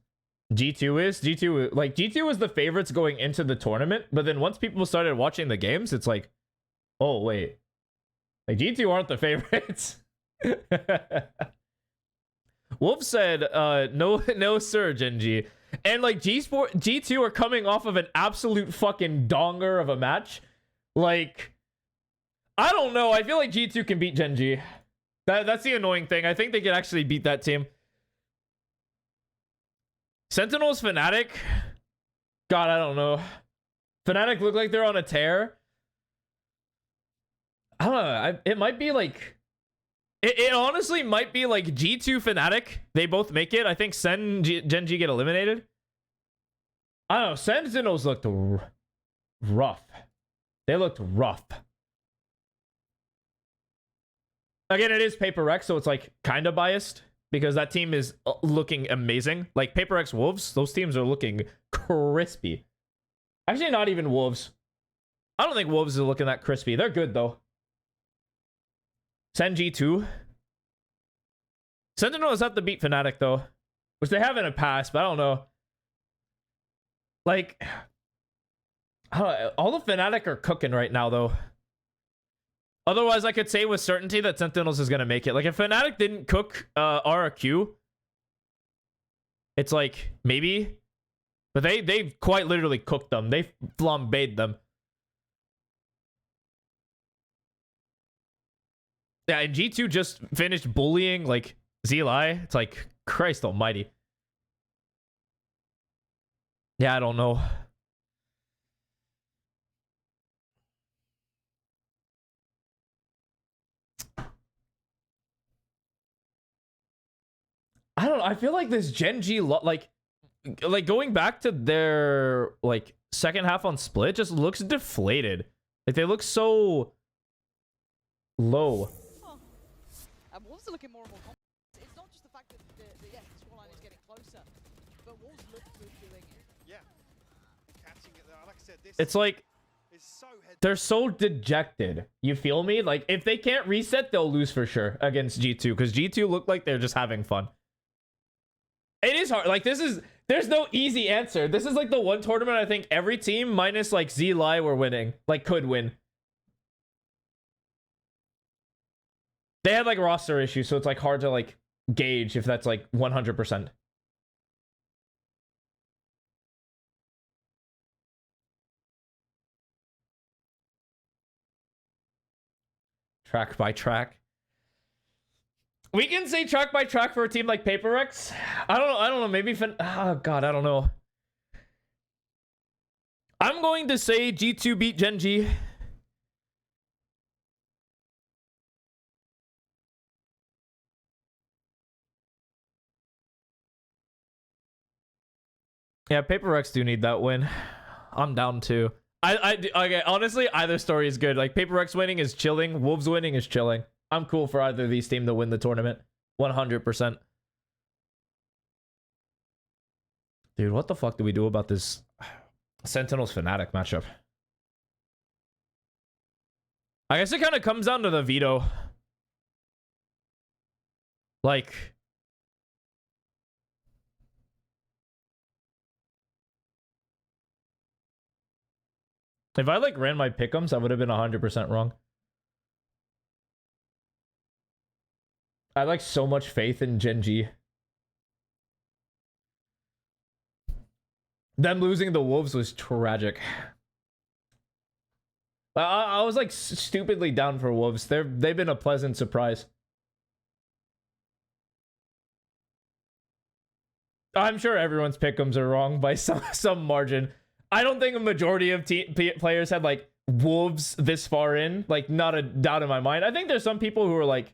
G2 was the favorites going into the tournament, but then once people started watching the games, it's like, oh wait, like G2 aren't the favorites. Wolf said, no sir, Gen G. And like G2 are coming off of an absolute fucking donger of a match. Like, I don't know. I feel like G2 can beat Gen G. That's the annoying thing. I think they can actually beat that team. Sentinels Fnatic. God, I don't know. Fnatic look like they're on a tear. I don't know. It might be like... It honestly might be like G2 Fnatic. They both make it. I think Gen G get eliminated. I don't know. Sentinels looked rough. They looked rough. Again, it is Paper Rex, so it's like kind of biased because that team is looking amazing. Like Paper Rex Wolves, those teams are looking crispy. Actually, not even Wolves. I don't think Wolves are looking that crispy. They're good, though. Send G2. Sentinels have to beat Fnatic, though. Which they have in the past, but I don't know. Like, I don't know, all the Fnatic are cooking right now, though. Otherwise, I could say with certainty that Sentinels is going to make it. Like, if Fnatic didn't cook RRQ, it's like, maybe. But they've quite literally cooked them. They flambéed them. Yeah, and G2 just finished bullying, like, Zli. It's like, Christ almighty. Yeah, I don't know. I don't know. I feel like this Gen G, like going back to their, like, second half on Split just looks deflated. Like, they look so low. Huh. Wolves are looking more and more confident. It's not just the fact that the scoreline is getting closer, but Wolves look good doing it. Yeah. Catching it there. Like I said, this It's like, is so they're so dejected. You feel me? Like, if they can't reset, they'll lose for sure against G2, because G2 look like they're just having fun. It is hard. Like, there's no easy answer. This is like the one tournament I think every team minus like Zli were winning, like could win. They had like roster issues, so it's like hard to like gauge if that's like 100%. Track by track. We can say track by track for a team like PaperX. I don't know. Maybe oh god, I don't know. I'm going to say G2 beat Gen G. Yeah, PaperX do need that win. I'm down too. Okay, honestly, either story is good. Like, PaperX winning is chilling. Wolves winning is chilling. I'm cool for either of these teams to win the tournament. 100%. Dude, what the fuck do we do about this Sentinels Fnatic matchup? I guess it kind of comes down to the veto. Like, if I like ran my pick'ems, I would have been 100% wrong. I had like so much faith in Gen G. Them losing the Wolves was tragic. I was like stupidly down for Wolves. They've been a pleasant surprise. I'm sure everyone's pick'ems are wrong by some margin. I don't think a majority of players had like Wolves this far in. Like, not a doubt in my mind. I think there's some people who are like,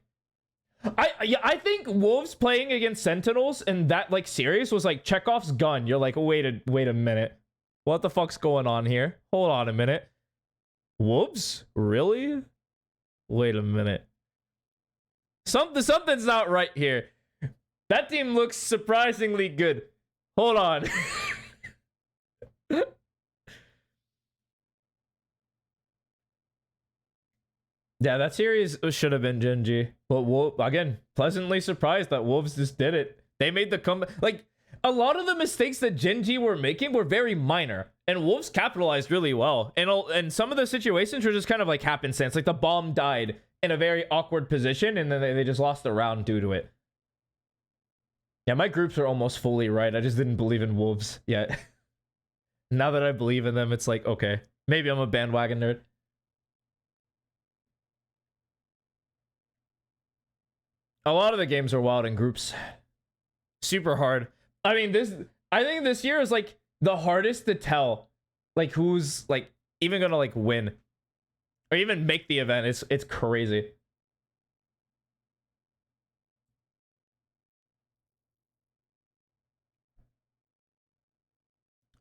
I think Wolves playing against Sentinels in that like series was like Chekhov's gun. You're like, wait a minute, what the fuck's going on here? Hold on a minute. Wolves? Really? Wait a minute. Something's not right here. That team looks surprisingly good. Hold on. Yeah, that series should have been Gen G. But again, pleasantly surprised that Wolves just did it. They made the comeback. Like, a lot of the mistakes that Gen G were making were very minor. And Wolves capitalized really well. And some of the situations were just kind of like happenstance. Like, the bomb died in a very awkward position, and then they just lost the round due to it. Yeah, my groups are almost fully right. I just didn't believe in Wolves yet. Now that I believe in them, it's like, okay, maybe I'm a bandwagon nerd. A lot of the games are wild in groups. Super hard. I mean, I think this year is like the hardest to tell, like, who's like even gonna like win or even make the event. It's crazy.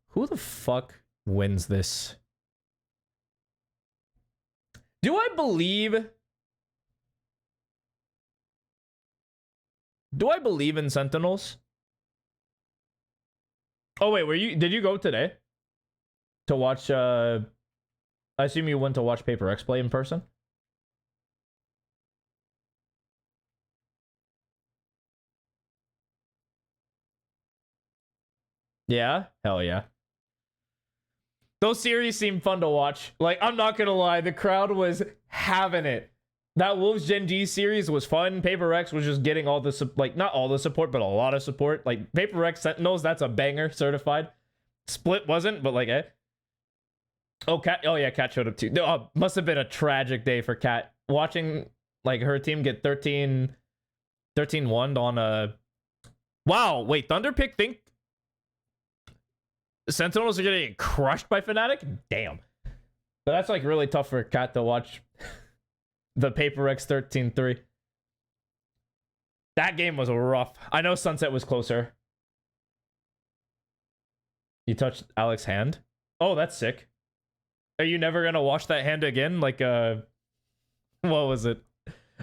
Who the fuck wins this? Do I believe in Sentinels? Oh wait, did you go today to watch I assume you went to watch Paper X play in person? Yeah? Hell yeah. Those series seem fun to watch. Like, I'm not gonna lie, the crowd was having it. That Wolves Gen G series was fun. Paper X was just getting all the, like, not all the support, but a lot of support. Like, Paper X Sentinels, that's a banger, certified. Split wasn't, but like, eh. Oh, Cat, oh yeah, Cat showed up too. Must have been a tragic day for Cat. Watching, like, her team get 13-1 on a... Wow, wait, Thunderpick think Sentinels are getting crushed by Fnatic? Damn. But that's, like, really tough for Cat to watch. The Paper X 13-3. That game was rough. I know Sunset was closer. You touched Alex's hand? Oh, that's sick. Are you never gonna wash that hand again? Like, what was it?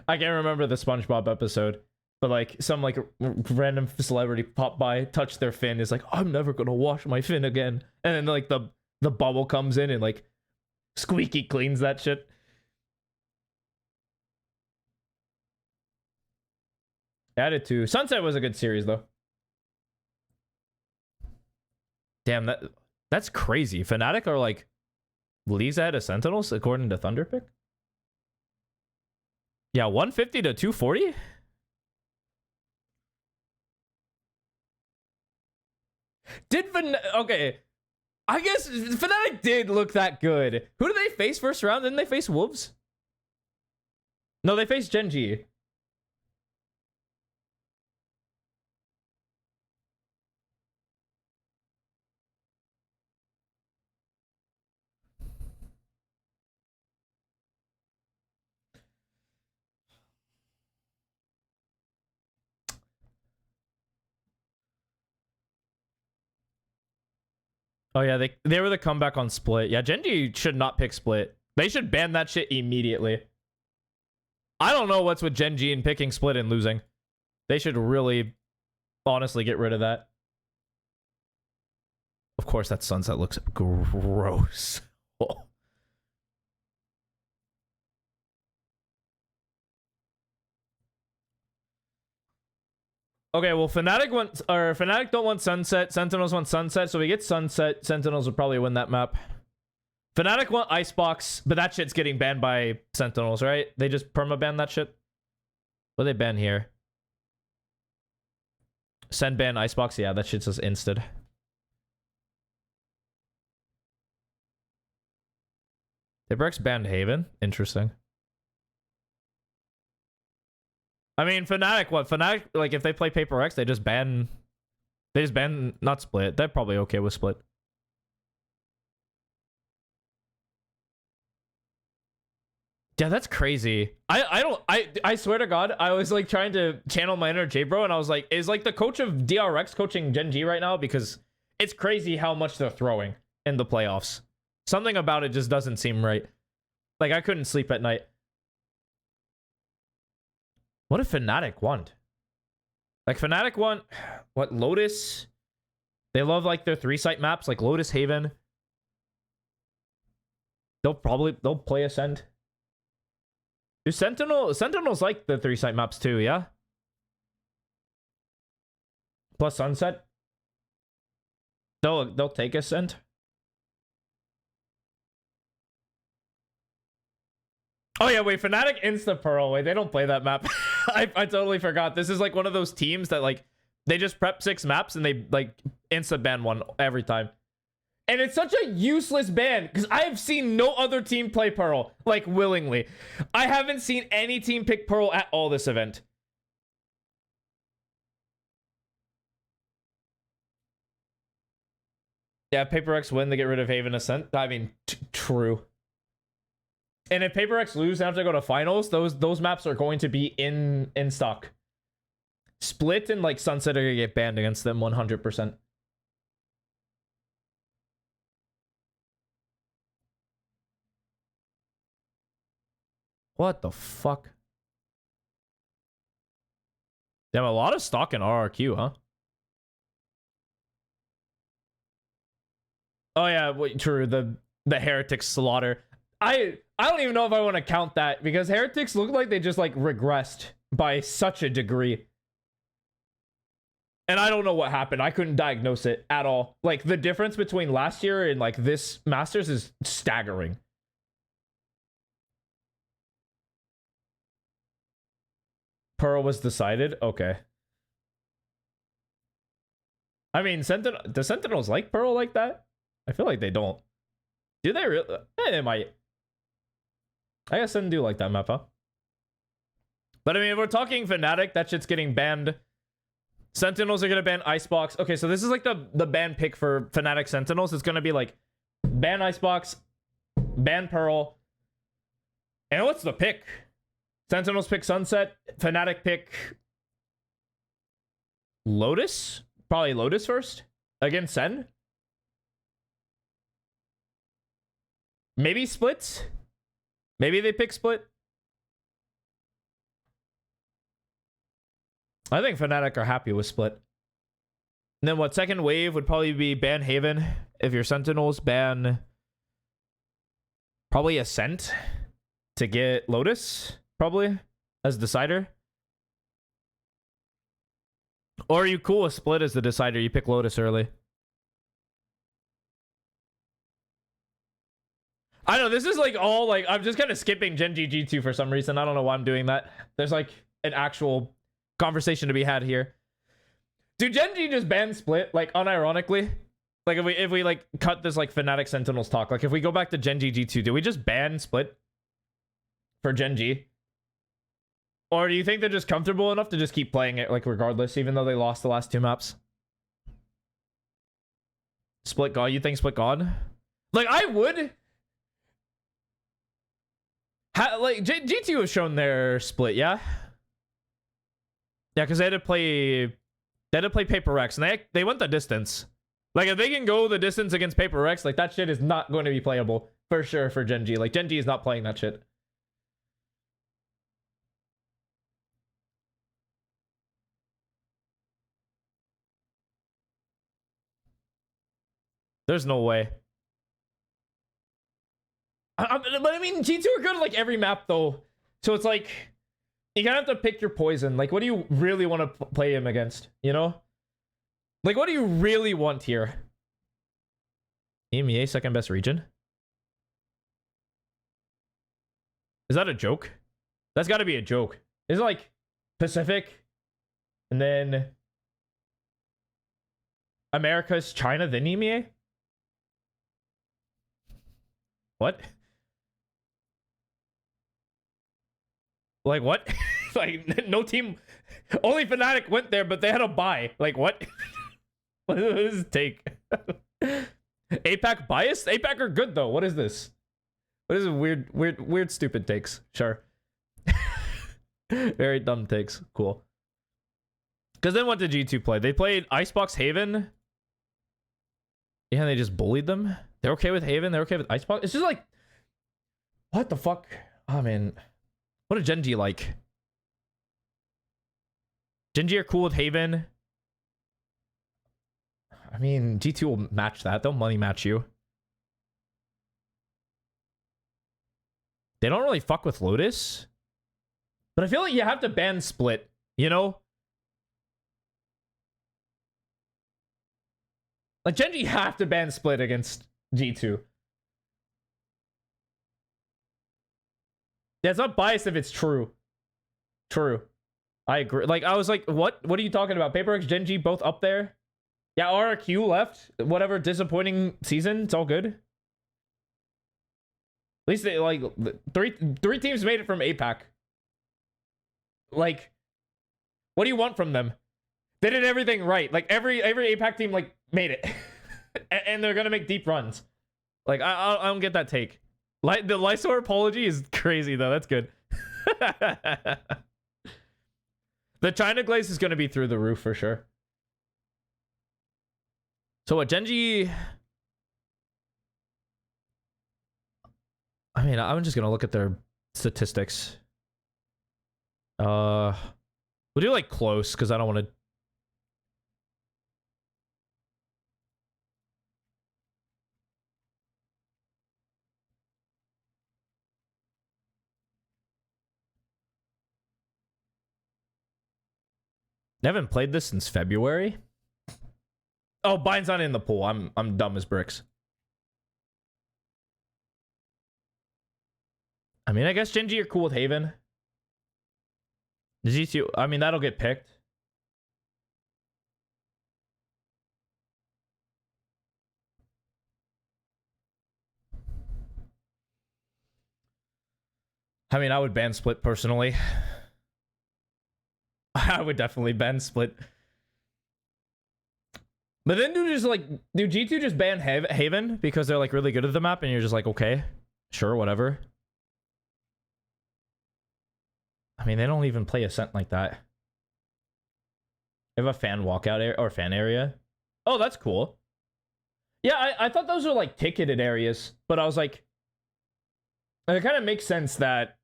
I can't remember the SpongeBob episode. But, like, some, like, random celebrity popped by, touched their fin, is like, I'm never gonna wash my fin again. And then, like, the bubble comes in and, like, squeaky cleans that shit. Added to Sunset was a good series though. Damn, that's crazy. Fnatic are like leagues ahead of Sentinels according to Thunderpick. Yeah, 150 to 240. Okay, I guess Fnatic did look that good. Who did they face first round? Didn't they face Wolves? No, they faced Gen G. Oh yeah, they were the comeback on Split. Yeah, Gen G should not pick Split. They should ban that shit immediately. I don't know what's with Gen G and picking Split and losing. They should really, honestly, get rid of that. Of course, that Sunset looks gross. Oh. Okay, well, Fnatic don't want Sunset. Sentinels want Sunset, so we get Sunset. Sentinels will probably win that map. Fnatic want Icebox, but that shit's getting banned by Sentinels, right? They just perma-ban that shit? What do they ban here? Send ban Icebox? Yeah, that shit says insted. Paper banned Haven? Interesting. I mean, Fnatic, what? Fnatic, like, if they play Paper X, they just ban... not Split. They're probably okay with Split. Yeah, that's crazy. I swear to God, I was, like, trying to channel my inner J-Bro, and I was like, is, like, the coach of DRX coaching Gen G right now? Because it's crazy how much they're throwing in the playoffs. Something about it just doesn't seem right. Like, I couldn't sleep at night. What if Fnatic won? Like, Fnatic won... What, Lotus? They love, like, their 3-site maps, like Lotus Haven. They'll play Ascend. Do Sentinels like the 3-site maps too, yeah? Plus Sunset. They'll take Ascend. Oh yeah, wait, Fnatic Insta Pearl. Wait, they don't play that map. I totally forgot. This is like one of those teams that like they just prep 6 maps and they like insta ban one every time. And it's such a useless ban because I have seen no other team play Pearl like willingly. I haven't seen any team pick Pearl at all this event. Yeah, Paper X win, they get rid of Haven Ascent. I mean, true. And if Paper X lose and have to go to finals, those maps are going to be in stock. Split and like Sunset are gonna get banned against them 100%. What the fuck? They have a lot of stock in RRQ, huh? Oh yeah, wait, true. The Heretic Slaughter. I don't even know if I want to count that because Heretics look like they just like regressed by such a degree. And I don't know what happened. I couldn't diagnose it at all. Like the difference between last year and like this Masters is staggering. Pearl was decided. Okay. I mean, the Sentinels like Pearl like that? I feel like they don't. Do they really? They might. I guess Sen do like that map, huh? But I mean, if we're talking Fnatic, that shit's getting banned. Sentinels are gonna ban Icebox. Okay, so this is like the ban pick for Fnatic Sentinels. It's gonna be like ban Icebox, ban Pearl. And what's the pick? Sentinels pick Sunset. Fnatic pick Lotus? Probably Lotus first against Sen. Maybe Splits. Maybe they pick Split. I think Fnatic are happy with Split. And then what, second wave would probably be ban Haven. If you're Sentinels, ban probably Ascent to get Lotus, probably, as decider. Or are you cool with Split as the decider? You pick Lotus early. I know, this is like all like, I'm just kind of skipping Gen G G2 for some reason. I don't know why I'm doing that. There's like an actual conversation to be had here. Do Gen G just ban Split, like unironically? Like if we like cut this like Fnatic Sentinels talk, like if we go back to Gen G G2, do we just ban Split for Gen G? Or do you think they're just comfortable enough to just keep playing it like regardless, even though they lost the last two maps? Split God? You think Split God? Like I would. Like G2 has shown their Split, yeah? Yeah, because they had to play Paper Rex, and they went the distance. Like if they can go the distance against Paper Rex, like that shit is not going to be playable for sure for Gen G. Like Gen G is not playing that shit. There's no way. But I mean, G2 are good at like every map though. So it's like, you kind of have to pick your poison. Like, what do you really want to play him against? You know? Like, what do you really want here? EMEA, second best region? Is that a joke? That's got to be a joke. Is it like Pacific? And then America's China, then EMEA? What? Like what? Like no team, only Fnatic went there, but they had a buy. Like what? What does this take? APAC biased? APAC are good though. What is this? What is weird stupid takes? Sure. Very dumb takes. Cool. Because then what did G2 play? They played Icebox Haven. Yeah, they just bullied them. They're okay with Haven. They're okay with Icebox. It's just like, what the fuck? Oh man. What did Gen G like? Gen G are cool with Haven. I mean, G2 will match that. They'll money match you. They don't really fuck with Lotus. But I feel like you have to ban Split, you know? Like, Gen G have to ban Split against G2. Yeah, it's not biased if it's true. True. I agree. Like, I was like, what? What are you talking about? Paper X, Gen G, both up there? Yeah, RRQ left. Whatever disappointing season. It's all good. At least they, like, three teams made it from APAC. Like, what do you want from them? They did everything right. Like, every APAC team, like, made it. And they're gonna make deep runs. Like, I don't get that take. The Lysor apology is crazy, though. That's good. The China Glaze is going to be through the roof for sure. So what, Gen G... I mean, I'm just going to look at their statistics. We'll do, like, close, because I don't want to... I haven't played this since February. Oh, Bind's not in the pool. I'm dumb as bricks. I mean, I guess Gen G are cool with Haven. The G2, I mean, that'll get picked. I mean, I would ban Split personally. I would definitely ban Split. But then do G2 just ban Haven because they're like really good at the map and you're just like, okay, sure, whatever. I mean, they don't even play Ascent like that. They have a fan walkout area or fan area. Oh, that's cool. Yeah, I thought those were like ticketed areas, but I was like, it kind of makes sense that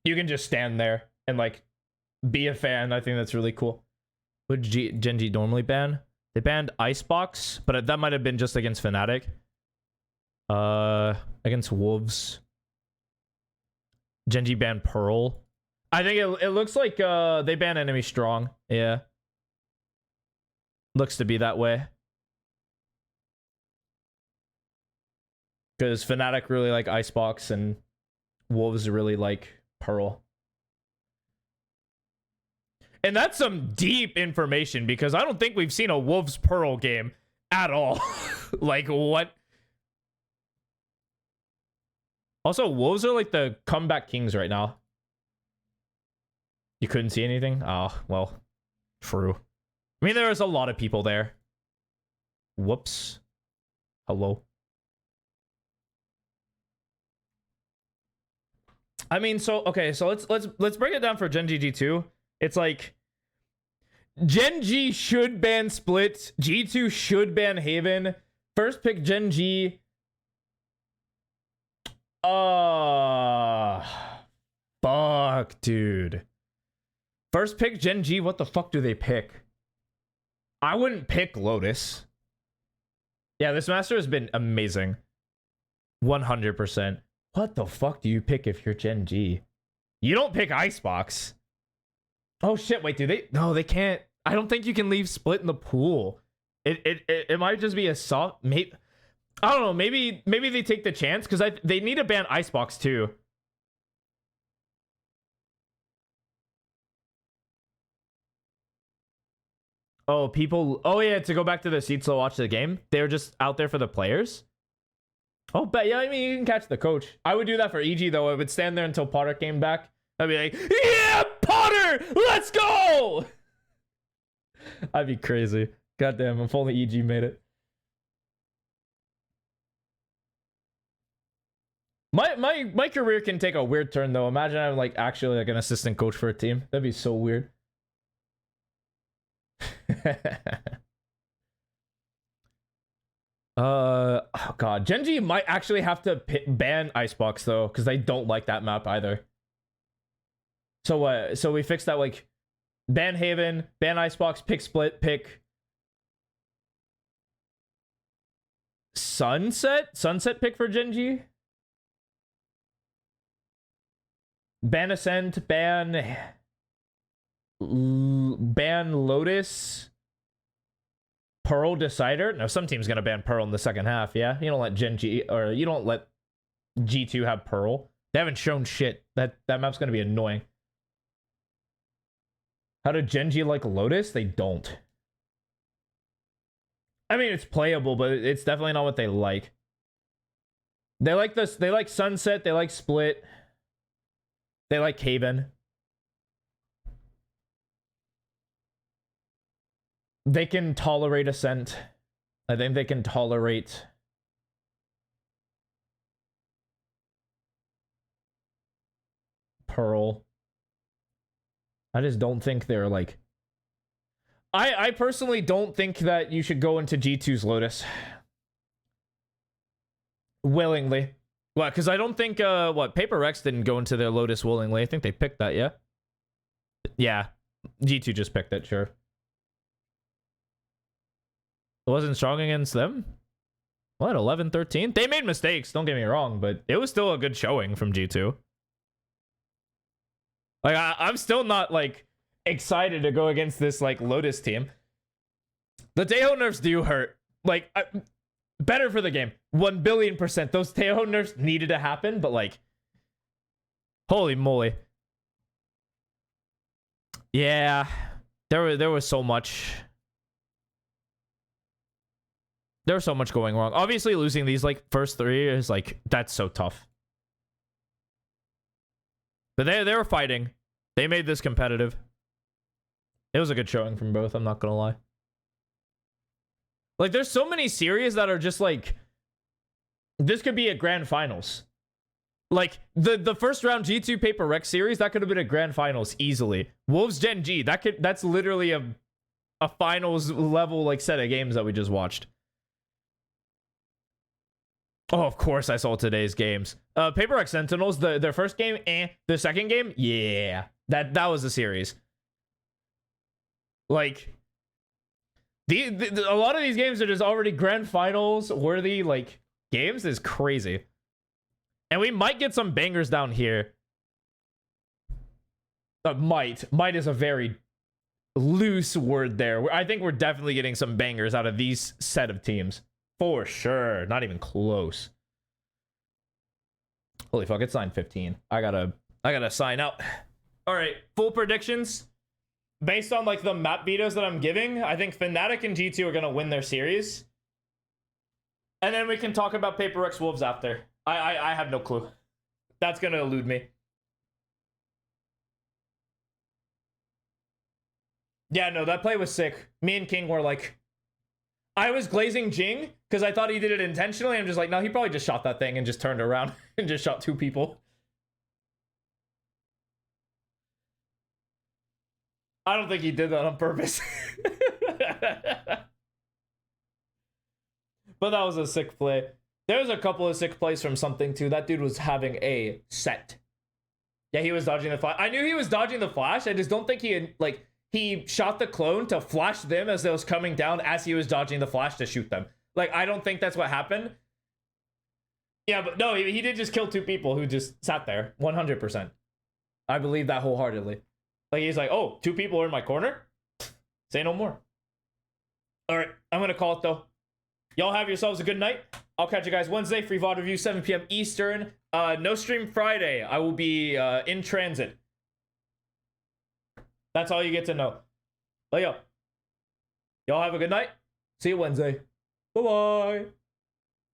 you can just stand there and like be a fan. I think that's really cool. What did Gen G normally ban? They banned Icebox, but that might have been just against Fnatic. Against Wolves. Gen G banned Pearl. I think it looks like they ban enemy strong. Yeah. Looks to be that way. Because Fnatic really like Icebox and Wolves really like Pearl. And that's some deep information because I don't think we've seen a Wolves Pearl game at all. Like, what? Also, Wolves are like the comeback kings right now. You couldn't see anything? Oh, well, true. I mean, there was a lot of people there. Whoops. Hello. I mean, so okay, so let's break it down for Gen G G2. It's like Gen G should ban Split. G2 should ban Haven. First pick Gen G. Fuck, dude. First pick Gen G. What the fuck do they pick? I wouldn't pick Lotus. Yeah, this master has been amazing. 100%. What the fuck do you pick if you're Gen G? You don't pick Icebox. Oh shit, wait, do they? No, they can't. I don't think you can leave Split in the pool. It might just be a soft, maybe, I don't know, maybe they take the chance because they need to ban Icebox too. Oh, people, oh yeah, to go back to the seats to watch the game. They're just out there for the players. Oh, but yeah, I mean, you can catch the coach. I would do that for EG though. I would stand there until Potter came back. I'd be like, yeah, Potter, let's go. I'd be crazy. Goddamn, if only EG made it. My career can take a weird turn though. Imagine I'm like actually like an assistant coach for a team. That'd be so weird. Oh god, Gen G might actually have to ban Icebox though, because they don't like that map either. So so we fixed that, like ban Haven, ban Icebox, pick Split, pick Sunset pick for Gen G. Ban Ascent, ban Lotus. Pearl Decider? No, some team's gonna ban Pearl in the second half, yeah? You don't let Gen G, or you don't let G2 have Pearl. They haven't shown shit. That map's gonna be annoying. How do Gen G like Lotus? They don't. I mean, it's playable, but it's definitely not what they like. They like this. They like Sunset. They like Split. They like Haven. They can tolerate Ascent. I think they can tolerate Pearl. I just don't think they're like... I personally don't think that you should go into G2's Lotus. Willingly. What? Because I don't think, Paper Rex didn't go into their Lotus willingly. I think they picked that, yeah? Yeah. G2 just picked it, sure. It wasn't strong against them? What, 11-13? They made mistakes, don't get me wrong, but it was still a good showing from G2. Like, I'm still not, like, excited to go against this like Lotus team. The Taeho nerfs do hurt. Like, better for the game. 1,000,000,000%. Those Taeho nerfs needed to happen, but like, holy moly. Yeah, there was so much. There was so much going wrong. Obviously, losing these like first 3 is like, that's so tough. But they were fighting. They made this competitive. It was a good showing from both, I'm not gonna lie. Like, there's so many series that are just like, this could be a grand finals. Like, the first round G2 Paper Rex series, that could have been a grand finals easily. Wolves Gen G, that's literally a finals level like set of games that we just watched. Oh, of course I saw today's games. Paper Rex Sentinels, their first game, the second game, yeah. That was a series. Like, a lot of these games are just already grand finals worthy, like, games is crazy. And we might get some bangers down here. Might is a very loose word there. I think we're definitely getting some bangers out of these set of teams. For sure. Not even close. Holy fuck, it's 9:15. I gotta sign out. Alright, full predictions. Based on like the map vetoes that I'm giving, I think Fnatic and G2 are gonna win their series. And then we can talk about Paper Rex Wolves after. I have no clue. That's gonna elude me. Yeah, no, that play was sick. Me and King were like, I was glazing Jing because I thought he did it intentionally. I'm just like, no, he probably just shot that thing and just turned around and just shot 2 people. I don't think he did that on purpose. But that was a sick play. There was a couple of sick plays from something too. That dude was having a set. Yeah, he was dodging the flash. I knew he was dodging the flash. I just don't think he had, like, he shot the clone to flash them as they was coming down as he was dodging the flash to shoot them. Like, I don't think that's what happened. Yeah, but no, he did just kill 2 people who just sat there. 100%. I believe that wholeheartedly. Like, he's like, oh, 2 people are in my corner? Say no more. All right, I'm going to call it, though. Y'all have yourselves a good night. I'll catch you guys Wednesday. Free VOD review, 7 p.m. Eastern. No stream Friday. I will be in transit. That's all you get to know. But yo, y'all have a good night. See you Wednesday. Bye-bye.